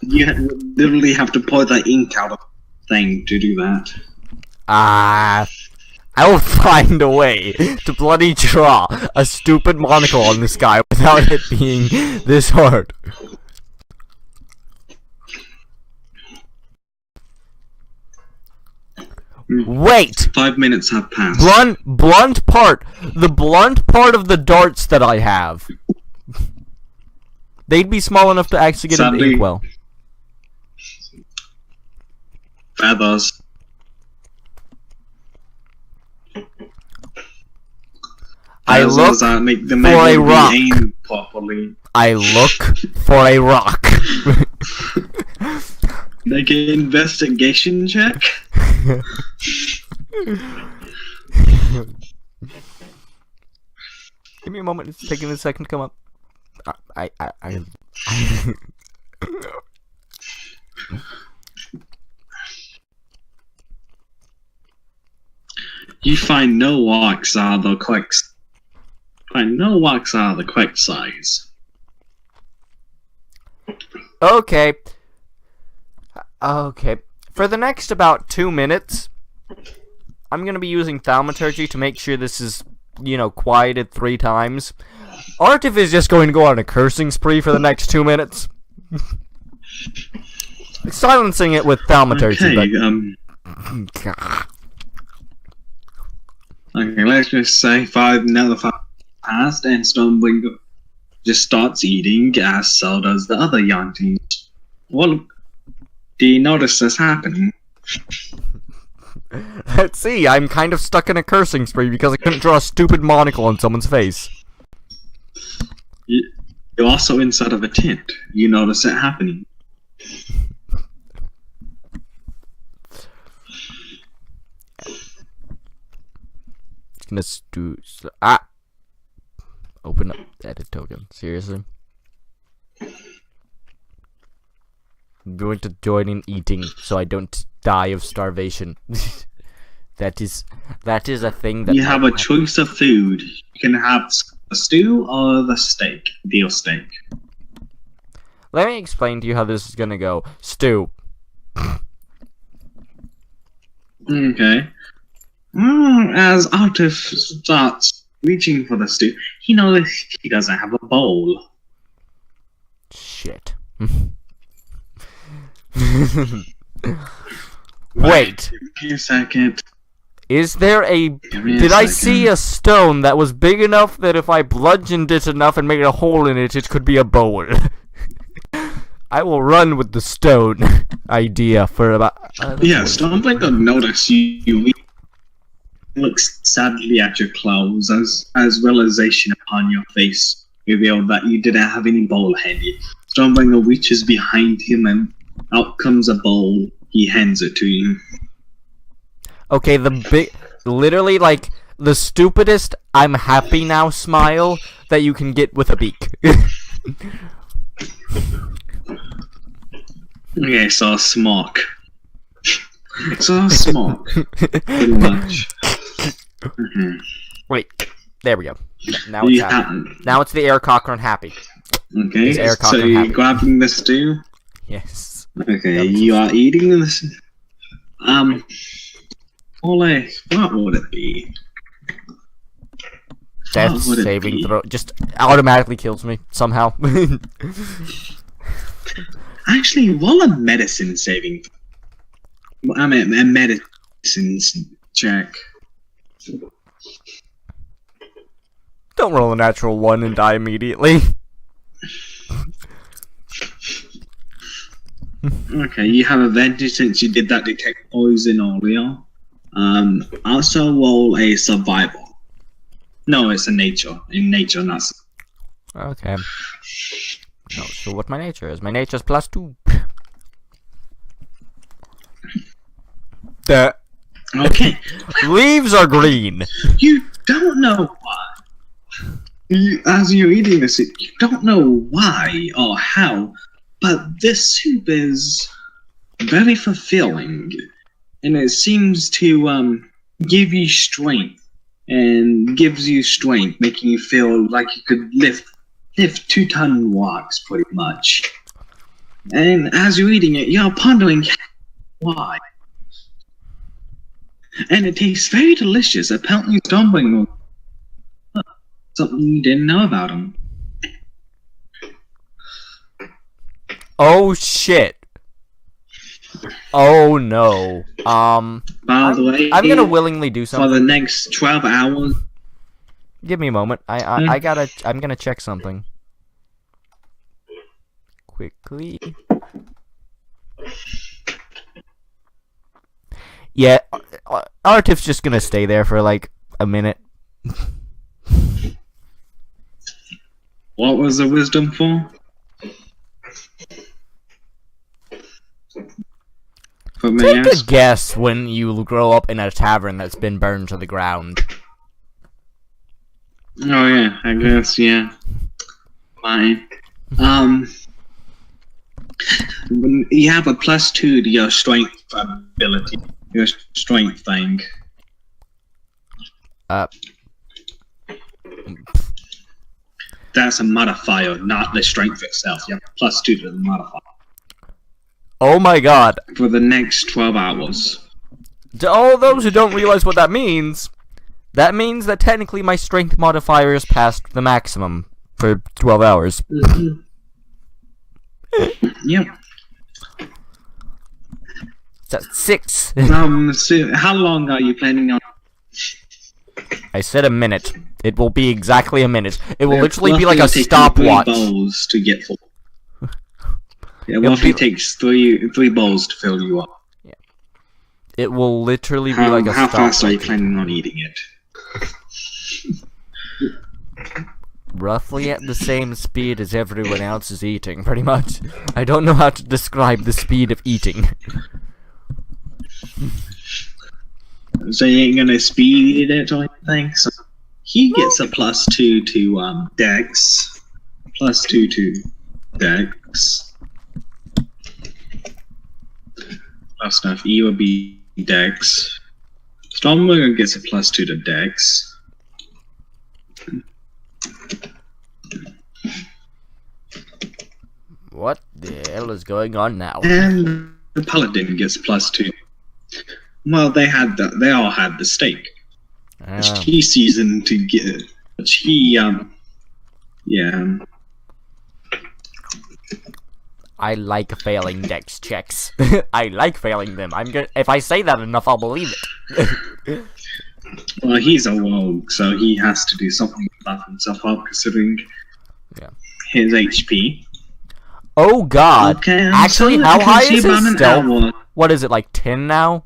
You literally have to pour the ink out of the thing to do that. I will find a way to bloody draw a stupid monocle on this guy without it being this hard. Wait! 5 minutes have passed. Blunt part. The blunt part of the darts that I have. They'd be small enough to actually get an inkwell. Feathers. I look for a rock. I look for a rock. Make an investigation check. Give me a moment. It's taking a second to come up. You find no rocks are the correct. Find no rocks are the correct size. Okay. Okay. For the next about 2 minutes, I'm gonna be using thaumaturgy to make sure this is, quieted 3 times. Artif is just going to go on a cursing spree for the next 2 minutes. Silencing it with thaumaturgy. Okay, okay, let's just say 5 passed, and Stormbringer just starts eating, as so does the other Yantis. Well, do you notice this happening? Let's see, I'm kind of stuck in a cursing spree because I couldn't draw a stupid monocle on someone's face. You're also inside of a tent. You notice it happening. Let's do... Open up edit token. Seriously? I'm going to join in eating so I don't die of starvation. That is a thing that... You have a choice of food. You can have the stew or the steak. Veal steak. Let me explain to you how this is gonna go. Stew. Okay. As Artif starts reaching for the stew, he notices he doesn't have a bowl. Shit. Wait. Give me a second. Is there a... Did I see a stone that was big enough that if I bludgeoned it enough and made a hole in it, it could be a bowl? I will run with the stone idea for about... yeah, Stormbringer notice you look sadly at your clothes, as realization upon your face revealed that you didn't have any bowl handy. Stormbringer reaches behind him and out comes a bowl. He hands it to you. Okay, literally, like, the stupidest I'm happy now smile that you can get with a beak. Okay, so a smock. So a smock. Pretty much. Wait, there we go. Now it's happy. Now it's the air cocker and happy. Okay, so you're grabbing the stew? Yes. Okay, you are eating this. Ole, what would it be? Death saving throw just automatically kills me somehow. Actually, roll a medicine saving. I mean, a medicine check. Don't roll a natural 1 and die immediately. Okay, you have advantage since you did that detect poison earlier. Also roll a survival. No, it's a nature. In nature, not. Okay. Not sure what my nature is. My nature's +2. Okay. Leaves are green. You don't know why. As you're eating this, you don't know why or how, but this soup is very fulfilling, and it seems to give you strength and gives you strength, making you feel like you could lift 2-ton rocks pretty much. And as you're eating it, you're pondering why. And it tastes very delicious. Apparently, stumbling on something you didn't know about them. Oh shit. Oh no. By the way, I'm gonna willingly do something. For the next 12 hours. Give me a moment. I'm gonna check something. Quickly. Yeah, Artif's just gonna stay there for like a minute. What was the wisdom for? Take a guess when you grow up in a tavern that's been burned to the ground. Oh yeah, I guess, yeah. Fine. You have a +2 to your strength ability. Your strength thing. That's a modifier, not the strength itself. You have a +2 to the modifier. Oh my god. For the next 12 hours. To all those who don't realize what that means that technically my strength modifier is past the maximum for 12 hours. Mm-hmm. Yep. That's 6. So how long are you planning on? I said a minute. It will be exactly a minute. It will literally be like a stopwatch. 3 bowls to get full. It roughly takes three bowls to fill you up. Yeah. It will literally be like a stopwatch. How fast are you planning on eating it? Roughly at the same speed as everyone else is eating, pretty much. I don't know how to describe the speed of eating. So you ain't gonna speed it or anything? So he gets a +2 to Dex. +2 to Dex. Plus enough, E will be Dex. Stormbringer gets a +2 to Dex. What the hell is going on now? And the Paladin gets +2. Well, they all had the stake. Which he seasoned to get. Which he yeah. I like failing dex checks. I like failing them. If I say that enough, I'll believe it. Well, he's a rogue, so he has to do something to buff himself up, considering his HP. Oh god. Okay, actually, how high is his stealth? What is it, like 10 now?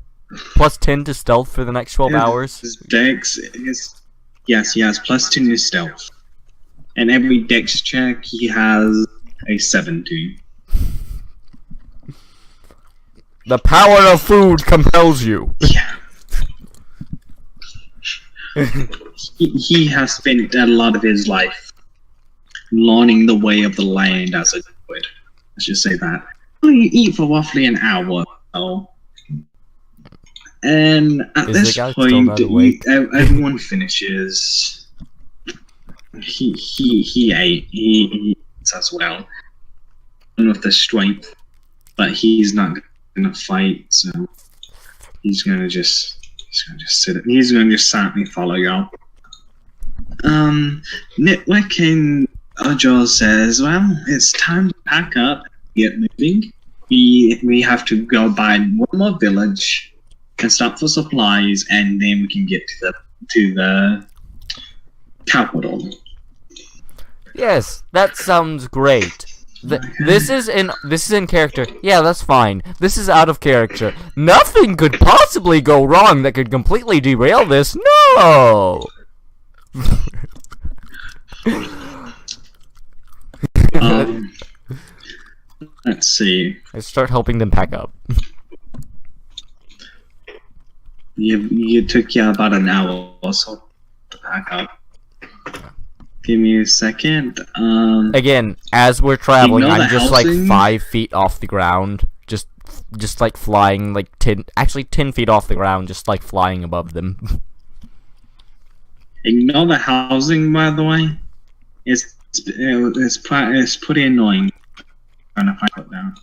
+10 to stealth for the next 12 hours? His dex is... Yes, he has +2 to stealth. And every dex check, he has a 7 to. The power of food compels you. Yeah. he has spent a lot of his life learning the way of the land as a druid. Let's just say that. Well, you eat for roughly an hour. And at this point, everyone finishes. He ate. He eats as well. With the strength, but he's not gonna fight, so he's gonna just sit. He's gonna just silently follow y'all. Nitwick and Ojo says, "Well, it's time to pack up, get moving. We have to go by one more village and stop for supplies, and then we can get to the capital." Yes, that sounds great. This is in character. Yeah, that's fine. This is out of character. Nothing could possibly go wrong that could completely derail this. No. Let's see. I start helping them pack up. You took about an hour or so to pack up. Give me a second. Again, as we're traveling, I'm just like 5 feet off the ground, just like flying like 10 feet off the ground, just like flying above them. Ignore the housing, by the way. It's pretty annoying. Trying to find it now.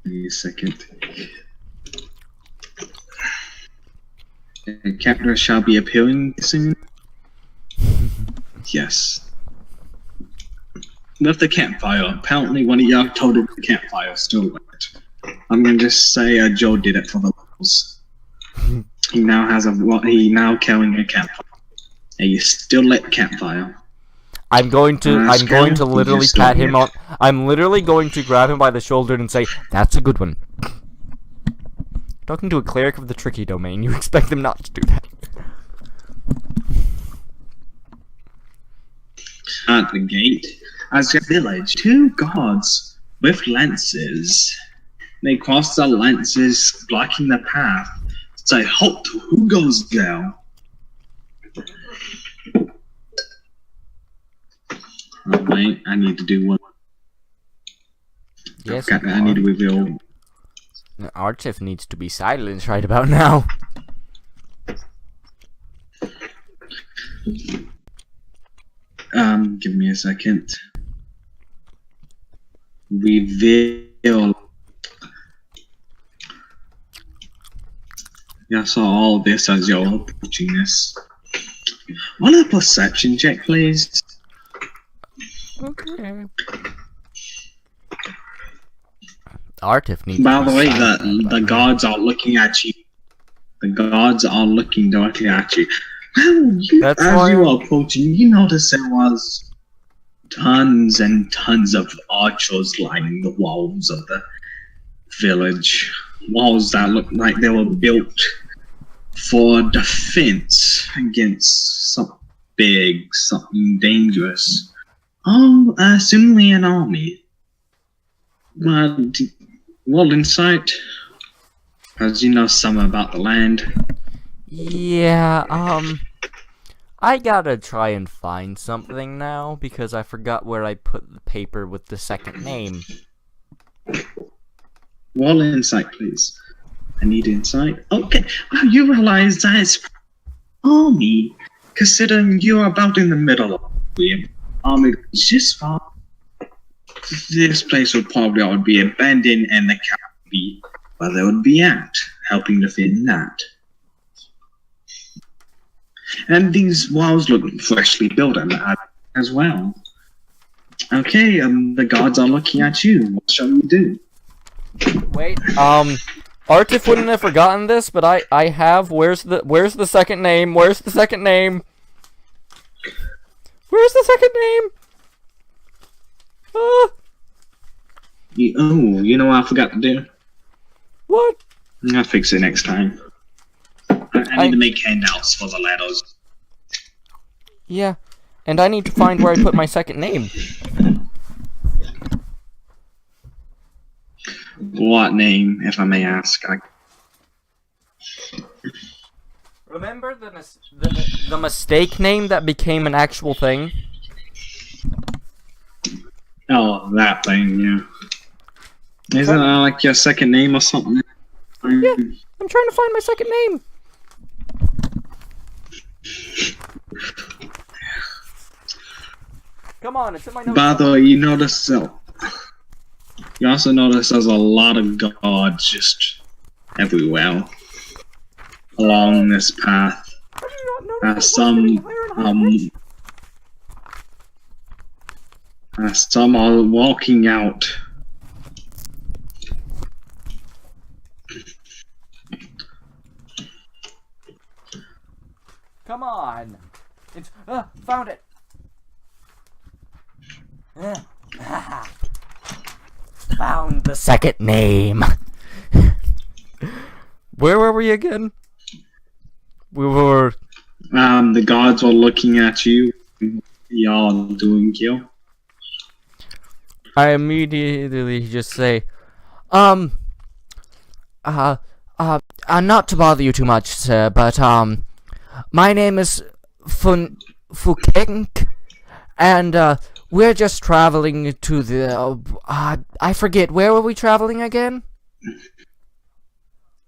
Give me a second. A character shall be appearing soon. Yes. With the campfire. Apparently, one of y'all told it the campfire still went. I'm gonna just say Joe did it for the locals. He now has he now carrying a campfire. And you still lit campfire. I'm going to literally pat him on. I'm literally going to grab him by the shoulder and say, "That's a good one." Talking to a cleric of the tricky domain, you expect them not to do that. At the gate, as your village, 2 guards with lances. They cross the lances, blocking the path. Say, halt! Who goes there? Oh wait, I need to do one. Yes, I need to reveal. Artif needs to be silenced right about now. Give me a second. Reveal. Yeah, I saw all this as you're approaching this. Want a perception check, please? Okay. Artif needs. By the way, the guards are looking at you. The guards are looking directly at you. Well, as you are approaching, you notice there was tons and tons of archers lining the walls of the village. Walls that looked like they were built for defense against something big, something dangerous. Oh, assumingly an army. Well, insight. As you know something about the land. Yeah, I gotta try and find something now, because I forgot where I put the paper with the second name. Roll insight, please. I need insight. Okay, you realize that it's army, considering you're about in the middle of the army. It's just far. This place would probably be abandoned, and the camp would be where they would be at, helping defend that. And these walls look freshly built as well. Okay, the guards are looking at you. What shall we do? Wait, Artif wouldn't have forgotten this, but I have. Where's the second name? Where's the second name? Where's the second name? You know what I forgot to do? What? I'll fix it next time. I need to make handouts for the ladders. Yeah, and I need to find where I put my second name. What name, if I may ask? Remember the mistake name that became an actual thing? Oh, that thing, yeah. Isn't that like your second name or something? Yeah, I'm trying to find my second name. Come on, it's in my notes. By the way, you also notice there's a lot of guards just everywhere along this path. Some are walking out. Come on. It's found it. Found the second name. Where were we again? We were. The guards were looking at you. Y'all doing kill. I immediately just say, not to bother you too much, sir, but my name is Fukink, and we're just traveling to the I forget, where were we traveling again?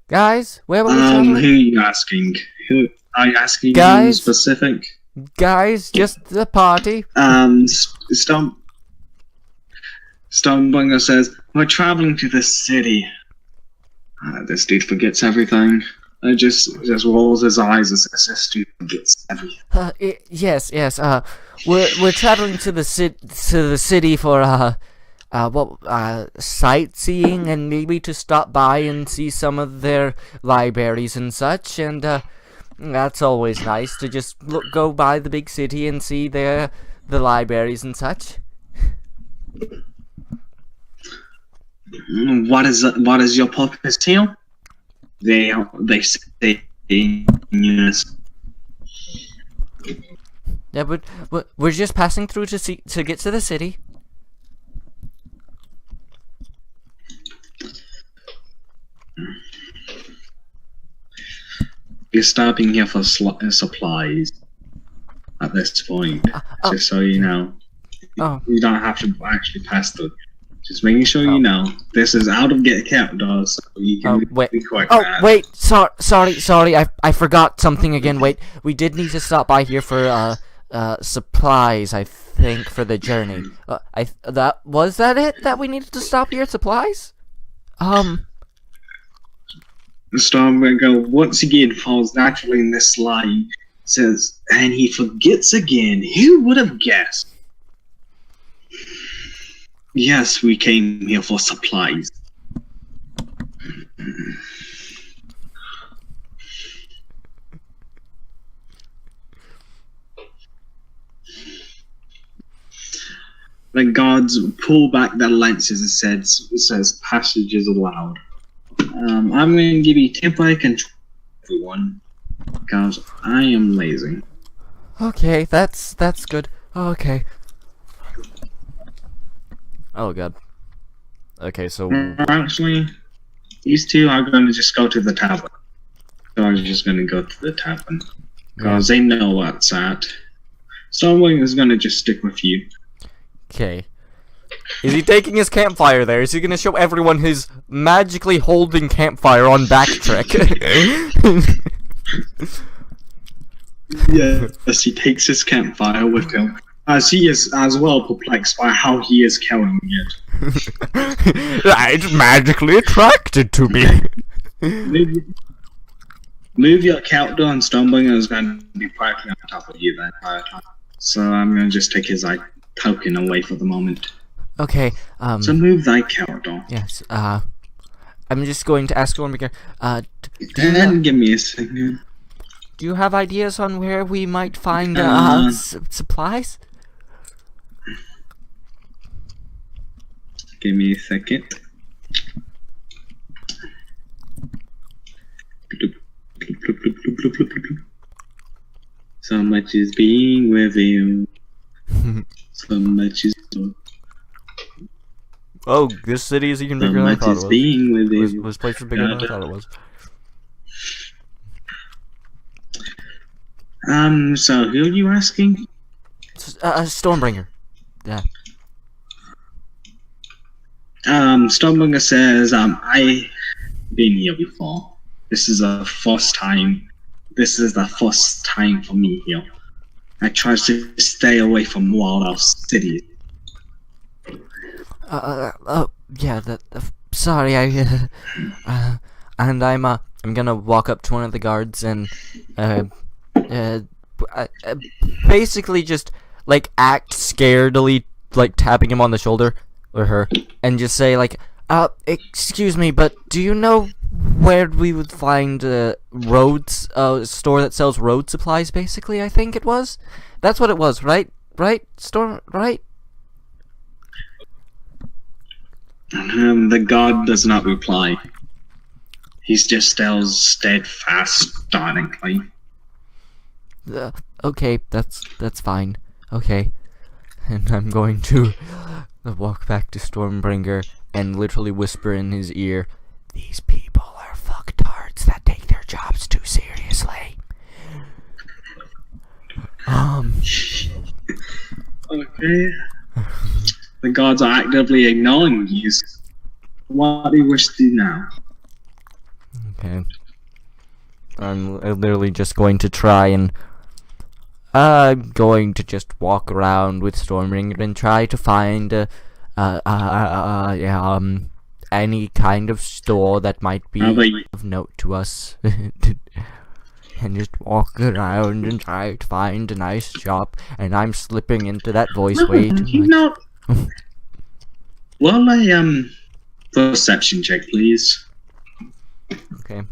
Guys, where were we traveling? Who are you asking? Who are you asking? Guys? Specific? Guys, just the party. Stonebringer says, we're traveling to the city. This dude forgets everything. Just rolls his eyes as this dude forgets everything. Yes. We're traveling to the city for sightseeing and maybe to stop by and see some of their libraries and such. And that's always nice to just go by the big city and see the libraries and such. What is your purpose here? They say in unison. Yeah, but we're just passing through to get to the city. You're stopping here for supplies at this point, just so you know. Oh. You don't have to actually pass through. Just making sure you know. This is out of get count doors, so you can be quite fast. Wait, sorry, I forgot something again. Wait, we did need to stop by here for supplies, I think, for the journey. Was that it that we needed to stop here? Supplies? Stormbringer once again falls naturally in this line, says, and he forgets again. Who would have guessed? Yes, we came here for supplies. The guards pull back their lances and says passage is allowed. I'm going to give you temporary control, everyone, because I am lazy. Okay, that's good. Okay. Oh god. Okay, so actually, these two are going to just go to the tavern. So I'm just going to go to the tavern because they know what's at. Someone is going to just stick with you. Okay. Is he taking his campfire there? Is he gonna show everyone his magically holding campfire on backtrack? Yes, he takes his campfire with him, as he is as well perplexed by how he is carrying it. It's magically attracted to me. Move your countdown, and Stonebringer is going to be practically on top of you the entire time. So I'm going to just take his token away for the moment. Okay, So move thy countdown. Yes, I'm just going to ask Stormbringer, give me a second. Do you have ideas on where we might find, supplies? Give me a second. So much is being revealed. So much is... Oh, this city is even bigger than I thought it was. This place is bigger than I thought it was. So who are you asking? Stormbringer. Yeah. Stormbringer says, I've been here before. This is the first time for me here. I try to stay away from wild cities. Sorry, and I'm gonna walk up to one of the guards and, basically just, like, act scaredly, like, tapping him on the shoulder, or her, and just say, like, excuse me, but do you know where we would find, a store that sells road supplies, basically, I think it was? That's what it was, right? Right? Right? The god does not reply. He just stares steadfast, startlingly. Okay, that's fine. Okay. And I'm going to walk back to Stormbringer and literally whisper in his ear, these people are fucktards that take their jobs too seriously. Okay. The gods are actively ignoring you. What do you wish to do now? Okay. I'm literally just going to try and I'm going to just walk around with Stormbringer and try to find any kind of store that might be of note to us. And just walk around and try to find a nice shop, and I'm slipping into that voice way too much. Well, a perception check, please. Okay.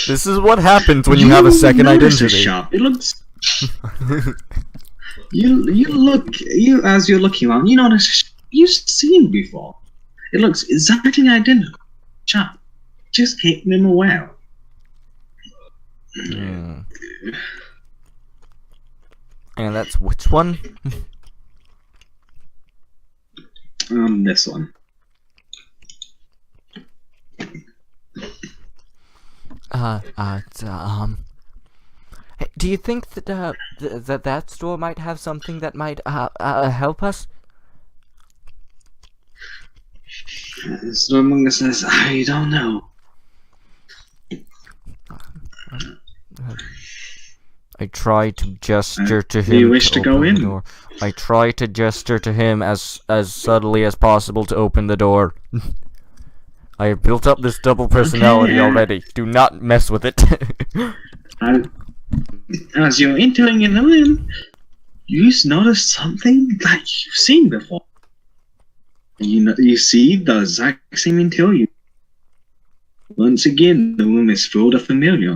This is what happens when you have a second identity. Shop. It looks. you as you're looking around, you notice you've seen before. It looks exactly identical. Shop. Just hit them away. And that's which one? This one. Hey, do you think that that store might have something that might help us? Stormbringer says, I don't know. I try to gesture to him. Do you wish to go in? Door. I try to gesture to him as subtly as possible to open the door. I have built up this double personality already. Do not mess with it. As you're entering in the room, you notice something that you've seen before. You see the exact same interior. Once again, the room is full of familiar.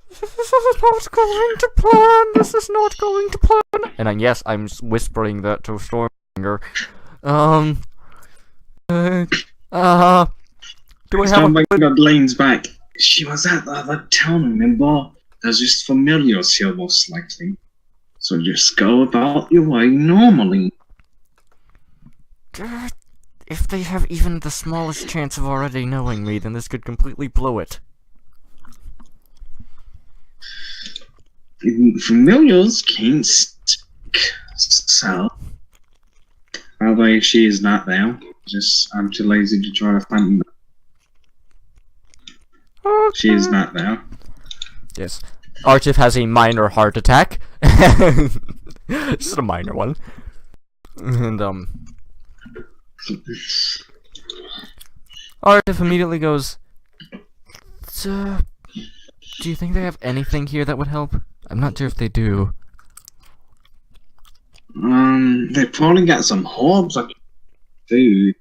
This is not going to plan. This is not going to plan. And yes, I'm whispering that to Stormbringer. Do I have Stormbringer leans back. She was at the other town, remember? There's just familiars here, most likely. So just go about your way normally. If they have even the smallest chance of already knowing me, then this could completely blow it. Familiars can't speak, so... Although she is not there, I'm too lazy to try to find her. Okay. She is not there. Yes. Artif has a minor heart attack. Just a minor one. And, Artif immediately goes, do you think they have anything here that would help? I'm not sure if they do. They probably got some herbs like food.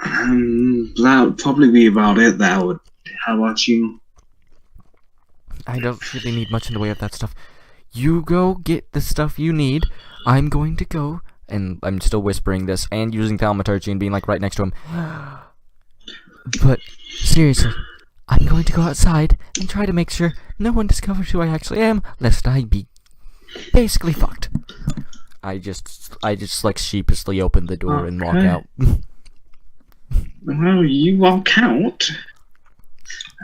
That would probably be about it, that would. How about you? I don't really need much in the way of that stuff. You go get the stuff you need. I'm going to go, and I'm still whispering this, and using thaumaturgy and being like right next to him. But, seriously, I'm going to go outside and try to make sure no one discovers who I actually am, lest I be basically fucked. I just like sheepishly open the door and walk out. Well, you walk out,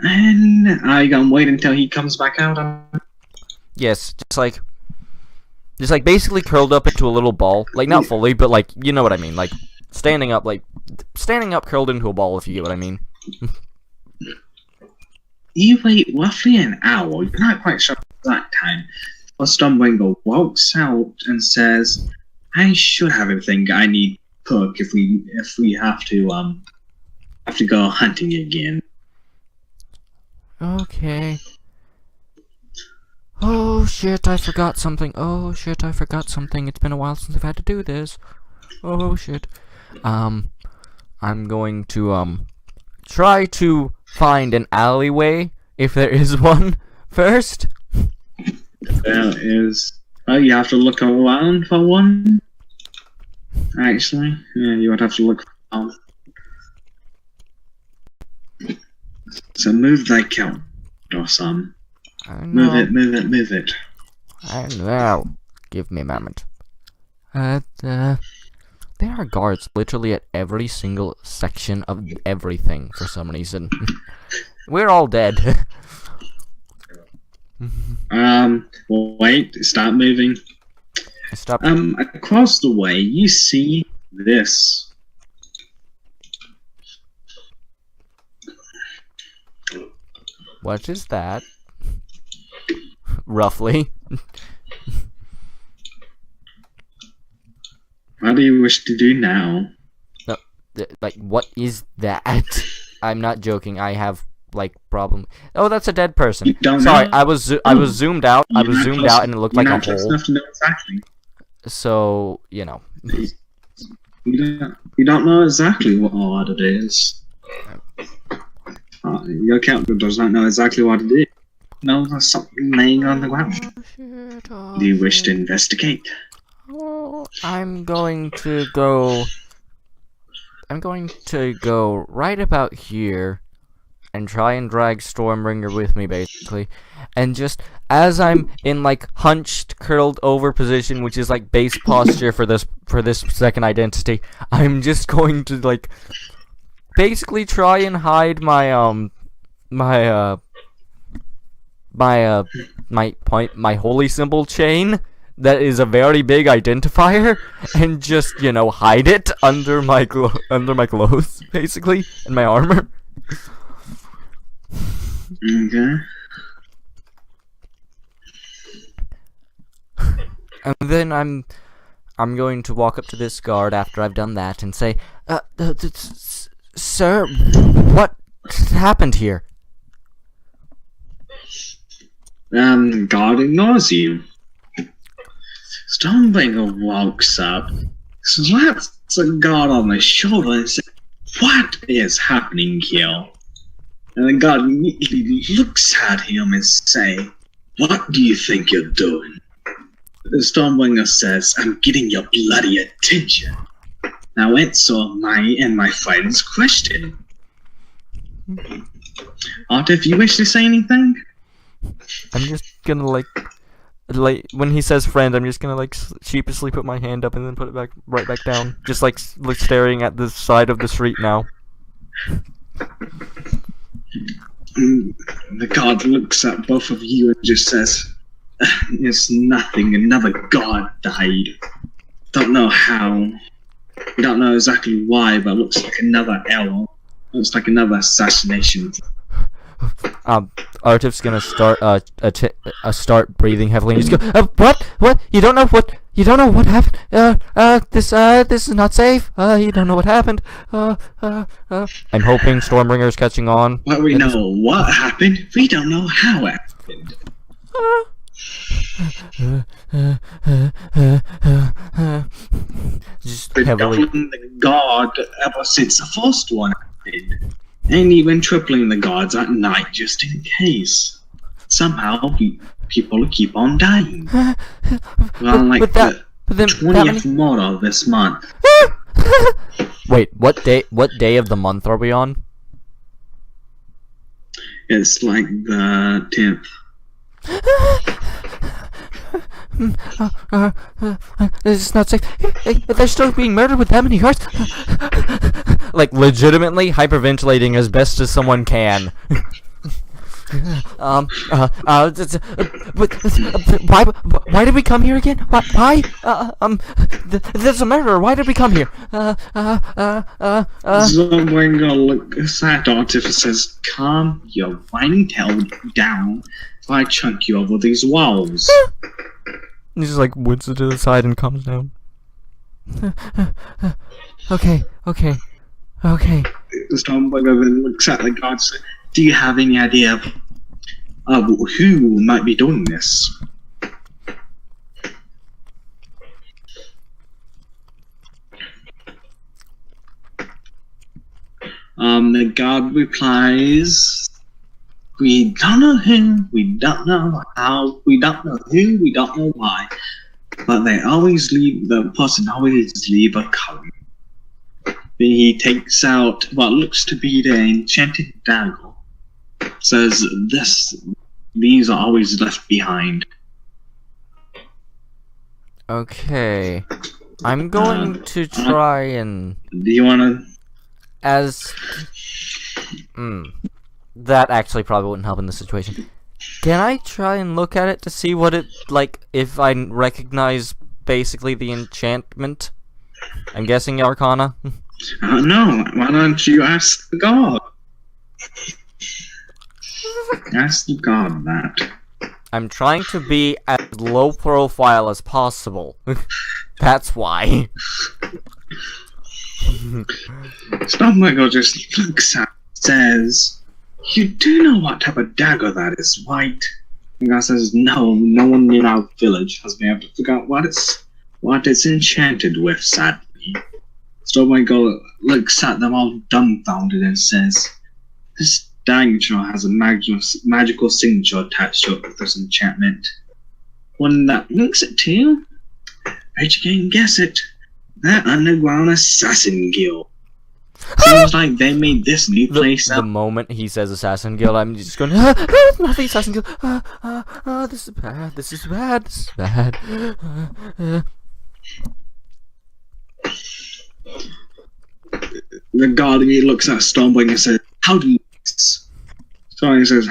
and I gonna wait until he comes back out. Yes, just like basically curled up into a little ball, like not fully, but like you know what I mean, like standing up curled into a ball, if you get what I mean. You wait roughly an hour. You're not quite sure that time. Stormbringer walks out and says, "I should have everything I need cook if we have to go hunting again." Okay. Oh shit, I forgot something. Oh shit, I forgot something. It's been a while since I've had to do this. Oh shit. I'm going to try to find an alleyway, if there is one, first. There is. Oh, you have to look around for one. Actually, yeah, you would have to look around. So move that count or some. Move it. I know. Give me a moment. There are guards literally at every single section of everything for some reason. We're all dead. Wait, stop moving. Stop. Across the way, you see this. What is that? Roughly. What do you wish to do now? No, like, what is that? I'm not joking. I have like problem. Oh, that's a dead person. You don't Sorry, know? I was zoomed out. I was zoomed out, and it looked like a You're not close hole. enough to know exactly. So you know. You don't know exactly what it is. Your character does not know exactly what it is. No, there's something laying on the ground. Do you wish to investigate? I'm going to go right about here and try and drag Stormbringer with me, basically. And just as I'm in like hunched, curled over position, which is like base posture for this second identity, I'm just going to like basically try and hide my holy symbol chain that is a very big identifier, and just, you know, hide it under my clothes, basically, and my armor. Okay. And then I'm going to walk up to this guard after I've done that and say, "Sir, what happened here?" God ignores you. Stormbringer walks up, slaps the guard on the shoulder and says, "What is happening here?" And the guard immediately looks at him and say, "What do you think you're doing?" The Stormbringer says, "I'm getting your bloody attention." Now answer my friend's question. Art, if you wish to say anything? I'm just gonna like when he says friend, I'm just gonna like sheepishly put my hand up and then put it right back down, just like staring at the side of the street now. The guard looks at both of you and just says, "It's nothing. Another guard died. Don't know how. We don't know exactly why, but it looks like another error. Looks like another assassination." Artif's gonna start breathing heavily and just go, what? You don't know what happened? This is not safe. You don't know what happened. I'm hoping Stormbringer's catching on. Well, we know what happened. We don't know how it happened. Just Been heavily. doubling the guard ever since the first one happened. And even tripling the guards at night just in case. Somehow, people keep on dying. Well, like the 20th murder this month. Wait, what day of the month are we on? It's like the 10th. This is not safe. They're still being murdered with that many hearts. Like, legitimately hyperventilating as best as someone can. Why did we come here again? Why? There's a murderer. Why did we come here? Someone gonna look at Artif and says, "Calm your whining tail down if I chunk you over these walls." He just like whips it to the side and calms down. Okay. The Stormbringer then looks at the guard and says, "Do you have any idea of who might be doing this?" The guard replies, "We don't know who, we don't know how, we don't know who, we don't know why, but the person always leave a code." Then he takes out what looks to be the enchanted dagger. Says, "These are always left behind." Okay. I'm going to try and... Do you wanna... That actually probably wouldn't help in this situation. Can I try and look at it to see what it, like, if I recognize basically the enchantment? I'm guessing Arcana? No, why don't you ask the god? Ask the god that. I'm trying to be as low profile as possible. That's why. Stormbringer just looks at says, "You do know what type of dagger that is, right?" The guy says, "No, no one in our village has been able to figure out what it's enchanted with, sadly." Stormbringer looks at them all dumbfounded and says, "This dagger has a magical signature attached to it with this enchantment. One that links it to, bet you can guess it, that underground assassin guild. Seems like they made this new place The up." moment he says Assassin Guild, I'm just going, not the Assassin Guild. This is bad. This is bad. This is bad. The god immediately looks at Stormbringer and says, "How do you know this?" Stormbringer says,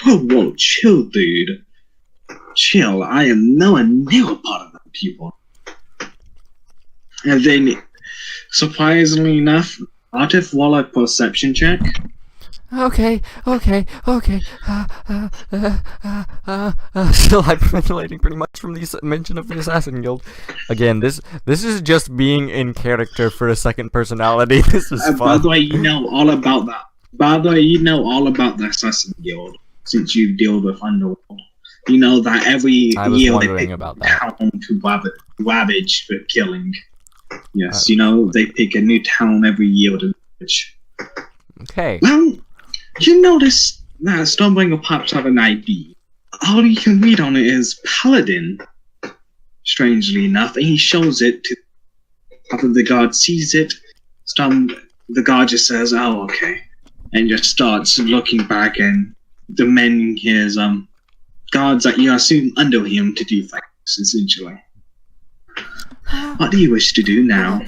whoa, chill, dude. Chill, I am nowhere near a part of that people. And then, surprisingly enough, Artif, roll a perception check. Okay. Still hyperventilating pretty much from the mention of the Assassin Guild. Again, this is just being in character for a second personality. This is fun. By the way, you know all about that. By the way, you know all about the Assassin Guild since you deal with Underworld. You know that every year they pick about a town to ravage for killing. Yes, you know they pick a new town every year to ravage. Okay. Well, you notice that Stormbringer pops up an ID. All you can read on it is Paladin. Strangely enough, and he shows it to. After the guard sees it, the guard just says, "Oh, okay," and just starts looking back and demanding his guards that you assume under him to do things. Essentially, what do you wish to do now?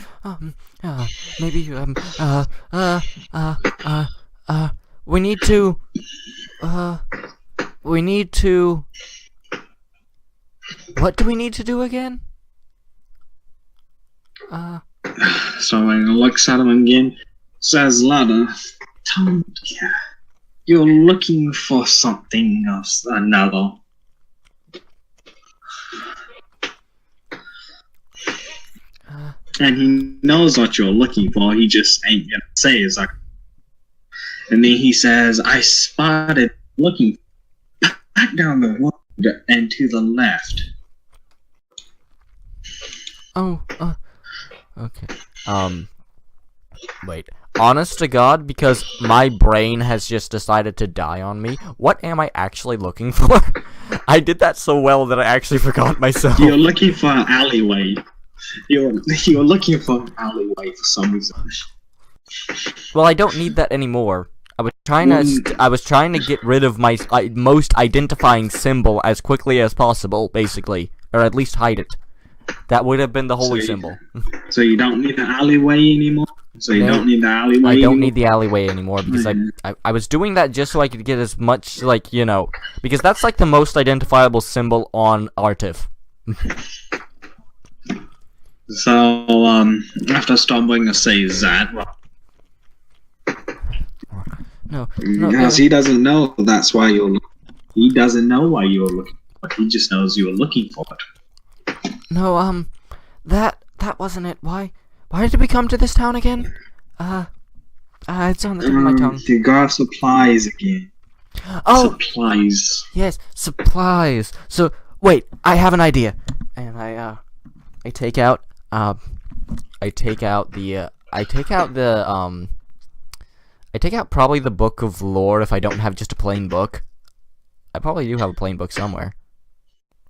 Maybe we need to what do we need to do again? So I looks at him again, says louder, "Don't care. You're looking for something else, another." And he knows what you're looking for, he just ain't gonna say is like. And then he says, "I spotted looking back down the road and to the left." Okay. Wait. Honest to God, because my brain has just decided to die on me, what am I actually looking for? I did that so well that I actually forgot myself. You're looking for an alleyway. You're looking for an alleyway for some reason. Well, I don't need that anymore. I was trying to get rid of my most identifying symbol as quickly as possible, basically, or at least hide it. That would have been the holy symbol. So you don't need the alleyway anymore? So you don't need the alleyway I don't anymore? need the alleyway anymore, because I was doing that just so I could get as much, like, you know, because that's like the most identifiable symbol on Artif. So, after Stormbringer says that, No. because he doesn't know that's why you're looking. He doesn't know why you're looking for it. He just knows you're looking for it. No, that wasn't it. Why did we come to this town again? It's on the tip of my tongue. To grab supplies again. Oh! Supplies. Yes, supplies. So, wait, I have an idea. And I take out probably the book of lore if I don't have just a plain book. I probably do have a plain book somewhere.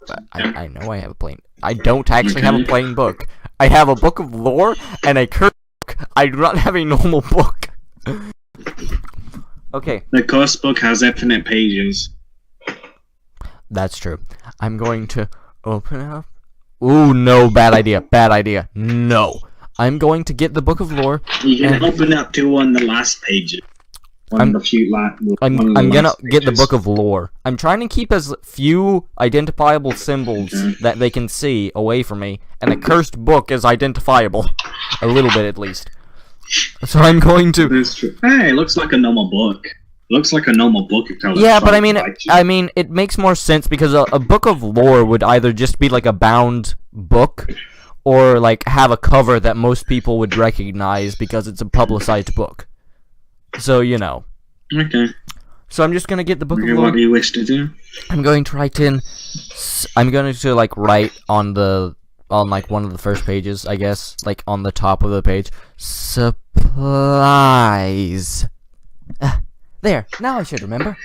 But I know I have a plain. I don't actually have a plain book. I have a book of lore and a curse book. I do not have a normal book. Okay. The curse book has infinite pages. That's true. I'm going to open up. Ooh, no, bad idea. No. I'm going to get the book of lore. You can open up to on the last page. I'm gonna get the Book of Lore. I'm trying to keep as few identifiable symbols that they can see away from me, and the cursed book is identifiable, a little bit at least. So I'm going to. That's true. Hey, it looks like a normal book. Looks like a normal book. Yeah, but I mean, it makes more sense because a Book of Lore would either just be like a bound book, or like have a cover that most people would recognize because it's a publicized book. So, you know. Okay. So I'm just gonna get the Book of Lore. What do you wish to do? I'm going to write in. I'm going to like write on like one of the first pages, I guess, like on the top of the page. Supplies. There. Now I should remember.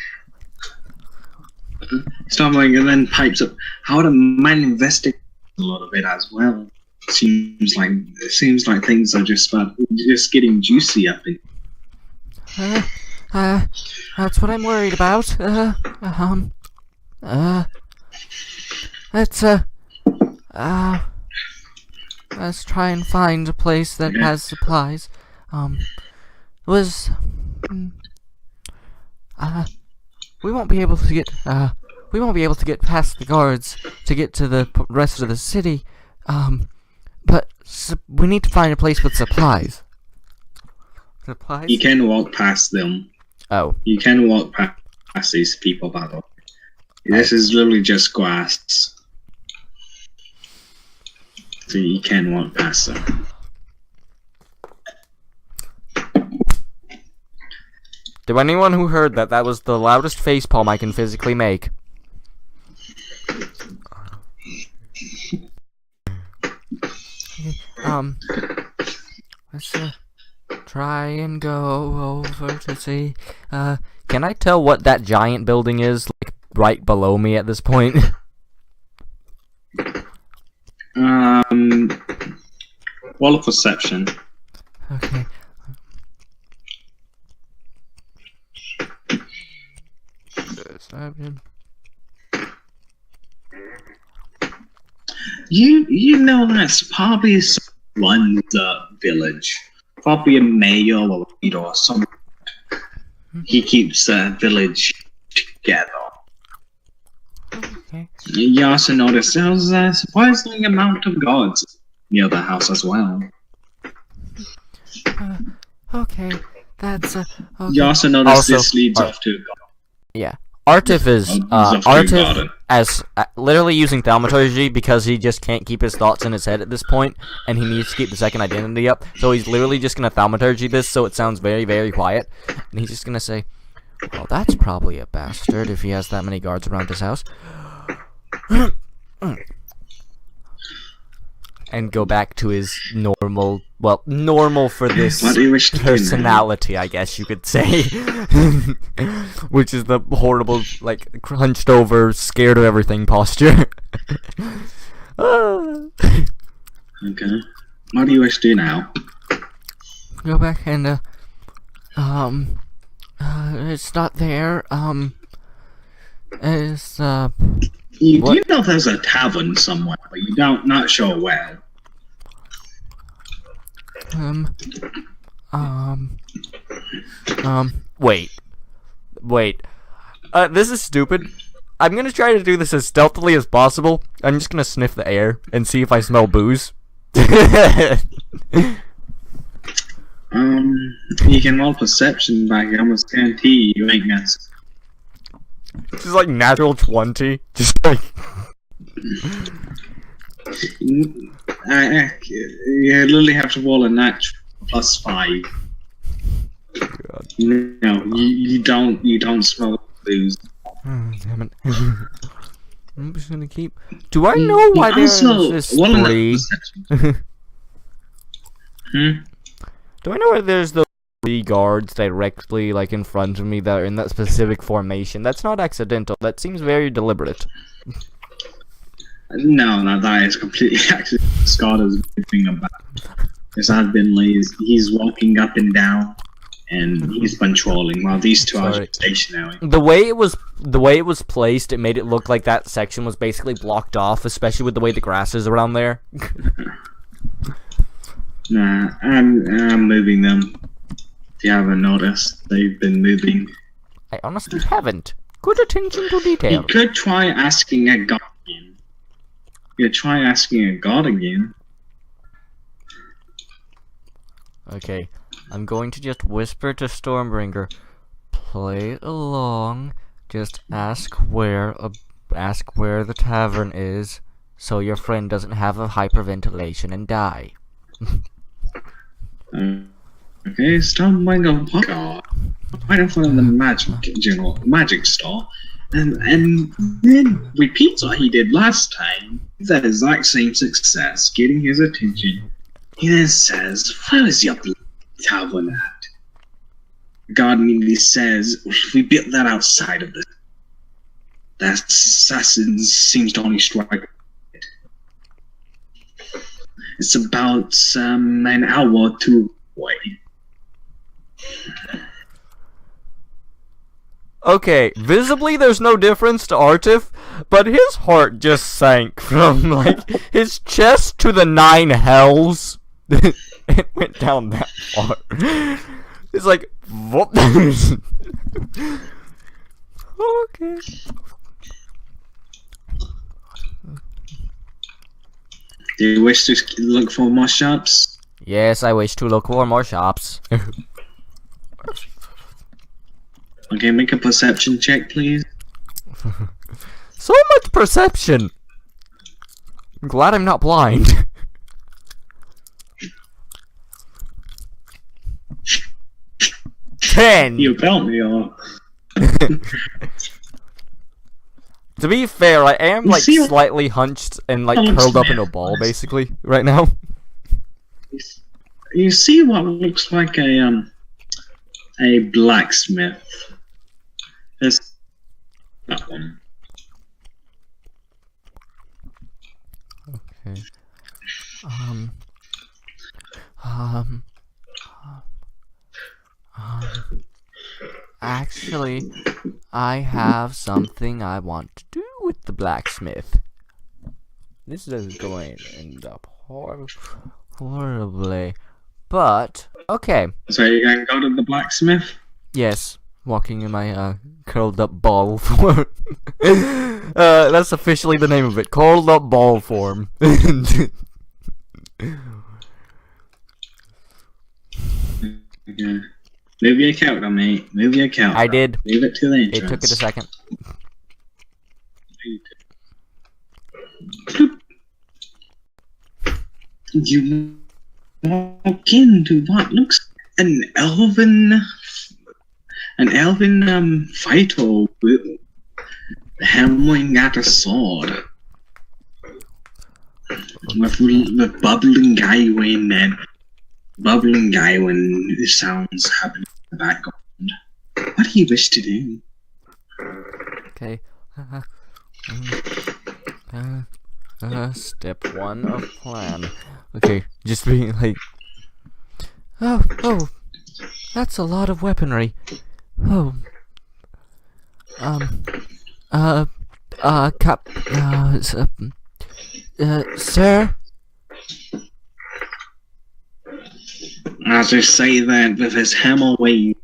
Stumbling and then pipes up. How to mind investigate a lot of it as well. Seems like things are just getting juicy up in. That's what I'm worried about. Let's try and find a place that has supplies. We won't be able to get, past the guards to get to the rest of the city. But we need to find a place with supplies. Supplies? You can walk past them. Oh. You can walk past these people, by the way. This is literally just grass. So you can walk past them. To anyone who heard that, that was the loudest facepalm I can physically make. Let's try and go over to see. Can I tell what that giant building is, like, right below me at this point? Wall of perception. Okay. You know that's probably runs the village. Probably a mayor or leader or something. He keeps the village together. Okay. You also notice there's a surprising amount of guards near the house as well. Okay, that's okay. You also notice this leads off to a garden. Yeah. Artif as literally using thaumaturgy because he just can't keep his thoughts in his head at this point, and he needs to keep the second identity up. So he's literally just gonna thaumaturgy this so it sounds very, very quiet, and he's just gonna say, "Well, that's probably a bastard if he has that many guards around his house," and go back to his normal for this personality, I guess you could say. Which is the horrible, like, hunched over, scared of everything posture. Okay. What do you wish to do now? Go back and, it's not there, it's, You do know there's a tavern somewhere, but you not sure where. Wait. This is stupid. I'm gonna try to do this as stealthily as possible. I'm just gonna sniff the air and see if I smell booze. You can roll perception, but I almost guarantee you ain't gonna. This is like natural 20. Just like. You literally have to roll a natural +5. God. No, you don't smell booze. Damn it. I'm just gonna keep. Do I know why there's this 3? Do I know why there's the 3 guards directly, like, in front of me that are in that specific formation? That's not accidental. That seems very deliberate. No, that is completely accidental. Scott is moving about. Because I've been lazy. He's walking up and down, and he's patrolling while these two are stationary. The way it was placed, it made it look like that section was basically blocked off, especially with the way the grass is around there. Nah, I'm moving them. If you haven't noticed, they've been moving. I honestly haven't. Good attention to detail. You could try asking a god again. You could try asking a god again. Okay, I'm going to just whisper to Stormbringer. Play along. Just ask where the tavern is, so your friend doesn't have a hyperventilation and die. Okay, Stormbringer walks right in front of the magic store, and then repeats what he did last time. That exact same success, getting his attention. He then says, "Where is your tavern at?" God immediately says, "We built that outside of this. That assassin seems to only strike it. It's about an hour or two away." Okay, visibly there's no difference to Artif, but his heart just sank from, like, his chest to the 9 hells. It went down that far. It's like, whoop. Okay. Do you wish to look for more shops? Yes, I wish to look for more shops. Okay, make a perception check, please. So much perception! I'm glad I'm not blind. Ten! You apparently are. To be fair, I am, like, see what- slightly hunched and, like, Oh, curled up in a man. ball, basically, right now. You see what looks like a blacksmith. It's that one. Okay. Actually, I have something I want to do with the blacksmith. This is going to end up horribly. But, okay. So you're going to go to the blacksmith? Yes, walking in my curled up ball form. That's officially the name of it. Curled up ball form. Okay. Move your character, mate. Move your character. I did. Move it to the entrance. It took it a second. You walk into what looks an elven fighter hammering at a sword with bubbling guy when the sounds happen in the background. What do you wish to do? Okay. Step 1 of plan. Okay, just being like, oh, that's a lot of weaponry. Oh, sir? As I say that with his hammer wave,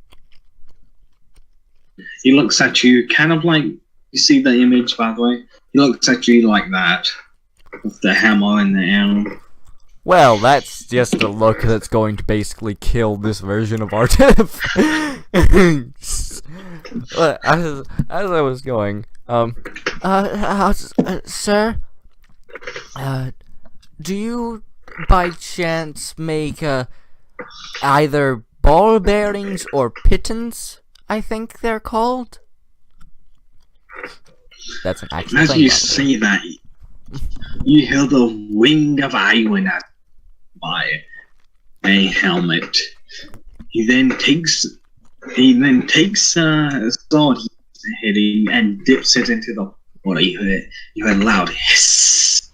he looks at you kind of like, you see the image by the way? He looks at you like that, with the hammer in the air. Well, that's just a look that's going to basically kill this version of Artif. As I was going, sir? Do you, by chance, make, either ball bearings or pittons, I think they're called? That's an actual As thing, you by the way. say that, you hear the wing of iron by a helmet. He then takes a sword he's hitting and dips it into the water. You hear a loud hiss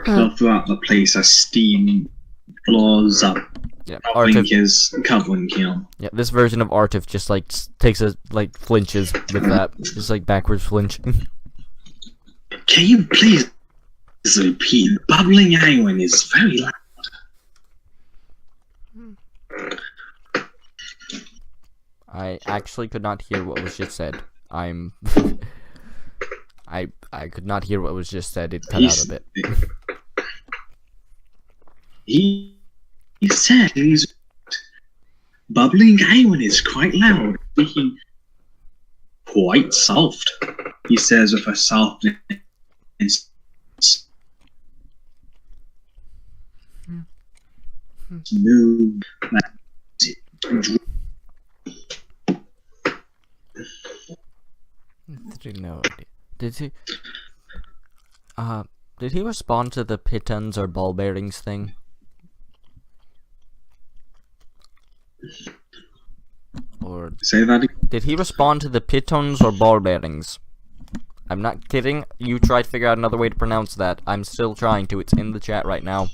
throughout the place as steam blows up. Yeah, Covering him. Yeah, this version of Artif just like takes a flinches with that, just like backwards flinch. Can you please repeat? Bubbling iron is very loud. I actually could not hear what was just said. I could not hear what was just said. It cut out a bit. He said he's bubbling Awen is quite loud, speaking quite soft. He says with a softness. Smooth. No, did he respond to the pitons or ball bearings thing? Or say that again? Did he respond to the pitons or ball bearings? I'm not kidding. You try to figure out another way to pronounce that. I'm still trying to. It's in the chat right now.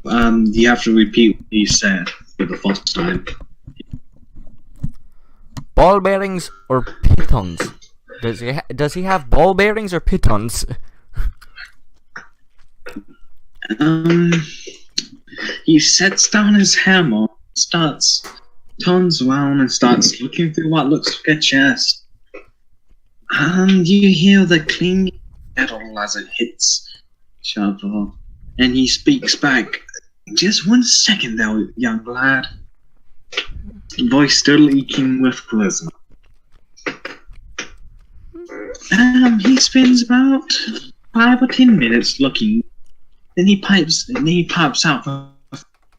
You have to repeat what he said for the first time. Ball bearings or pitons? Does he have ball bearings or pitons? He sets down his hammer, turns around and starts looking through what looks like a chest. You hear the clinking metal as it hits shovel, and he speaks back. Just 1 second there, young lad. Voice still eking with charisma. He spends about 5 or 10 minutes looking. Then he pops out for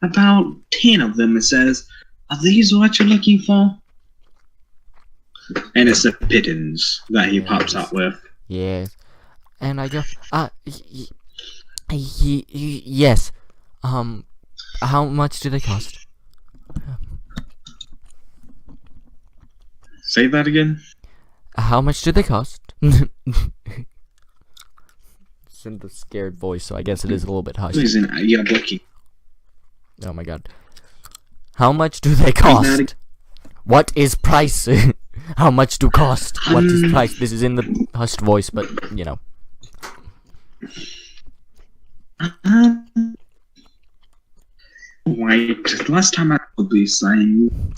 about 10 of them and says, "Are these what you're looking for?" And it's the pittons that he pops out with. Yes. And I go, yes. How much do they cost? Say that again? How much do they cost? It's in the scared voice, so I guess it is a little bit hushed. You're looking. Oh my god. How much do they cost? What is price? How much do cost? What is price? This is in the hushed voice, but, you know. Wait, last time I would be saying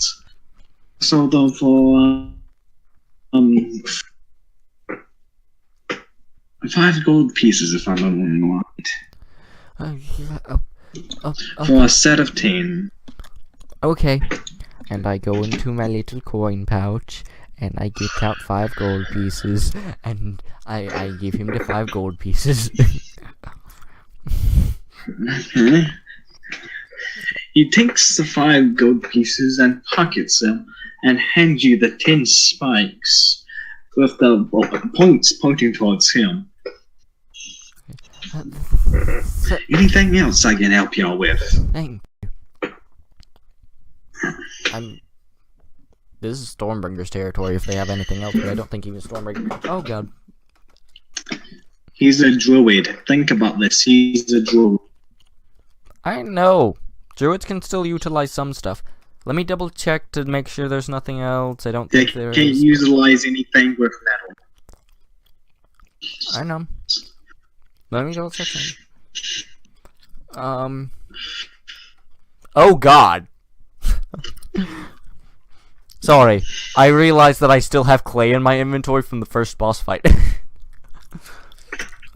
sold them for 5 gold pieces if I'm not right. For a set of 10. Okay. And I go into my little coin pouch and I get out 5 gold pieces and I give him the 5 gold pieces. Okay. He takes the 5 gold pieces and pockets them and hands you the 10 spikes with the points pointing towards him. Anything else I can help y'all with? Thank you. This is Stormbringer's territory if they have anything else, but I don't think even Stormbringer. Oh god. He's a druid. Think about this. He's a druid. I know. Druids can still utilize some stuff. Let me double check to make sure there's nothing else. I don't think there is. They can't utilize anything with metal. I know. Let me double check. Oh god. Sorry. I realized that I still have clay in my inventory from the first boss fight.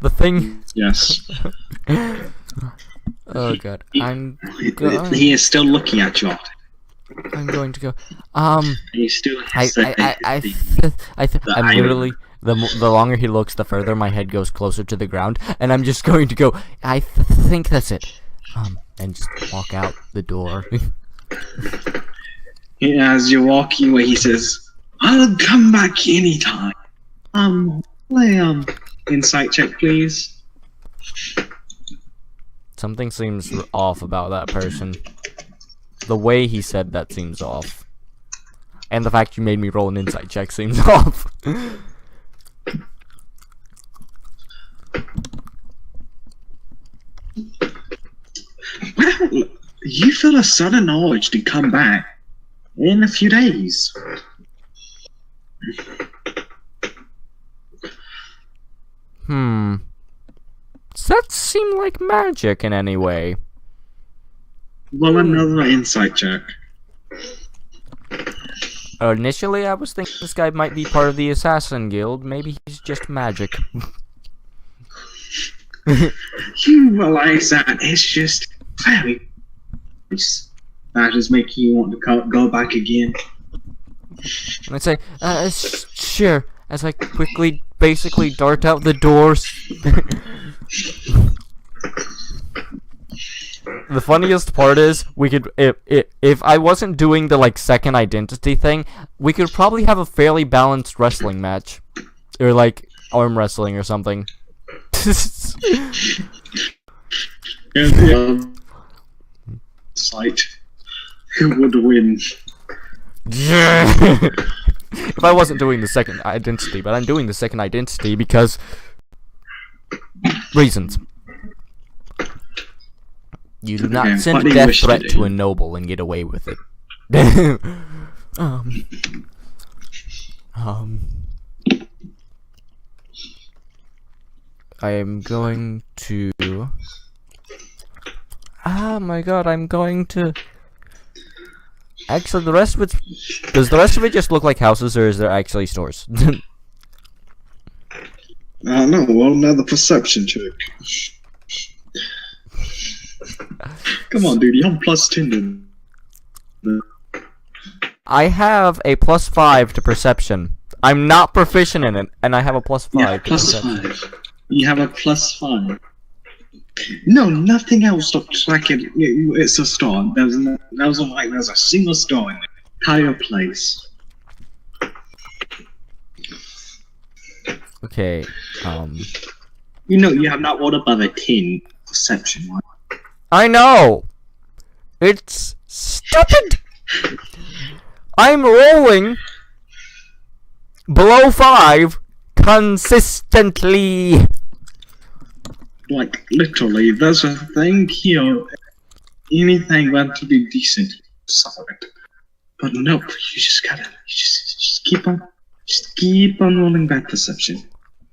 The thing. Yes. Oh god. He is still looking at you. I'm going to go. He still has I'm literally the longer he looks, the further my head goes closer to the ground, and I'm just going to go. I think that's it. And just walk out the door. As you're walking away, he says, "I'll come back anytime." Insight check, please. Something seems off about that person. The way he said that seems off. And the fact you made me roll an insight check seems off. Well, you feel a sudden urge to come back in a few days. Does that seem like magic in any way? Well, another insight check. Initially, I was thinking this guy might be part of the Assassin Guild. Maybe he's just magic. You realize that it's just very nice. That is making you want to go back again. And I'd say, sure, as I quickly, basically dart out the doors. The funniest part is, we could, if I wasn't doing the, like, second identity thing, we could probably have a fairly balanced wrestling match. Or, like, arm wrestling or something. Sight. Who would win? If I wasn't doing the second identity, but I'm doing the second identity because reasons. You do not send a death threat to a noble and get away with it. I am going to. Oh my god! I'm going to. Actually, the rest of it. Does the rest of it just look like houses, or is there actually stores? No, well, another perception check. Come on, dude, you have +10. I have a +5 to perception. I'm not proficient in it, and I have a +5 Yeah, to perception. +5. You have a +5. No, nothing else looks like it. It's a store. There's a single store in the entire place. Okay, You know, you have not rolled above a 10 perception, right? I know! It's stupid! I'm rolling below 5 consistently. Like, literally, there's a thing here. Anything meant to be decent, solid. But nope, you just gotta, just keep on rolling back perception.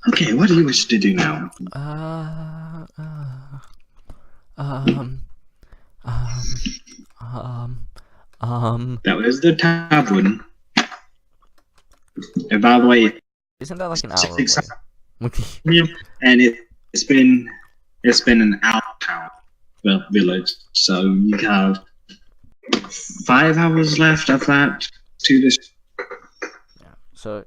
Okay, what do you wish to do now? That was the tavern. And by the way, Isn't that like an hour away? and it's been an outtown village, so you have 5 hours left of that to this. Yeah. So,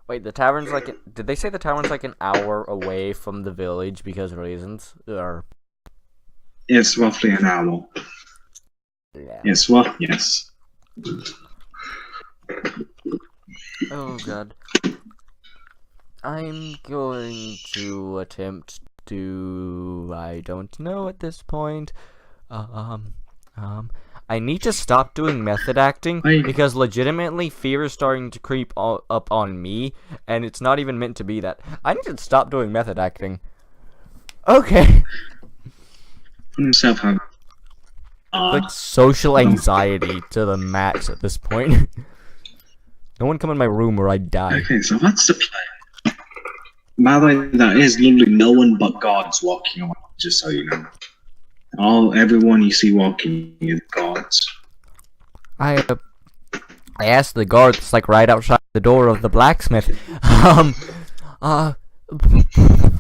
wait, the tavern's like. Did they say the tavern's like an hour away from the village because of reasons? Or It's roughly an hour. yeah. Yes, what? Yes. Oh god. I'm going to attempt to. I don't know at this point. I need to stop doing method acting because legitimately fear is starting to creep up on me, and it's not even meant to be that. I need to stop doing method acting. Okay. Himself have. Like social anxiety to the max at this point. No one come in my room or I die. Okay, so what's the plan? By the way, there is literally no one but gods walking around, just so you know. Everyone you see walking is gods. I asked the guard that's like right outside the door of the blacksmith.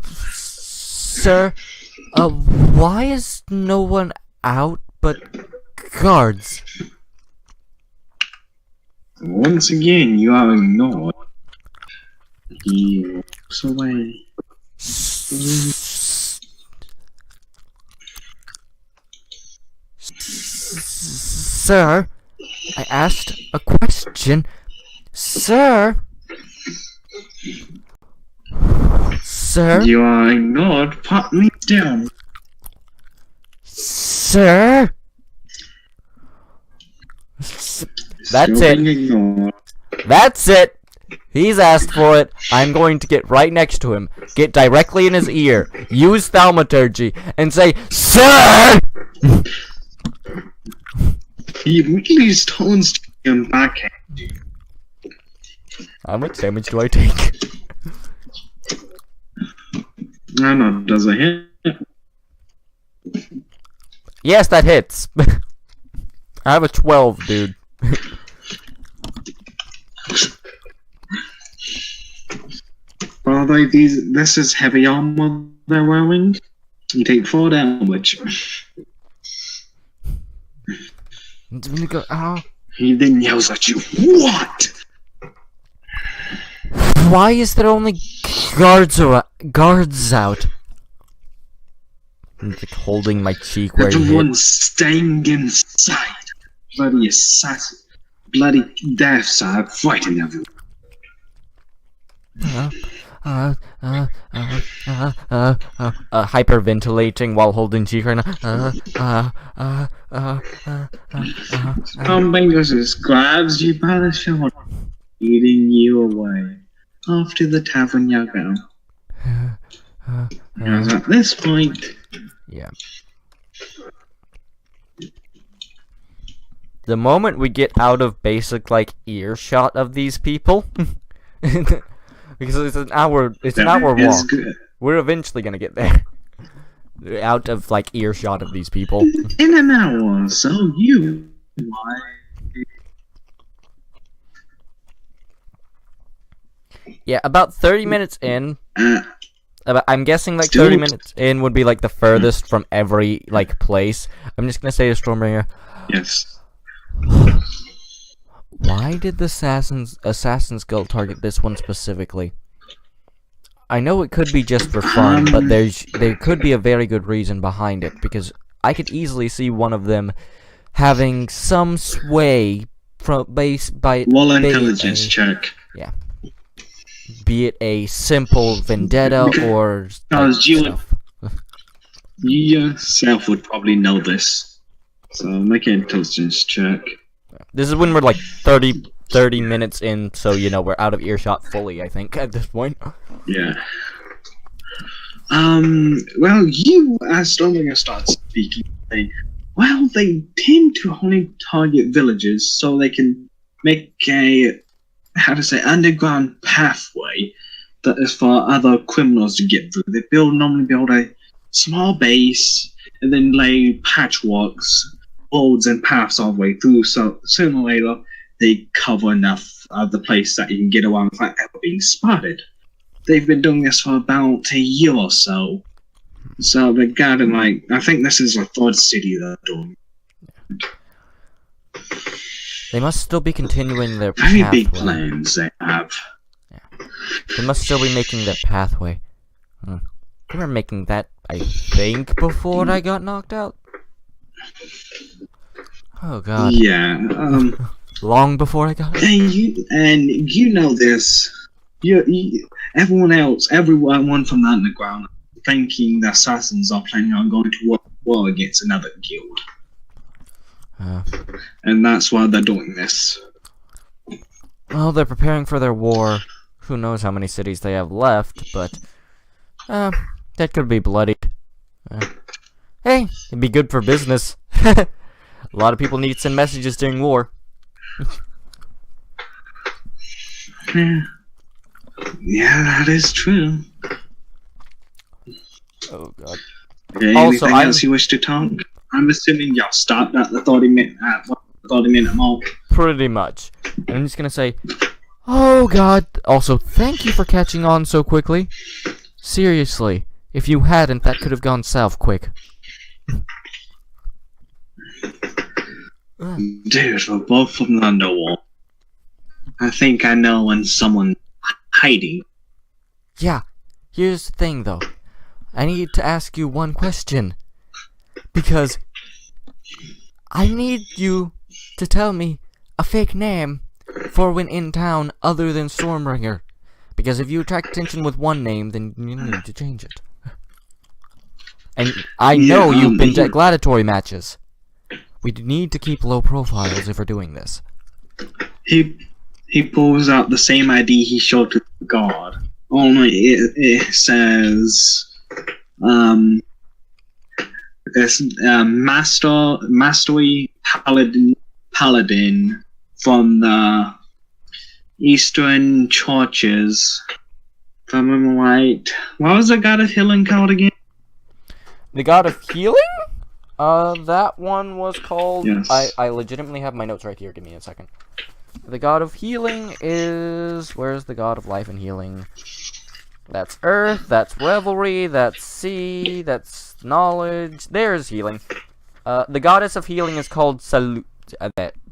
Sir, why is no one out but guards? Once again, you are ignored. He walks away. Sir, I asked a question. Sir? Sir? You are ignored. Put me down. Sir? That's Still it. being ignored. That's it. He's asked for it. I'm going to get right next to him, get directly in his ear, use thaumaturgy, and say, Sir! He immediately turns to him backhand you. How much damage do I take? I don't know, does it hit? Yes, that hits. I have a 12, dude. Although this is heavy armor they're wearing, you take 4 damage. He then yells at you, "What?" Why is there only guards out? I'm like holding my cheek where Everyone's staying inside. Bloody assassin. Bloody death side fighting everyone. Hyperventilating while holding cheek right now. Stormbringers just grabs you by the shoulder, leading you away. Off to the tavern you go. Because at this point... Yeah. The moment we get out of basic, like, earshot of these people... because it's an hour walk. Good. We're eventually gonna get there. Out of, like, earshot of these people. In an hour or so, you... Yeah, about 30 minutes in... I'm guessing, like, 30 minutes in would be, like, the furthest from every, like, place. I'm just gonna say to Stormbringer... Yes. Why did the Assassin's Guild target this one specifically? I know it could be just for fun, but there could be a very good reason behind it, because I could easily see one of them having some sway from intelligence check. Yeah. Be it a simple vendetta or stuff. You yourself would probably know this. So make an intelligence check. This is when we're like 30 minutes in, so you know we're out of earshot fully, I think, at this point. Yeah. Well, you, as Stormbringer starts speaking, say, well, they tend to only target villages so they can make a, underground pathway that is for other criminals to get through. They normally build a small base and then lay patchworks, roads and paths all the way through, so sooner or later they cover enough of the place that you can get around without ever being spotted. They've been doing this for about a year or so. So they got in, like, I think this is the 3rd city they're doing. They must still be continuing their Very pathway. big plans they have. Yeah. They must still be making their pathway. They were making that, I think, before I got knocked out. Oh god. Yeah. Long before I got. And you know this. Everyone from the underground, thinking the assassins are planning on going to war against another guild. And that's why they're doing this. Well, they're preparing for their war. Who knows how many cities they have left, but that could be bloody. Hey, it'd be good for business. A lot of people need to send messages during war. Yeah, that is true. Oh god. Okay, Also, anything else you wish to talk? I'm assuming y'all stopped at the 30-minute mark. Pretty much. And I'm just gonna say, oh god. Also, thank you for catching on so quickly. Seriously, if you hadn't, that could have gone south quick. Dude, we're both from the underworld. I think I know when someone's hiding. Yeah, here's the thing though. I need to ask you one question. Because I need you to tell me a fake name for when in town other than Stormbringer. Because if you attract attention with one name, then you need to change it. And I know you've been to gladiatory matches. We need to keep low profiles if we're doing this. He pulls out the same ID he showed to the guard. Only it says, it's Mastery Paladin from the Eastern Churches. If I remember right. What was the God of Healing called again? The God of Healing? That one was called... Yes. I legitimately have my notes right here. Give me a second. The God of Healing is... Where's the God of Life and Healing? That's earth, that's revelry, that's sea, that's knowledge. There's healing. The goddess of healing is called Salute.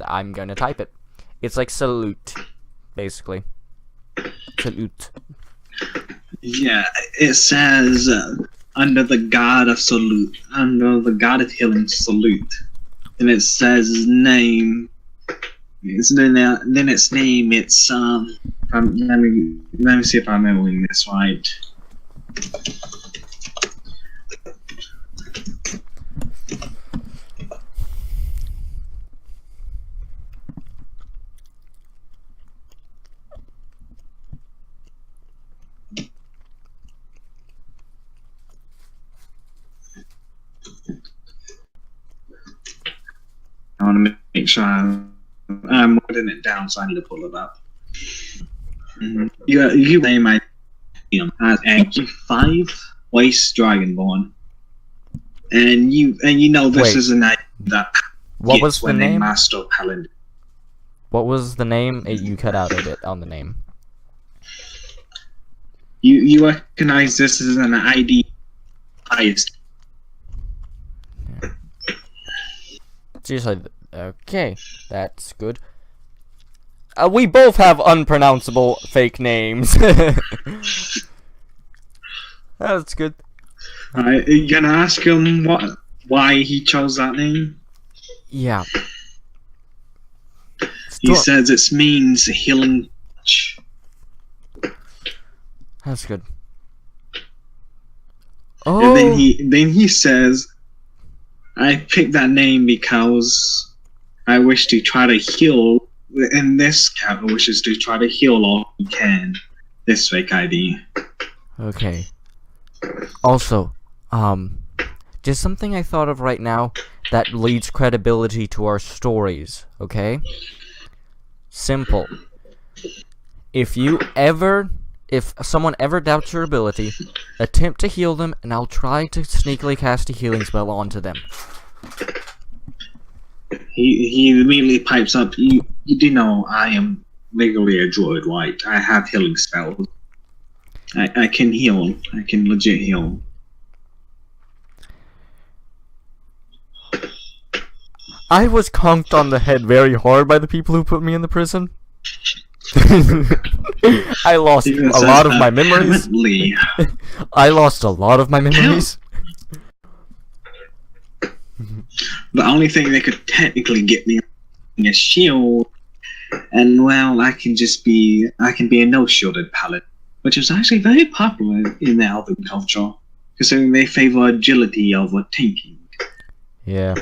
I'm gonna type it. It's like salute, basically. Salute. Yeah, it says under the god of salute, under the god of healing, salute, and it says his name. Then its name. It's let me see if I'm remembering this right. I want to make sure I'm writing it down, so I need to pull it up. You name I as EP5 Waste Dragonborn, and you know this Wait. is a name that What gets was the when they name? master Paladin. What was the name? You cut out a bit on the name. You recognize this as an ID highest. Seriously, okay, that's good. We both have unpronounceable fake names. That's good. Are you gonna ask him why he chose that name? Yeah. He says it means healing touch. That's good. And Oh. then he says, I picked that name because I wish to try to heal. And this cat wishes to try to heal all he can. This fake ID. Okay. Also, just something I thought of right now that leads credibility to our stories, okay? Simple. If someone ever doubts your ability, attempt to heal them, and I'll try to sneakily cast a healing spell onto them. He immediately pipes up, you do know I am legally a druid, right? I have healing spells. I can heal. I can legit heal. I was conked on the head very hard by the people who put me in the prison. I lost a lot of my memories. I lost a lot of my memories. The only thing that could technically get me is a shield, and well, I can be a no-shielded paladin, which is actually very popular in the elven culture, considering they favor agility over tanking. Yeah.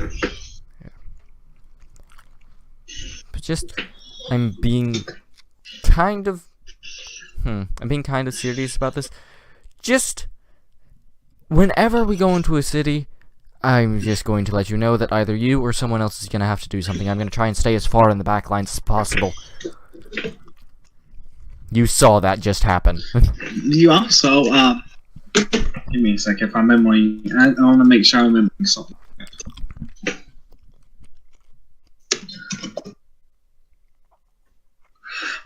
But just, I'm being kind of serious about this. Just, whenever we go into a city, I'm just going to let you know that either you or someone else is going to have to do something. I'm going to try and stay as far in the back lines as possible. You saw that just happen. You also, give me a second, if I'm remembering, I want to make sure I'm remembering something.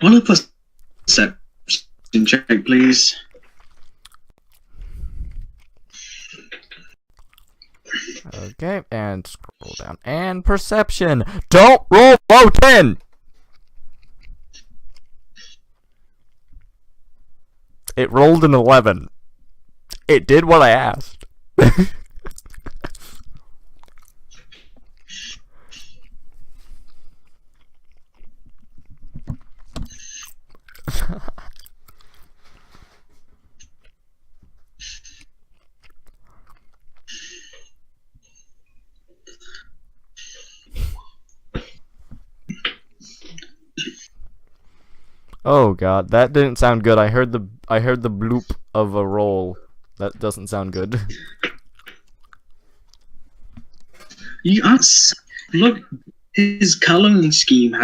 I want to put perception check, please. Okay, and scroll down. And perception! Don't roll low 10! It rolled an 11. It did what I asked. Oh god, that didn't sound good. I heard the bloop of a roll. That doesn't sound good. Look, his coloring scheme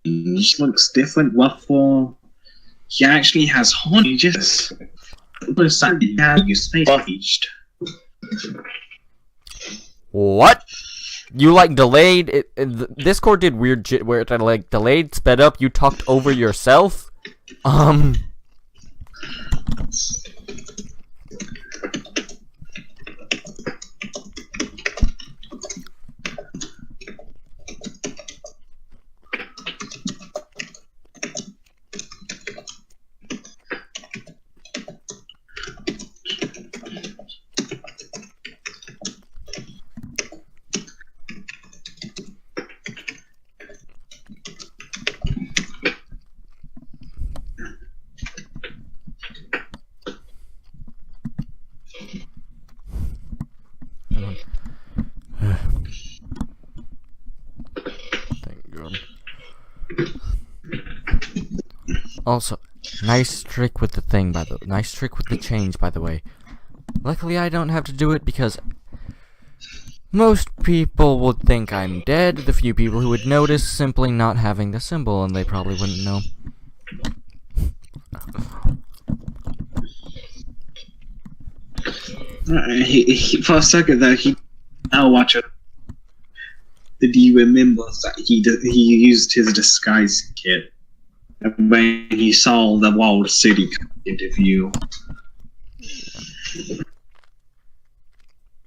looks different. What for? He actually has horn. He just staged. What? You like delayed it? Discord did weird shit where it like delayed, sped up. You talked over yourself. Thank God. Also, nice trick with the thing, nice trick with the change, by the way. Luckily, I don't have to do it because most people would think I'm dead. The few people who would notice simply not having the symbol, and they probably wouldn't know. For a second there, I'll watch it. Did he remember that he used his disguise kit when he saw the walled city into view?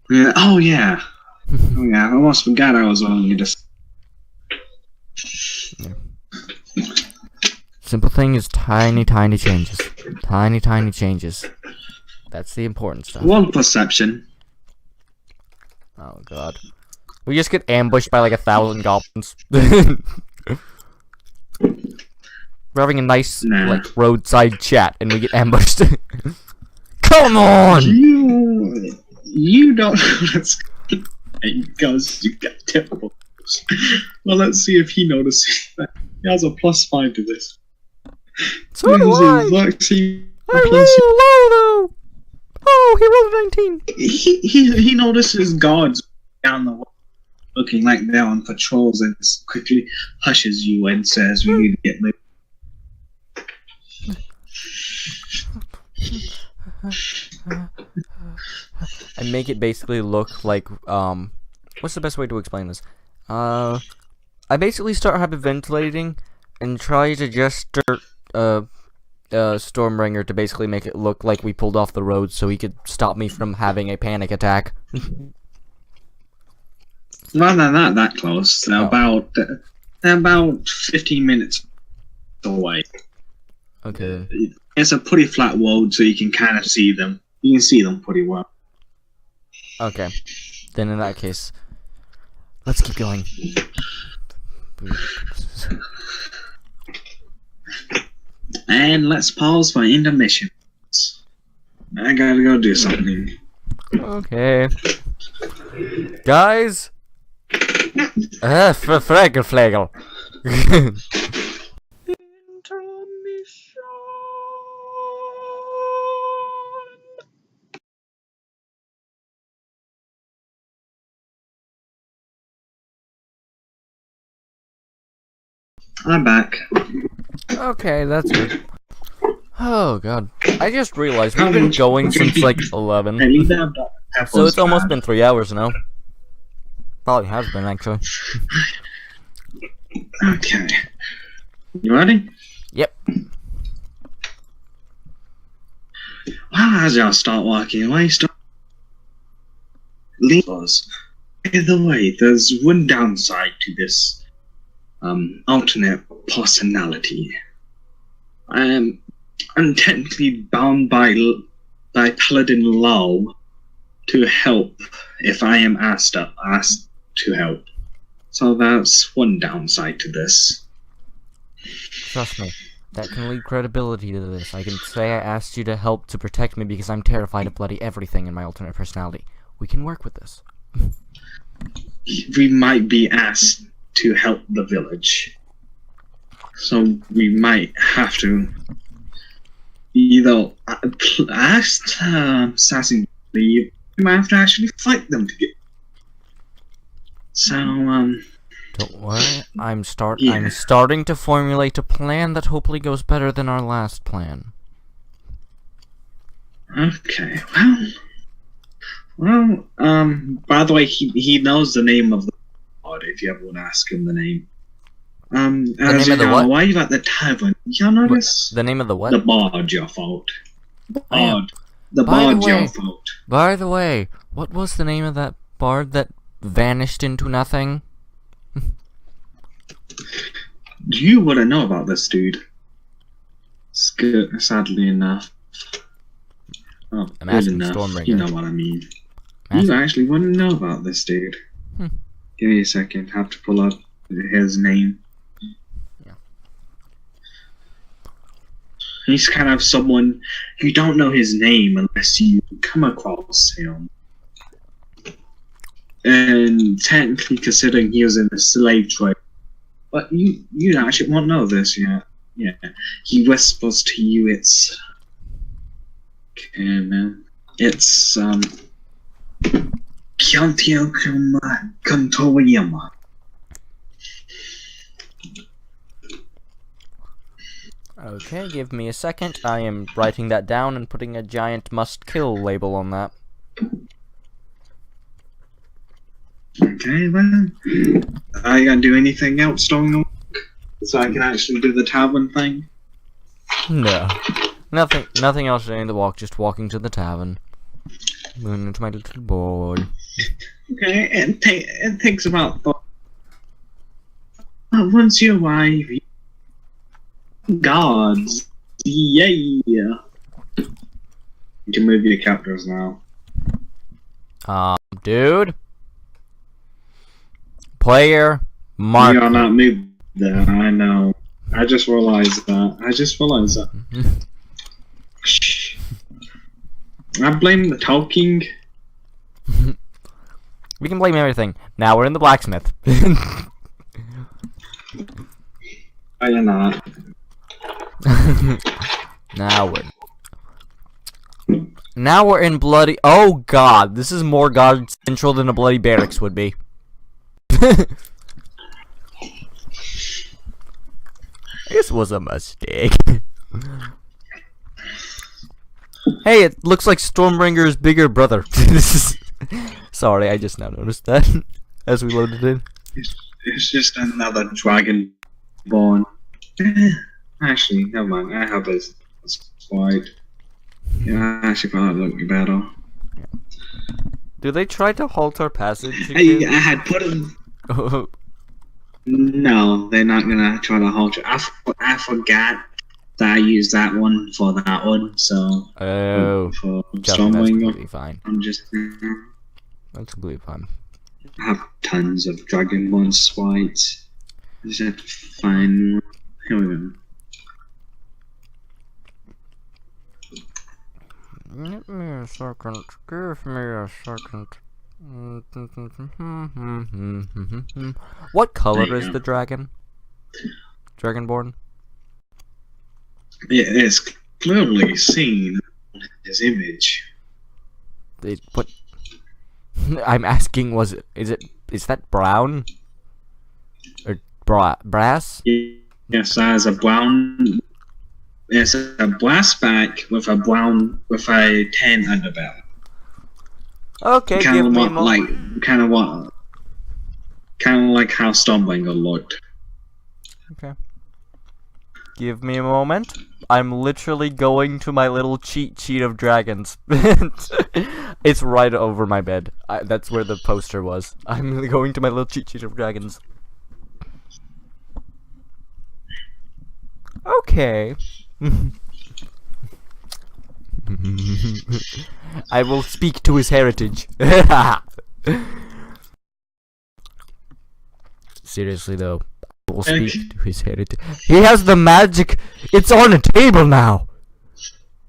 Yeah, oh yeah. Oh yeah, I almost forgot I was on you just. Simple thing is tiny changes. Tiny changes. That's the important stuff. One perception. Oh god. We just get ambushed by like 1,000 goblins. We're having a nice like roadside chat and we get ambushed. Come on! You don't know that's because you got terrible. Well, let's see if he notices that. He has a +5 to this. So do I! I rolled low though! Oh, he rolled 19! He notices guards down the way, looking like they're on patrols, and quickly hushes you and says, "We need to get moving." I make it basically look like, what's the best way to explain this? I basically start hyperventilating and try to gesture, Stormbringer to basically make it look like we pulled off the road so he could stop me from having a panic attack. Well, they're not that close. They're about 15 minutes away. Okay. It's a pretty flat road, so you can kind of see them. You can see them pretty well. Okay. Then in that case, let's keep going. And let's pause for intermission. I gotta go do something. Okay. Guys! Fraggle. I'm back. Okay, that's good. Oh god. I just realized we've been going since like 11. So it's almost been 3 hours now. Probably has been, actually. Okay. You ready? Yep. Well, as y'all start walking away, leave us. By the way, there's one downside to this alternate personality. I'm technically bound by Paladin law to help if I am asked to help. So that's one downside to this. Trust me, that can lead credibility to this. I can say I asked you to help to protect me because I'm terrified of bloody everything in my alternate personality. We can work with this. We might be asked to help the village. So we might have to either ask Sassy leave. We might have to actually fight them to get. So don't worry, I'm starting to formulate a plan that hopefully goes better than our last plan. Okay, well, by the way, he knows the name of the bard if you ever want to ask him the name. The name of the what? Why are you at the tavern? Y'all notice? The name of the what? The bard, your fault. bard. The By the bard's your way- fault. By the way, what was the name of that bard that vanished into nothing? You wouldn't know about this, dude. Sadly enough. Oh, I'm good asking enough. Stormbringer. You know what I mean. I'm You asking- actually wouldn't know about this, dude. Hmm. Give me a second. Have to pull up his name. Yeah. He's kind of someone you don't know his name unless you come across him. And technically, considering he was in the slave trade, but you actually won't know this yet. Yeah, he whispers to you. It's okay, man. It's Kantoyama. Okay, give me a second. I am writing that down and putting a giant must kill label on that. Okay, then. Are you gonna do anything else, Storm? So I can actually do the tavern thing? No. Nothing else in the walk, just walking to the tavern. Moving into my little board. Okay, it takes about. Once you arrive, gods, yeah. You can move your captors now. Dude. Player mark. You are not moved there, I know. I just realized that. Shh. I blame the talking. We can blame everything. Now we're in the blacksmith. I am not. Now we're in bloody. Oh God, this is more God central than a bloody barracks would be. This was a mistake. Hey, it looks like Stormbringer's bigger brother. This is. Sorry, I just now noticed that as we loaded in. It's just another dragon born. Actually, never mind. I have this white. Yeah, I actually thought it looked better. Do they try to halt our passage? I had put him. No, they're not gonna try to halt you. I forgot that I used that one for that one, so. Oh, For that's Stormbringer, completely fine. I'm just. That's completely fine. I have tons of Dragonborn sprites. I just have to find one. Here we go. Give me a second. Give me a second. What color There you is go. the dragon? Dragonborn? It is clearly seen in his image. What? I'm asking. Is that brown? Or brass? Yes, that is a brown. It's a brass back with a 10 underbelly. Okay, Kind give of me like, more. kind of like how Stormbringer looked. Okay. Give me a moment. I'm literally going to my little cheat sheet of dragons. It's right over my bed. That's where the poster was. I'm going to my little cheat sheet of dragons. Okay. I will speak to his heritage. Seriously though, I will speak to his heritage. He has the magic. It's on a table now.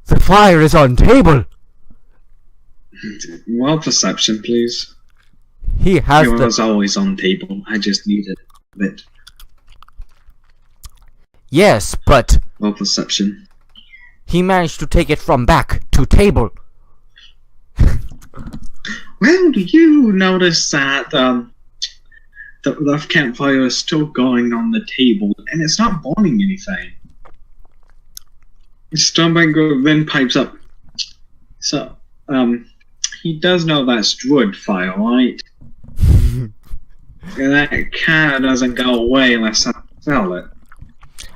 The fire is on table. Well, perception, please. He has It the. was always on table. I just needed a bit. Yes, but Well, perception. he managed to take it from back to table. Well, do you notice that the campfire is still going on the table and it's not burning anything? Stormbringer then pipes up. So, he does know that's druid fire, right? And that kind of doesn't go away unless I sell it.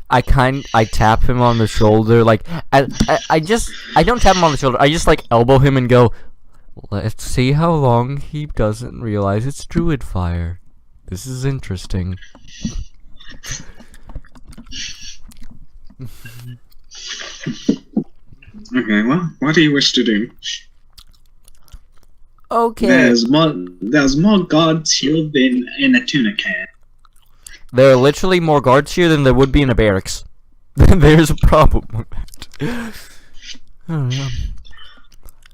I tap him on the shoulder, like, I don't tap him on the shoulder, I just, like, elbow him and go, let's see how long he doesn't realize it's druid fire. This is interesting. Okay, well, what do you wish to do? Okay. There's more guards here than in a tuna can. There are literally more guards here than there would be in a barracks. There's a problem with that. Oh, yeah.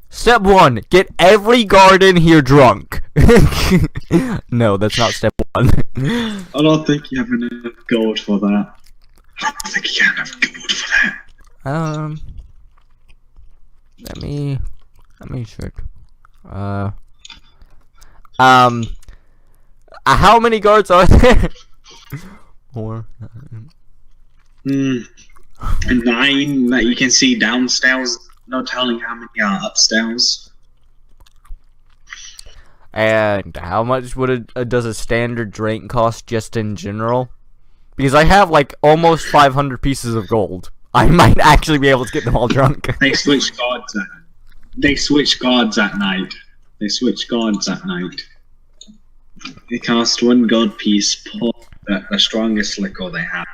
Step 1, get every guard in here drunk. No, that's not step 1. I don't think you have enough gold for that. I don't think you have enough gold for that. Let me check. How many guards are there? 4. 9 that you can see downstairs. No telling how many are upstairs. And how much does a standard drink cost just in general? Because I have like almost 500 pieces of gold. I might actually be able to get them all drunk. They switch guards at night. They cost 1 gold piece per the strongest liquor they have.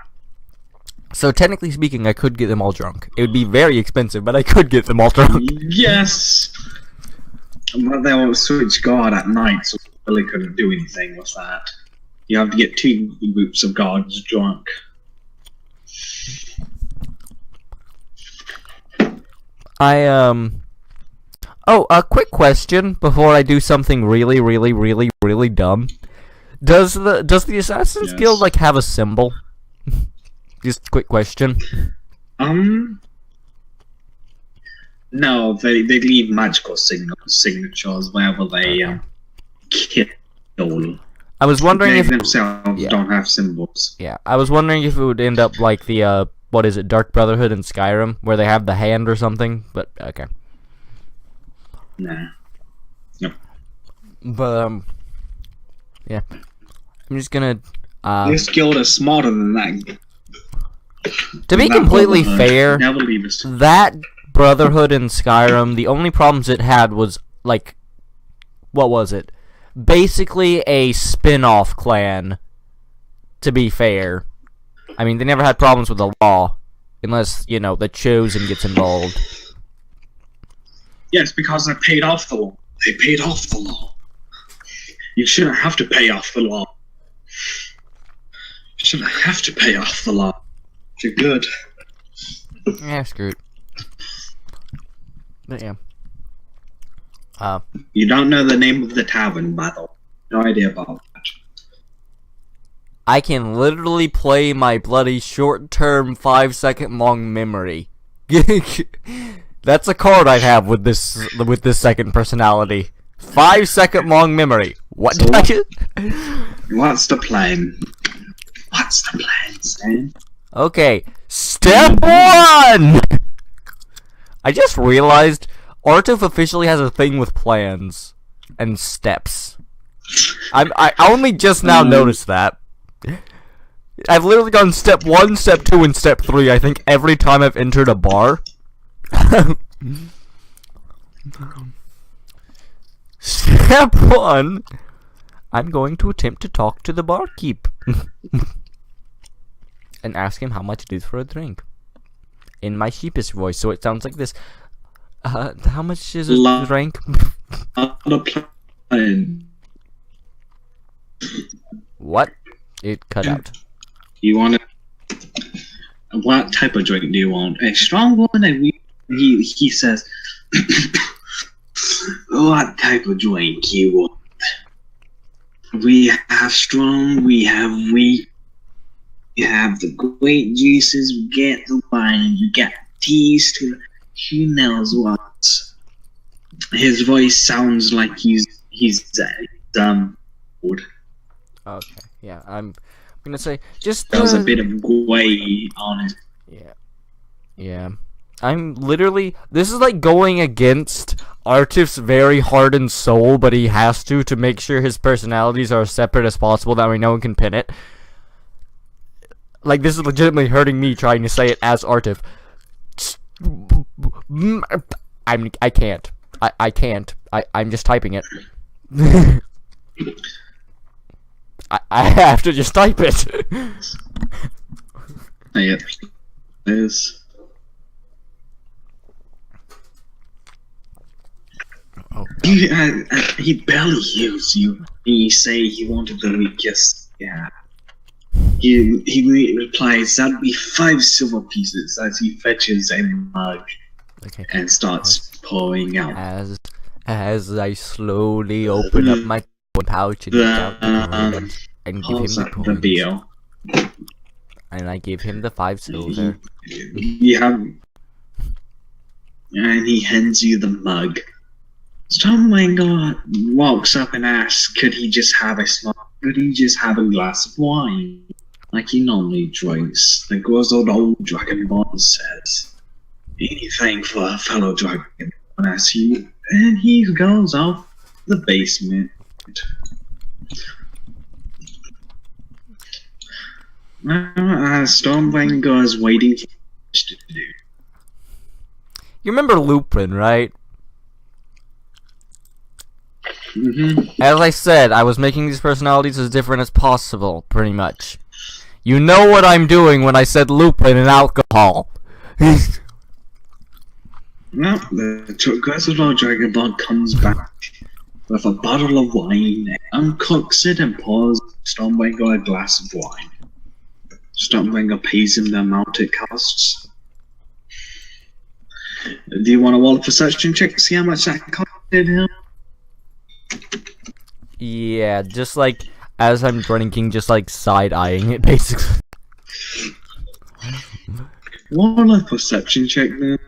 So technically speaking, I could get them all drunk. It would be very expensive, but I could get them all drunk. Yes! But they will switch guard at night, so you really couldn't do anything with that. You have to get 2 groups of guards drunk. Oh, a quick question before I do something really, really, really, really dumb. Does the Assassin's Guild like have a symbol? Just a quick question. No, they leave magical signatures wherever they kill. I was wondering They if themselves don't have symbols. Yeah, I was wondering if it would end up like the what is it, Dark Brotherhood in Skyrim, where they have the hand or something. But okay. Nah. Nope. But yeah, I'm just gonna. This guild is smarter than that. To be completely fair, that Brotherhood in Skyrim, the only problems it had was, like, what was it? Basically a spin-off clan, to be fair. I mean, they never had problems with the law, unless, you know, the Chosen gets involved. Yes, because they paid off the law. They paid off the law. You shouldn't have to pay off the law. You shouldn't have to pay off the law. You're good. Yeah, screw it. But yeah. You don't know the name of the tavern, by the way. No idea about that. I can literally play my bloody short-term 5-second long memory. That's a card I have with this second personality. 5-second long memory. What? So what's the plan? What's the plan, Sam? Okay, step 1! I just realized Artif officially has a thing with plans and steps. I only just now noticed that. I've literally gone step 1, step 2, and step 3, I think, every time I've entered a bar. Step 1, I'm going to attempt to talk to the barkeep. And ask him how much it is for a drink. In my sheepish voice, so it sounds like this. How much is a drink? What? It cut out. You want what type of drink do you want? A strong one? He says, what type of drink you want? We have strong, we have weak. You have the grape juices, we get the wine, you get teas to who knows what. His voice sounds like he's old. Okay, yeah, I'm gonna say just there's a bit of gray on it. Yeah. I'm literally, this is like going against Artif's very heart and soul, but he has to make sure his personalities are as separate as possible, that way no one can pin it. Like, this is legitimately hurting me trying to say it as Artif. I can't. I can't. I'm just typing it. I have to just type it. It is. Oh. He barely hears you. You say he wanted the weakest. Yeah. He replies, that'd be 5 silver pieces as he fetches a mug and starts pouring out. As I slowly open up my pouch and take out the coins and give him the coins. Bill. And I give him the 5 silver. And he hands you the mug. Stormbringer walks up and asks, could he just have a glass of wine? Like he normally drinks. The grizzled old dragonborn says, anything for a fellow dragon, as and he goes off the basement. Stormbringer is waiting for to do. You remember Lupin, right? Mm-hmm. As I said, I was making these personalities as different as possible, pretty much. You know what I'm doing when I said Lupin and alcohol. Well, the aggressive old dragonborn comes back with a bottle of wine, uncooks it, and pours Stormbringer a glass of wine. Stormbringer pays him the amount it costs. Do you want to roll a perception check to see how much that costed him? Yeah, just like as I'm drinking, just like side-eyeing it, basically. Roll a perception check then.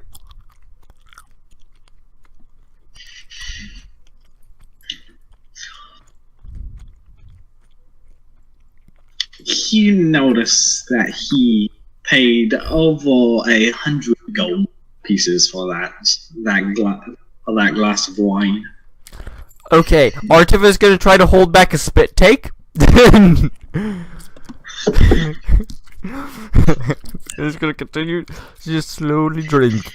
You notice that he paid over 100 gold pieces for that glass of wine. Okay, Artiv is gonna try to hold back a spit take. He's gonna continue to just slowly drink.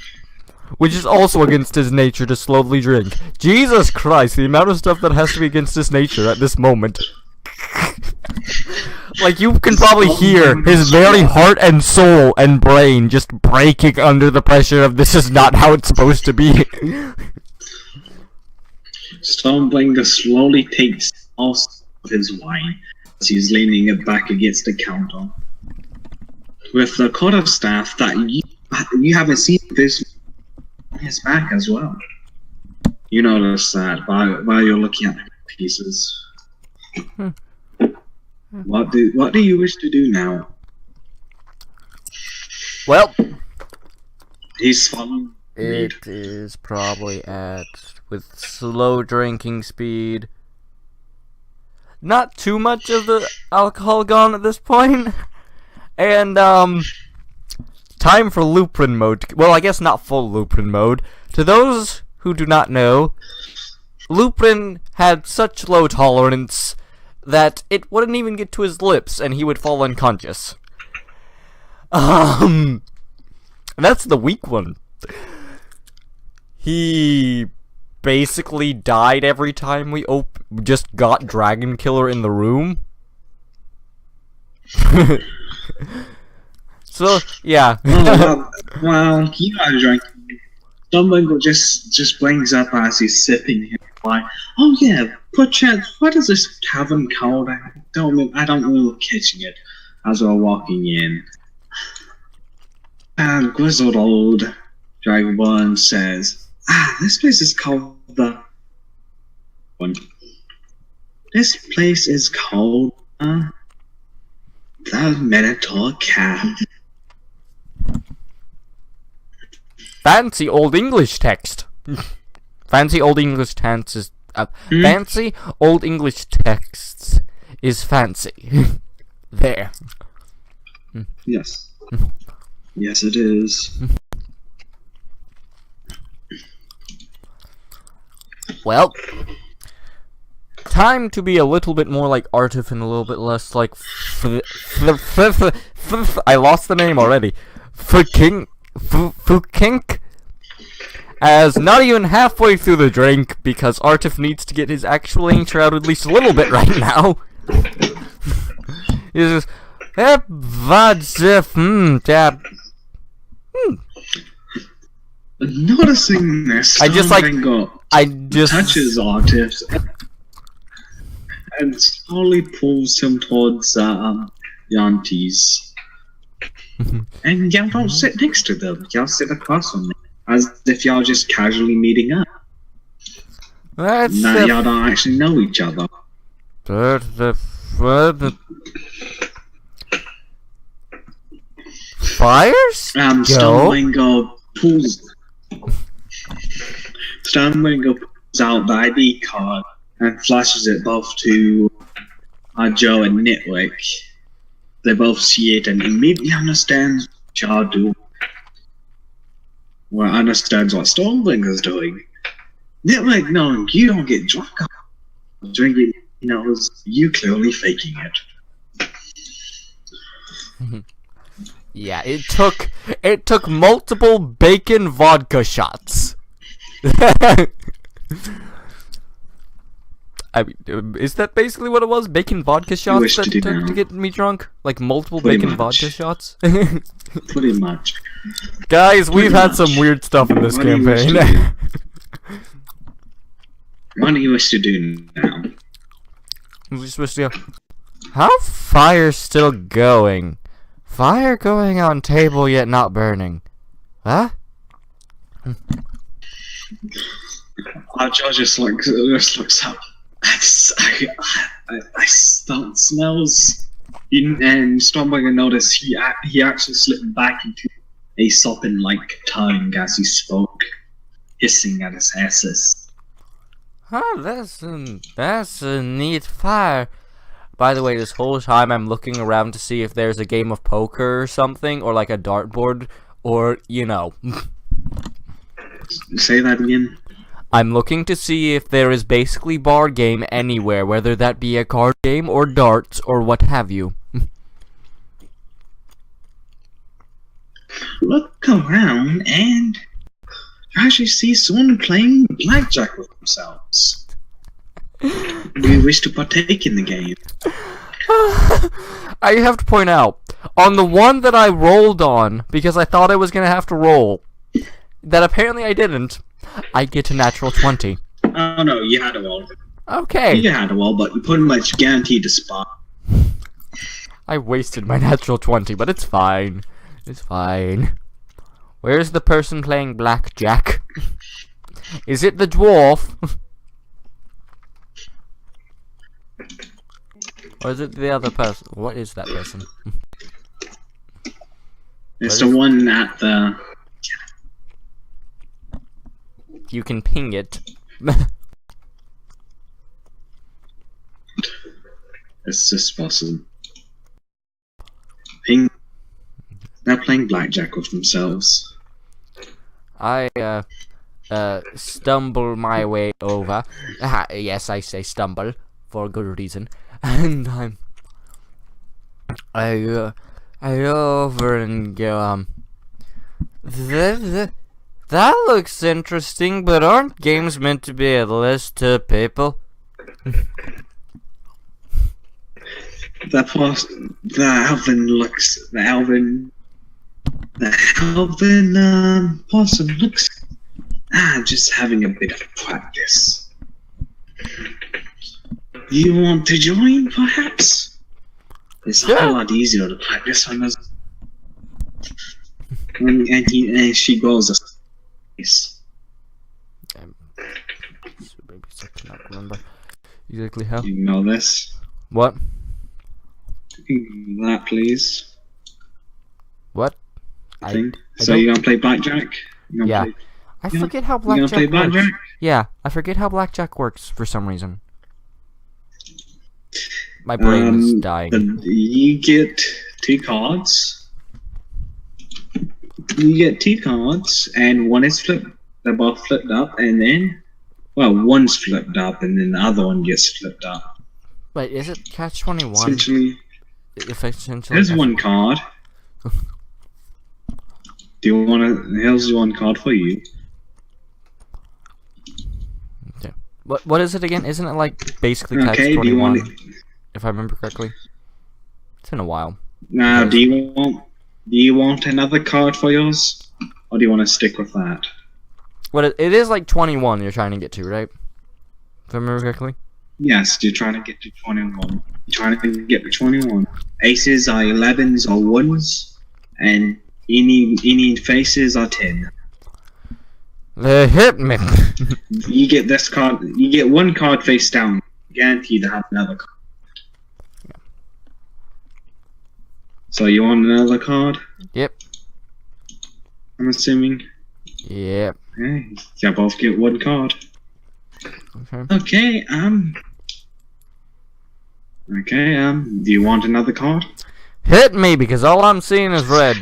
Which is also against his nature to slowly drink. Jesus Christ, the amount of stuff that has to be against his nature at this moment. Like, you can probably hear his very heart and soul and brain just breaking under the pressure of this is not how it's supposed to be. Stormbringer slowly takes all of his wine as he's leaning it back against the counter. With the quarterstaff that you haven't seen this on his back as well. You notice that while you're looking at the pieces. What do you wish to do now? Well, he's following. It is probably with slow drinking speed. Not too much of the alcohol gone at this point. And, time for Lupin mode. Well, I guess not full Lupin mode. To those who do not know, Lupin had such low tolerance that it wouldn't even get to his lips and he would fall unconscious. That's the weak one. He basically died every time we just got Dragon Killer in the room. So, yeah. well, you gotta drink. Someone just brings up as he's sipping him. Like, oh yeah, perchance, what is this tavern called? I don't remember catching it as we're walking in. Grizzled old Dragonborn says, this place is called the Minotaur Cave. Fancy old English text. Fancy old English text is fancy old English texts is fancy. There. Yes. Yes, it is. Well, time to be a little bit more like Artif and a little bit less like I lost the name already. Fukink, as not even halfway through the drink because Artif needs to get his actual answer out at least a little bit right now. He's just, Noticing this, I just touches Artif and slowly pulls him towards Yantis. And y'all don't sit next to them. Y'all sit across from them, as if y'all just casually meeting up. Now y'all don't actually know each other. Fires? Stonewinger pulls out the ID card and flashes it both to Joe and Nitwick. They both see it and immediately understands what y'all do. Well, understands what Stormblinger's doing. Nitwick, knowing you don't get drunk drinking, knows you clearly faking it. Yeah, it took multiple bacon vodka shots. I mean, is that basically what it was? Bacon vodka shots that took to get me drunk? Like multiple bacon vodka shots? Pretty much. Guys, we've had some weird stuff in this campaign. What do you wish to do now? We supposed to go. How fire still going? Fire going on table yet not burning. Huh? Joe just looks up. I smelled smells. And Stormbringer noticed he actually slipped back into a sopping-like tongue as he spoke, hissing at his asses. Oh, that's a neat fire. By the way, this whole time I'm looking around to see if there's a game of poker or something, or like a dartboard, or, Say that again? I'm looking to see if there is basically bar game anywhere, whether that be a card game or darts or what have you. Look around and you actually see someone playing blackjack with themselves. Do you wish to partake in the game? I have to point out, on the one that I rolled on, because I thought I was going to have to roll, that apparently I didn't, I get a natural 20. Oh no, you had a roll. Okay. You had a roll, but you pretty much guaranteed to spot. I wasted my natural 20, but it's fine. It's fine. Where's the person playing blackjack? Is it the dwarf? Or is it the other person? What is that person? It's the one at the... You can ping it. It's just possible. Ping. They're playing blackjack with themselves. I, stumble my way over. Yes, I say stumble, for good reason. And I go over and go, that looks interesting, but aren't games meant to be a list to people? The Alvin possum looks just having a bit of practice. You want to join, perhaps? It's a whole lot easier to practice when there's and she goes a face. I cannot remember exactly how. You know this? What? That, please. What? So you're gonna play blackjack? Yeah. I forget how blackjack play works. blackjack? Yeah, I forget how blackjack works for some reason. My brain is dying. You get 2 cards. You get 2 cards, and one is flipped. They're both flipped up, and then, well, one's flipped up, and then the other one gets flipped up. Wait, is it Catch 21? Essentially, Essentially, there's one card. Do you want to? Here's one card for you. Okay. What is it again? Isn't it like basically catch Okay. 21? Do you want it? If I remember correctly. It's been a while. Now, Because- do you want another card for yours, or do you want to stick with that? What it is like 21 you're trying to get to, right? If I remember correctly. Yes, you're trying to get to 21. You're trying to get to 21. Aces are 11s or 1s, and any faces are 10. They hit me. You get this card. You get one card face down. Guaranteed to have another card. So you want another card? Yep. I'm assuming. Yep. Okay, you both get one card. Okay. Okay, do you want another card? Hit me because all I'm seeing is red.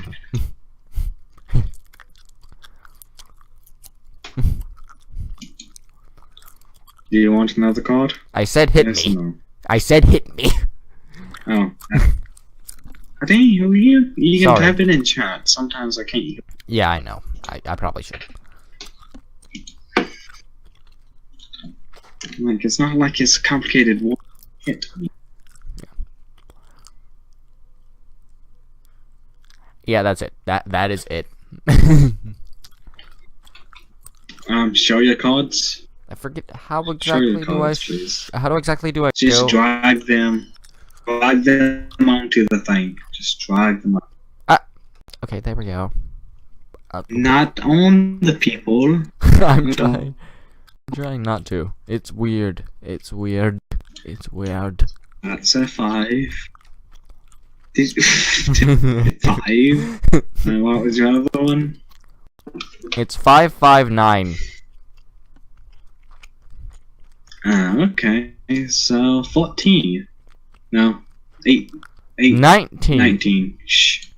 Do you want another card? I said hit Yes me. or no? I said hit me. Oh. I think you can Sorry. type it in chat. Sometimes I can't. Yeah, I know. I probably should. Like, it's not like it's complicated. Hit me. Yeah, that's it. That is it. Show your cards. I forget how Show exactly your do I. cards, please. How do exactly do I Just go? drag them onto the thing. Just drag them up. Okay, there we go. Not on the people. I'm trying. I'm trying not to. It's weird. It's weird. It's weird. That's a 5. 5. And what was your other one? It's 559. Okay. So 14. No. 8. 19. 19. Shh.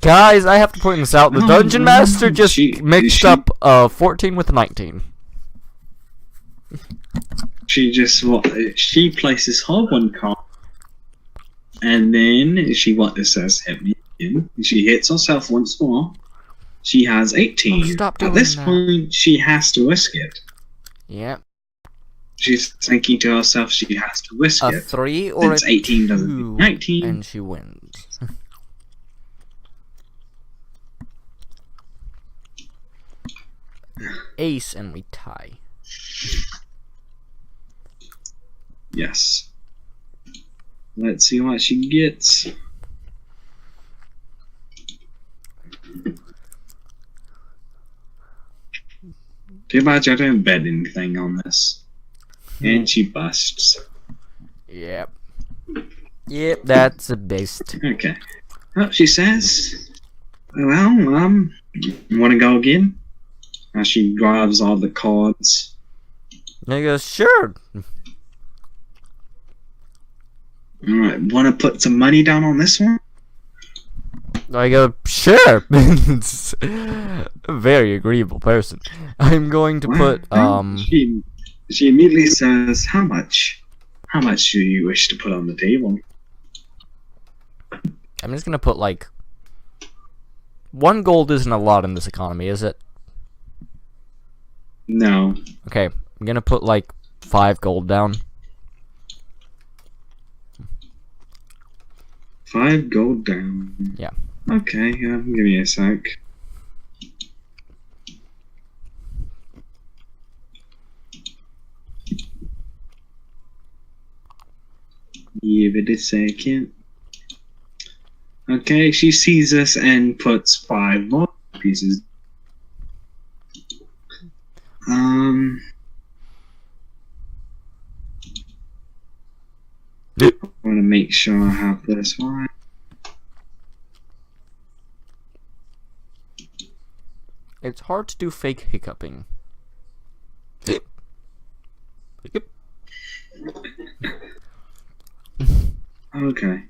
Guys, I have to point this out. The Oh, Dungeon Master just she- mixed she- up 14 with 19. She places her one card, and then it says hit me again. She hits herself once more. She has 18. Oh, stop At doing this that. point, she has to risk it. Yep. She's thinking to herself she has to risk A it. 3 or a Since 18 doesn't 2, beat 19. and she wins. Ace and we tie. Yes. Let's see what she gets. Too bad you don't bet anything on this. And she busts. Yep. Yep, that's the best. Okay. Well, she says, well, wanna go again? As she grabs all the cards. And he goes, sure. Alright, wanna put some money down on this one? I go, sure. It's a very agreeable person. I'm going to put, She immediately says, how much? How much do you wish to put on the table? I'm just gonna put, like, 1 gold isn't a lot in this economy, is it? No. Okay, I'm gonna put, like, 5 gold down. 5 gold down. Yeah. Okay, give me a sec. Give it a second. Okay, she sees us and puts 5 more pieces. I want to make sure I have this right. It's hard to do fake hiccuping. Hiccup. Okay.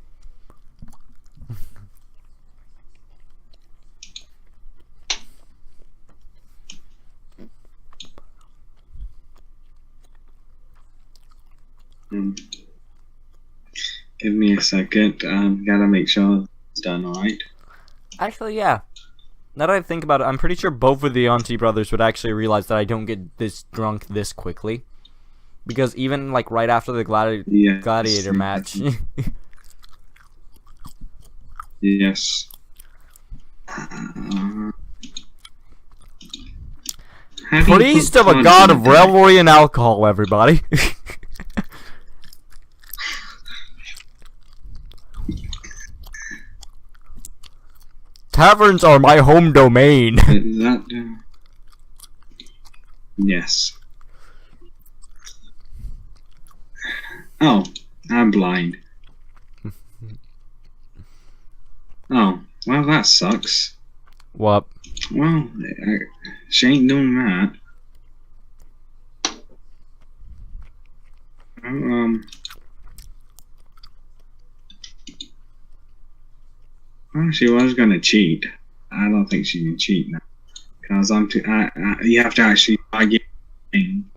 Give me a second. Gotta make sure it's done, alright? Actually, yeah. Now that I think about it, I'm pretty sure both of the auntie brothers would actually realize that I don't get this drunk this quickly. Because even, like, right after the gladiator match... Yes. Priest of a god of revelry and alcohol, everybody. Taverns are my home domain. Is that, yes. Oh, I'm blind. Oh, well, that sucks. What? Well, she ain't doing that. Well, she was gonna cheat. I don't think she can cheat now, because you have to actually buy game.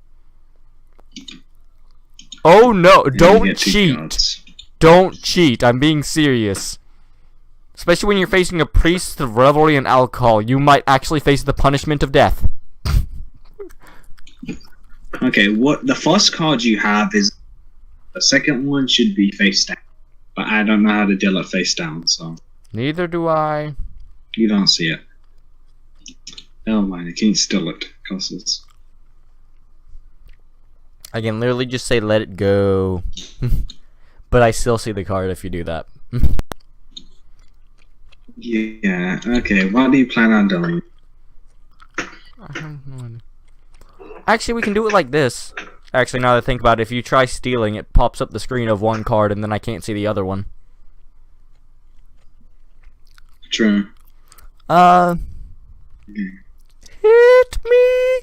Oh no! Don't cheat! Don't cheat! I'm being serious. Especially when you're facing a priest of revelry and alcohol, you might actually face the punishment of death. Okay, what the first card you have is the second one should be face down, but I don't know how to deal it face down, so. Neither do I. You don't see it. Never mind, I can't steal it, cause it's. I can literally just say let it go. But I still see the card if you do that. Yeah, okay, what do you plan on doing? Actually, we can do it like this. Actually, now that I think about it, if you try stealing, it pops up the screen of one card and then I can't see the other one. True. Hit me!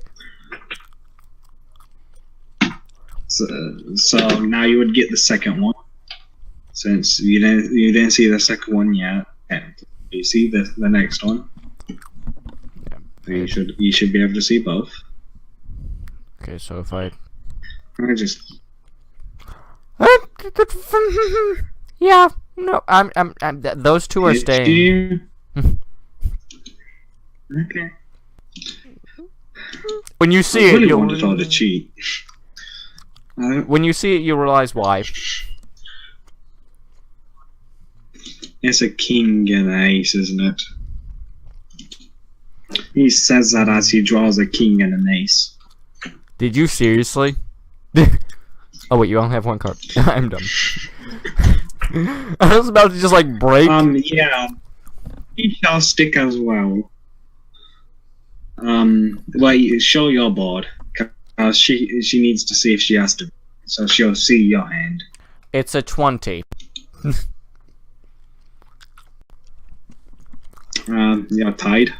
So now you would get the second one. Since you didn't see the second one yet. You see the next one. Yeah. You should be able to see both. Okay, so if I just yeah, no, I'm those two are staying. Okay. When you see I really it, you'll wanted all to cheat. When you see it, you realize why. It's a king and an ace, isn't it? He says that as he draws a king and an ace. Did you seriously? Oh wait, you only have one card. I'm done. I was about to just like break. Yeah. He shall stick as well. Well, show your board. Cause she needs to see if she has to. So she'll see your hand. It's a 20. You're tied.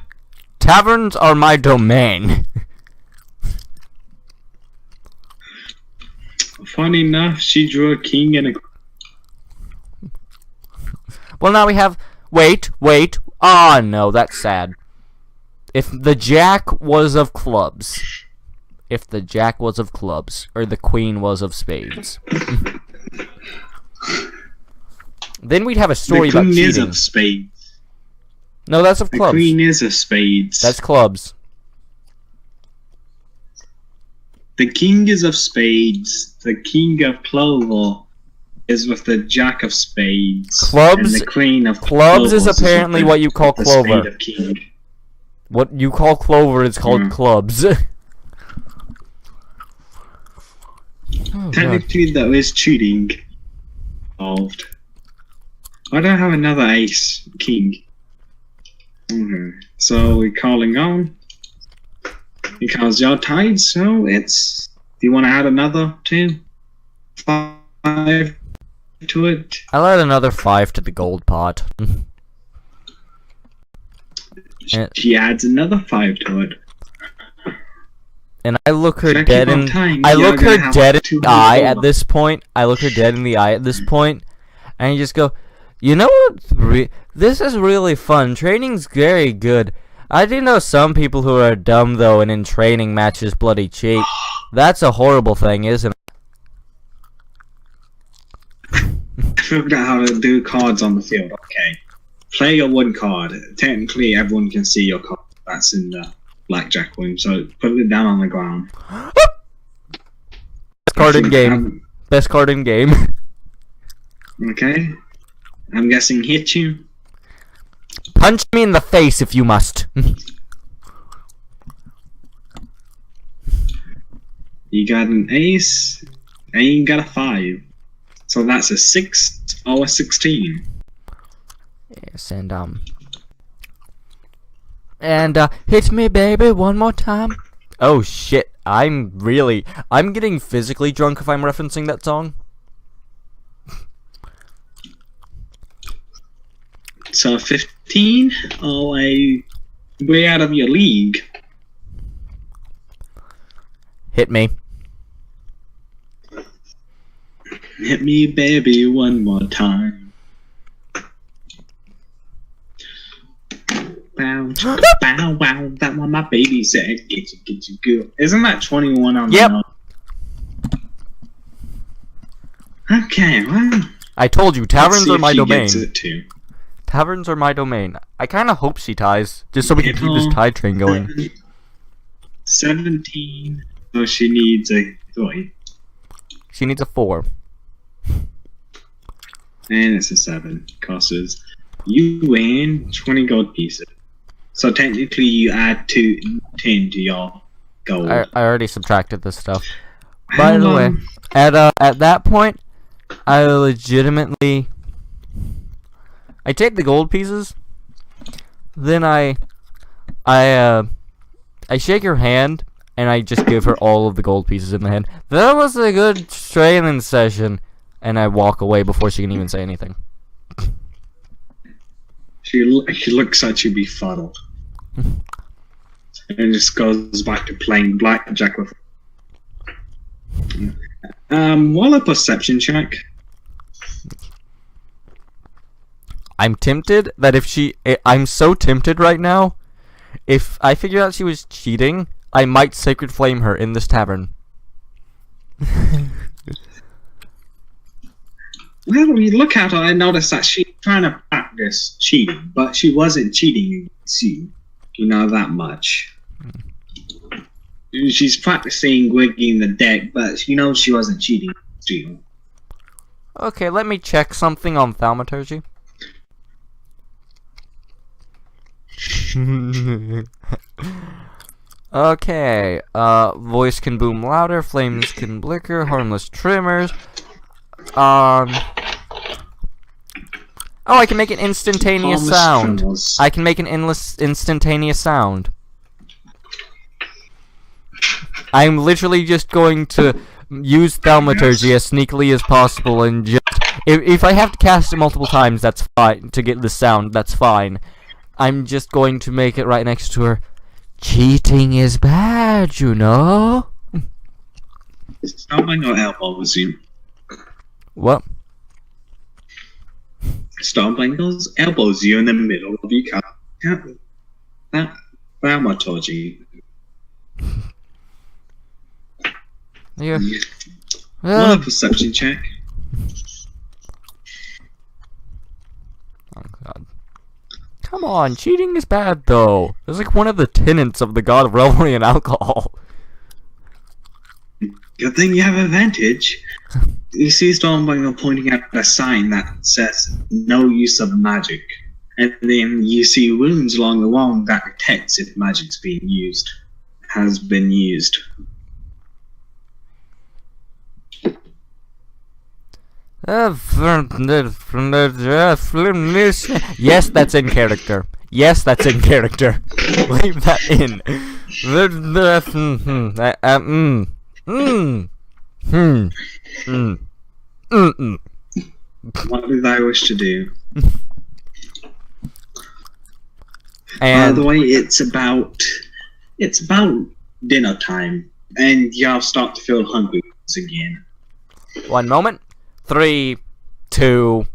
Taverns are my domain. Funny enough, she drew a king and a. Well, now we have. Wait. Ah, no, that's sad. If the jack was of clubs. If the jack was of clubs, or the queen was of spades. Then we'd have a story about cheating. The queen is of spades. No, that's of clubs. The queen is of spades. That's clubs. The king is of spades. The king of clover is with the jack of spades. Clubs. And the queen of clubs is apparently what you call clover. Spade of king. What you call clover is called clubs. Oh, technically, that is cheating involved. I don't have another ace king. Okay. So we're calling on because you're tied. So it's. Do you want to add another 5 to it? I'll add another 5 to the gold pot. She adds another 5 to it. And I look her dead in. I look her dead in the eye at this point. I look her dead in the eye at this point, and you just go, you know what? This is really fun. Training's very good. I do know some people who are dumb though, and in training matches bloody cheat. That's a horrible thing, isn't it? I figured out how to do cards on the field. Okay. play your one card. Technically, everyone can see your card. That's in the blackjack room. So put it down on the ground. Best card in game. Best card in game. Okay. I'm guessing hit you. Punch me in the face if you must. You got an ace, and you got a 5. So that's a 6 or a 16. Yes, and hit me, baby, one more time. Oh shit! I'm getting physically drunk if I'm referencing that song. So 15 or a way out of your league. Hit me. Hit me, baby, one more time. Bow, bow, wow. That one my baby said, get you, girl. Isn't that 21 on Yep. the note? Okay, well. I told you, taverns are my domain. Gets it too. Taverns are my domain. I kind of hope she ties, just so we can keep this tie train going. 17. So she needs a 3. She needs a 4. And it's a 7. Costs you win 20 gold pieces. So technically you add 10 to your gold. I already subtracted this stuff. By the way, at that point, I legitimately... I take the gold pieces, then I shake her hand, and I just give her all of the gold pieces in the hand. That was a good training session, and I walk away before she can even say anything. She looks at you befuddled, and just goes back to playing blackjack with. Roll a perception check. I'm tempted that I'm so tempted right now. If I figure out she was cheating, I might sacred flame her in this tavern. Well, when you look at her, I noticed that she's trying to practice cheating, but she wasn't cheating against you. You know that much. She's practicing wigging the deck, but you know she wasn't cheating against you. Okay, let me check something on thaumaturgy. Okay, voice can boom louder, flames can blicker, harmless tremors. Oh, I can make an instantaneous sound. Tremors. I can make an instantaneous sound. I'm literally just going to use thaumaturgy as sneakily as possible and just... If I have to cast it multiple times, that's fine. To get the sound, that's fine. I'm just going to make it right next to her. Cheating is bad, you know? Stomping or elbows you? What? Stomping those elbows you in the middle of your cut. That thaumaturgy. Yeah. Roll a perception check. Oh god. Come on, cheating is bad though. It's like one of the tenets of the god of revelry and alcohol. Good thing you have advantage. You see Stormbringer pointing at a sign that says no use of magic. And then you see runes along the wall that detects if magic's being used. Has been used. Yes, that's in character. Yes, that's in character. Leave that in. What did I wish to do? And by the way, it's about dinner time, and y'all start to feel hungry once again. 1 moment. 3, 2.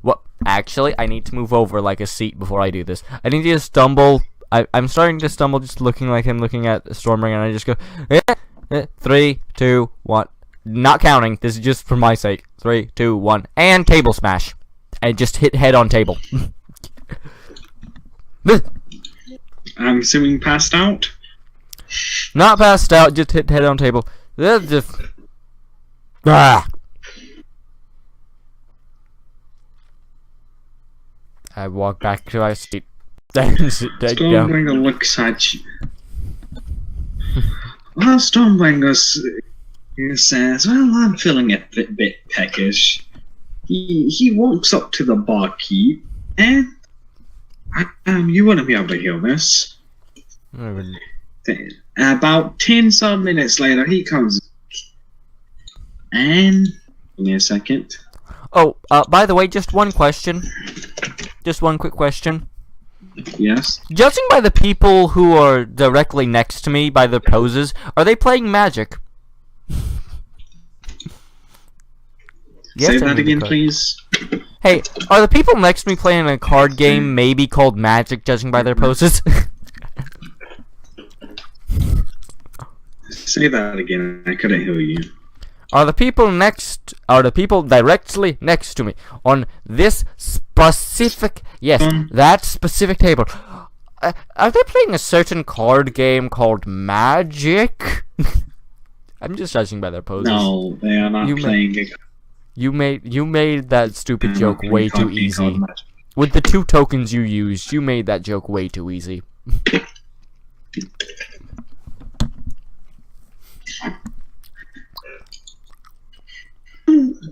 What? Actually, I need to move over like a seat before I do this. I need to just stumble. I'm starting to stumble, just looking like him, looking at Stormbringer, and I just go 3, 2, 1. Not counting. This is just for my sake. 3, 2, 1, and table smash. I just hit head on table. I'm assuming passed out. Not passed out, just hit head on table. Just... Ah! I walk back to my seat. Then sit down. Stormbringer looks at you. Well, Stormbringer says, well, I'm feeling a bit peckish. He walks up to the barkeep, and you wouldn't be able to hear this. About 10 some minutes later, he comes, and give me a second. Oh, by the way, just one question. Just one quick question. Yes. Judging by the people who are directly next to me, by their poses, are they playing Magic? Say that again, please. Hey, are the people next to me playing a card game maybe called Magic, judging by their poses? Say that again. I couldn't hear you. Are the people directly next to me on this specific, that specific table, are they playing a certain card game called Magic? I'm just judging by their poses. No, they are not playing it. You made that stupid joke way too easy. With the 2 tokens you used, you made that joke way too easy.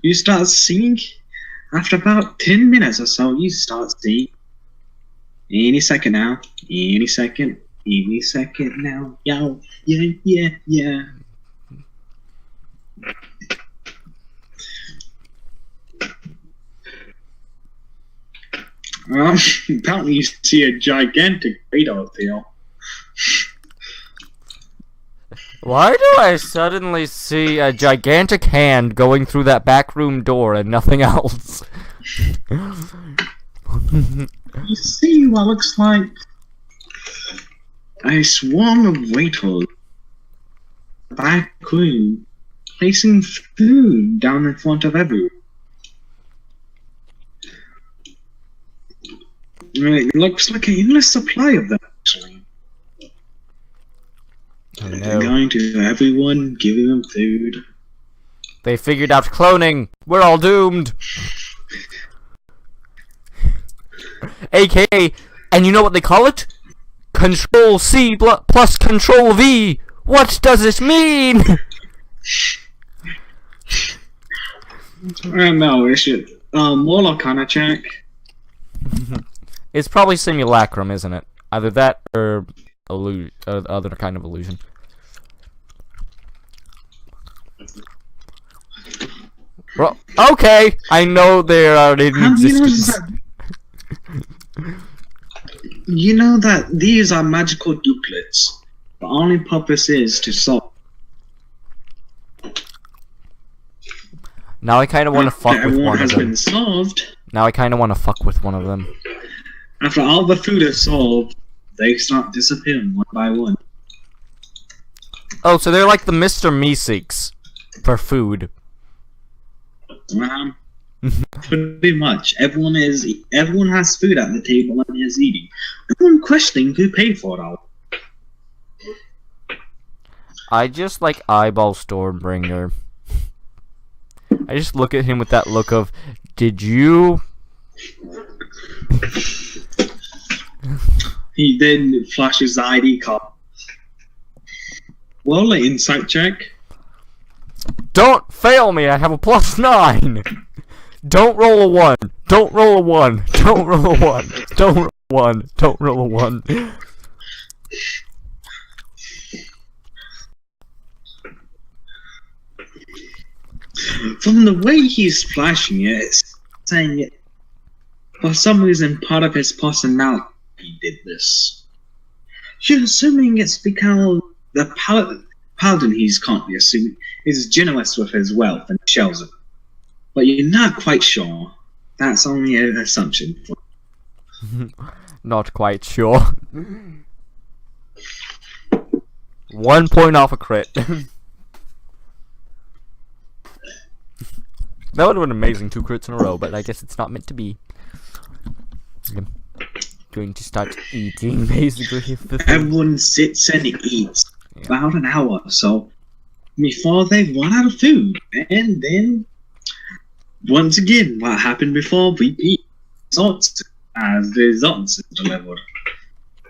You start seeing, after about 10 minutes or so, you start seeing, any second now, any second now, yo, yeah. Apparently you see a gigantic radar tail. Why do I suddenly see a gigantic hand going through that back room door and nothing else? You see what looks like a swarm of waiters back room placing food down in front of everyone. It looks like an endless supply of them, actually. Oh, no. They're going to everyone, giving them food. They figured out cloning. We're all doomed. AKA, and you know what they call it? Control C plus Control V. What does it mean? No, it should. Warlock on a check. It's probably simulacrum, isn't it? Either that or other kind of illusion. Well, okay, I know they are in existence. You know that these are magical duplets. The only purpose is to solve. Now I kind of want to fuck with one of has them. been solved. Now I kind of want to fuck with one of them. After all the food is solved, they start disappearing one by one. Oh, so they're like the Mr. Meeseeks for food. Pretty much. Everyone has food at the table and is eating. No one questioning who paid for it all. I just like eyeball Stormbringer. I just look at him with that look of, did you? He then flashes the ID card. Well, an insight check. Don't fail me, I have a +9! Don't roll a 1! Don't roll a 1! Don't roll a 1! Don't roll a 1! Don't roll a 1! From the way he's flashing it, it's saying it. For some reason, part of his personality did this. You're assuming it's because the paladin he's currently assuming is generous with his wealth and shells it. But you're not quite sure. That's only an assumption. Not quite sure. 1 point off a crit. That would have been amazing, 2 crits in a row, but I guess it's not meant to be. going to start eating, basically. Everyone sits and eats about an hour or so before they run out of food. And then, once again, what happened before, repeat. Results as the results are delivered.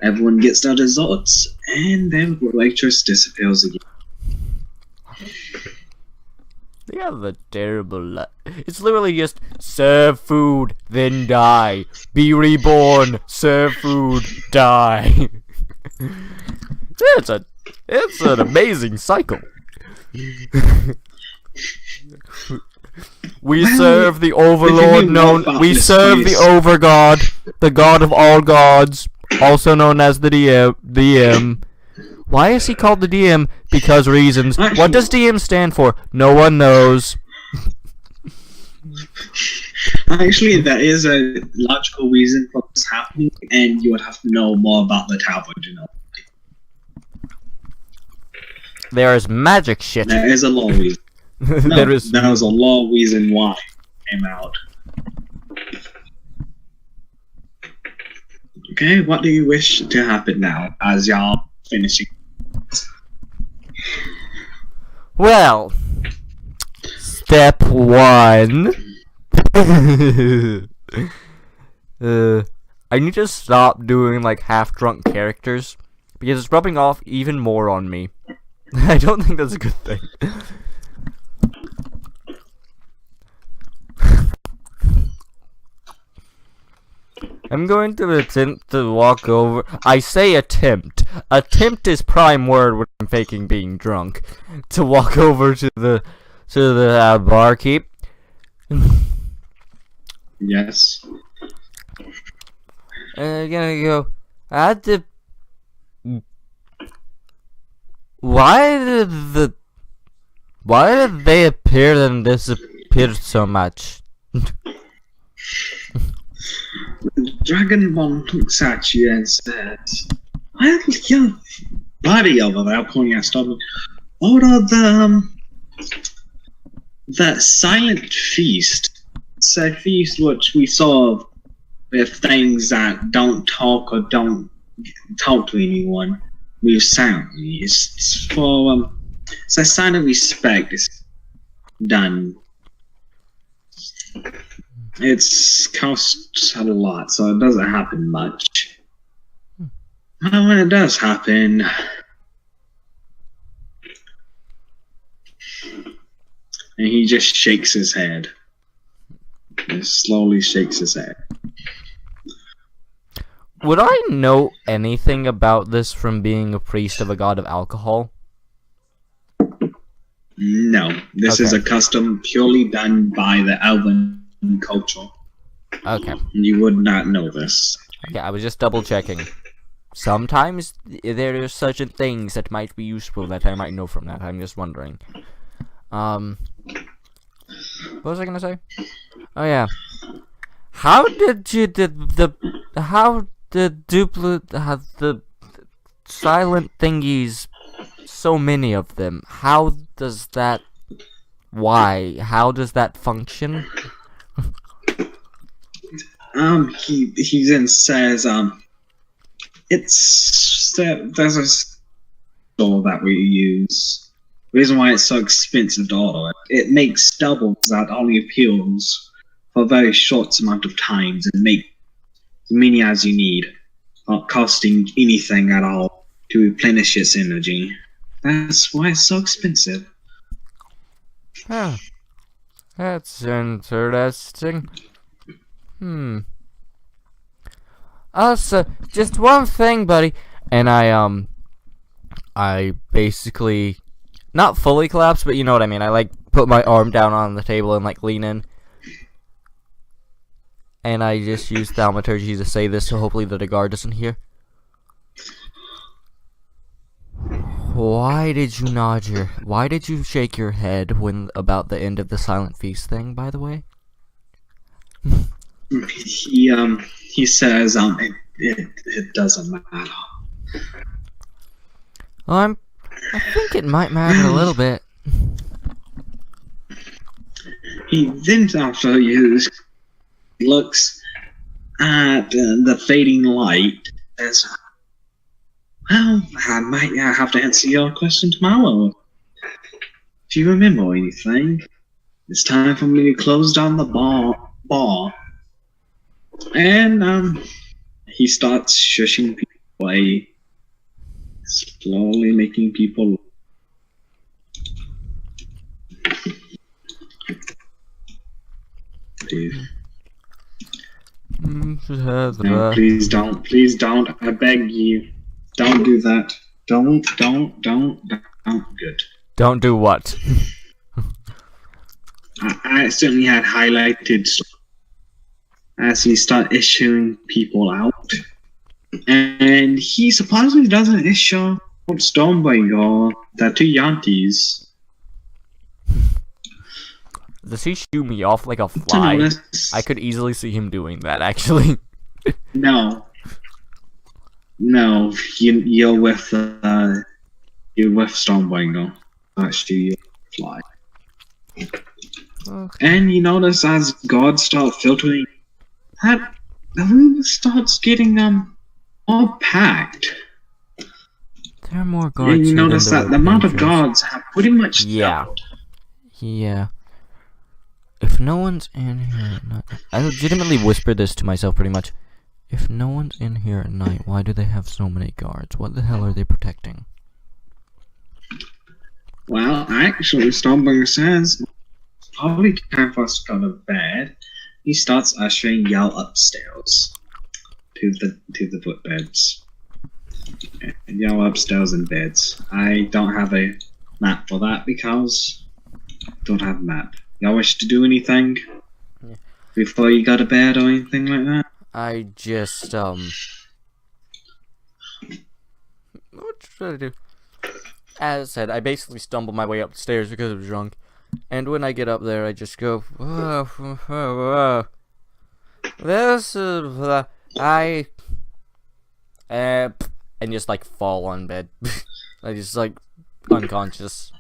Everyone gets their results, and then the waitress disappears again. They have a terrible It's literally just serve food, then die. Be reborn, serve food, die. It's an amazing cycle. We serve the overlord we serve the overgod, the god of all gods, also known as the DM. Why is he called the DM? Because reasons. Actually, what does DM stand for? No one knows. Actually, there is a logical reason for this happening, and you would have to know more about the tower to know. There is magic shit. There is a law reason. No, there is a law reason why it came out. Okay, what do you wish to happen now as y'all finishing? Well, step 1. I need to stop doing like half-drunk characters because it's rubbing off even more on me. I don't think that's a good thing. I'm going to attempt to walk over. I say attempt. Attempt is prime word when I'm faking being drunk. To walk over to the barkeep. Yes. I'm gonna go. Why did they appear and disappear so much? Dragonborn looks at you and says, "Well, your buddy over there," pointing at Stubborn, order the silent feast. It's a feast which we serve with things that don't talk or don't talk to anyone. We sound. It's for it's a sign of respect. It's done. It's costs a lot, so it doesn't happen much. And when it does happen, and he just shakes his head. He slowly shakes his head. Would I know anything about this from being a priest of a god of alcohol? No, this is a custom purely done by the elven culture. Okay. You would not know this. Okay, I was just double checking. Sometimes there are such things that might be useful that I might know from that. I'm just wondering. What was I gonna say? Oh yeah. How did you the silent thingies, so many of them? How does that? Why? How does that function? He then says, there's a store that we use. The reason why it's so expensive to order it makes doubles that only appeals for a very short amount of times and make as many as you need, not costing anything at all to replenish its energy. That's why it's so expensive. Huh. That's interesting. Also, just one thing, buddy. And I basically, not fully collapse, but you know what I mean. I like put my arm down on the table and like lean in. And I just use thaumaturgy to say this, so hopefully the guard doesn't hear. Why did you shake your head when about the end of the silent feast thing, by the way? He says it doesn't matter. Well, I think it might matter a little bit. He then after you looks at the fading light, says, "Well, I might have to answer your question tomorrow. Do you remember anything? It's time for me to close down the bar." And he starts shushing people away, slowly making people. Dude. No, please don't, I beg you. Don't do that. Don't. Good. Don't do what? I accidentally had highlighted as he started issuing people out. And he supposedly doesn't issue Stormbringer, the two Yantis. Does he shoo me off like a fly? I could easily see him doing that, actually. No, you're with Stormbringer. Actually, you fly. Okay. And you notice as gods start filtering, that the room starts getting more packed. There are more guards. And you notice that the amount of guards have pretty much doubled. Yeah. If no one's in here at night... I legitimately whispered this to myself pretty much. If no one's in here at night, why do they have so many guards? What the hell are they protecting? Well, actually, Stormbringer says, it's probably time for us to go to bed. He starts ushering y'all upstairs to the footbeds. And y'all upstairs in beds. I don't have a map for that because I don't have a map. Y'all wish to do anything before you go to bed or anything like that? I just, what should I do? As I said, I basically stumbled my way upstairs because I was drunk. And when I get up there, I just go, this is, and just, like, fall on bed. I just, like, unconscious.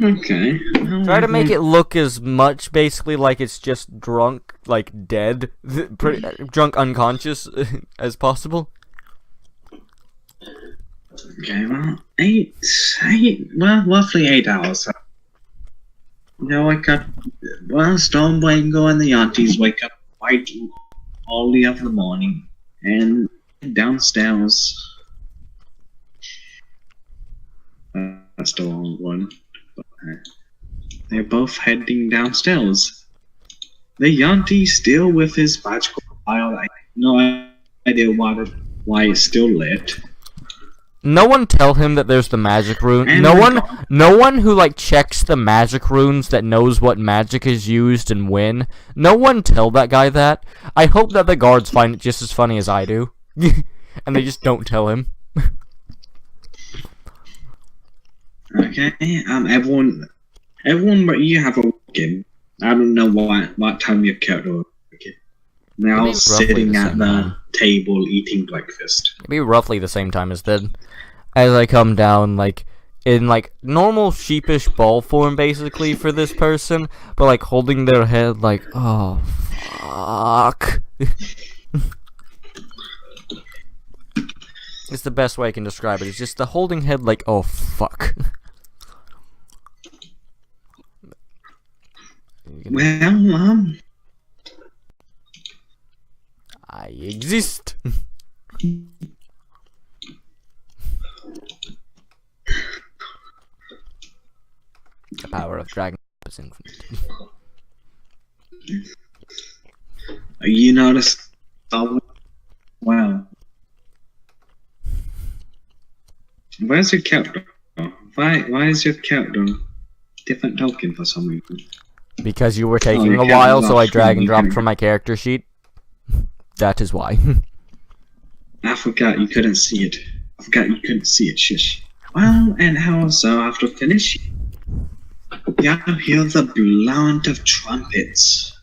Okay. Try to make it look as much, basically, like it's just drunk, like, dead, drunk unconscious as possible. Okay, well, roughly 8 hours. Wake up, Stormbringer and the aunties wake up quite early of the morning, and downstairs. That's the wrong one. They're both heading downstairs. The Yanti still with his magical file. I have no idea why it's still lit. No one tell him that there's the magic rune. And no one who like checks the magic runes that knows what magic is used and when. No one tell that guy that. I hope that the guards find it just as funny as I do, and they just don't tell him. Okay, everyone but you have a weekend. I don't know what time your character will working. They're all sitting at the table eating breakfast. It'd be roughly the same time as then. As I come down, like, in, like, normal sheepish ball form, basically, for this person, but, like, holding their head, like, oh, fuck. It's the best way I can describe it. It's just the holding head, like, oh, fuck. Well, I exist. The power of dragon is infinite. You noticed? Oh, wow. Where's your character? Why is your character different token for some reason? Because you were taking a while, so I drag and dropped from my character sheet. That is why. I forgot you couldn't see it. Shush. Well, and also after finishing, you hear the blunt of trumpets.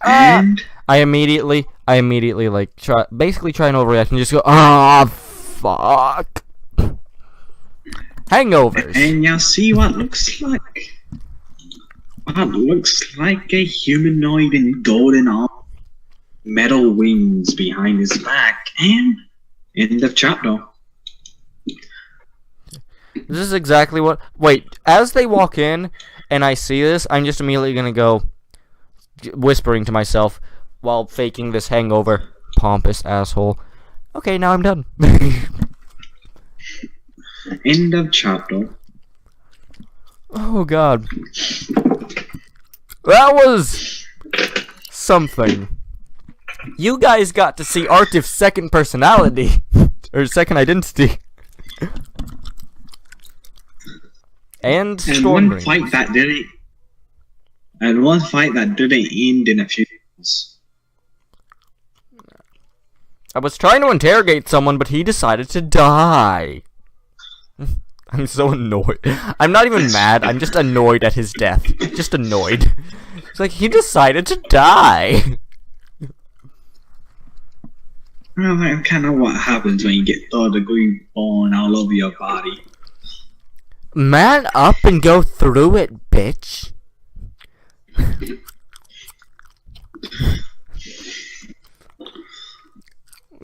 And I immediately like basically try and overreact and just go, ah, fuck. Hangovers. And you'll see what looks like That looks like a humanoid in golden armor, metal wings behind his back, and end of chapter. This is exactly what... Wait, as they walk in, and I see this, I'm just immediately gonna go... whispering to myself, while faking this hangover. Pompous asshole. Okay, now I'm done. End of chapter. Oh god. That was... something. You guys got to see Artif's second personality. Or second identity. And one fight that didn't end in a few minutes. I was trying to interrogate someone, but he decided to die. I'm so annoyed. I'm not even mad, I'm just annoyed at his death. Just annoyed. It's like, he decided to die. Well, that's kind of what happens when you get third degree burn all over your body. Man up and go through it, bitch.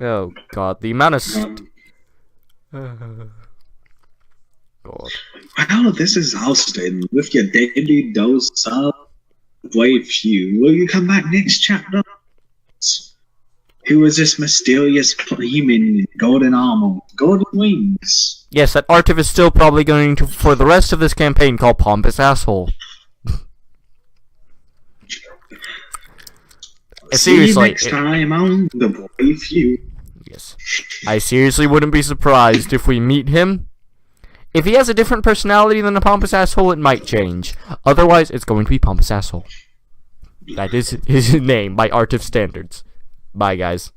Oh god, the amount of God. Wow, this is Austin with your daily dose of Wave Few. Will you come back next chapter? Who is this mysterious human in golden armor, golden wings? Yes, that Artif is still probably going to, for the rest of this campaign, call Pompous Asshole. See you next time on the Wave Few. Yes. I seriously wouldn't be surprised if we meet him. If he has a different personality than a Pompous Asshole, it might change. Otherwise, it's going to be Pompous Asshole. That is his name by Artif standards. Bye, guys.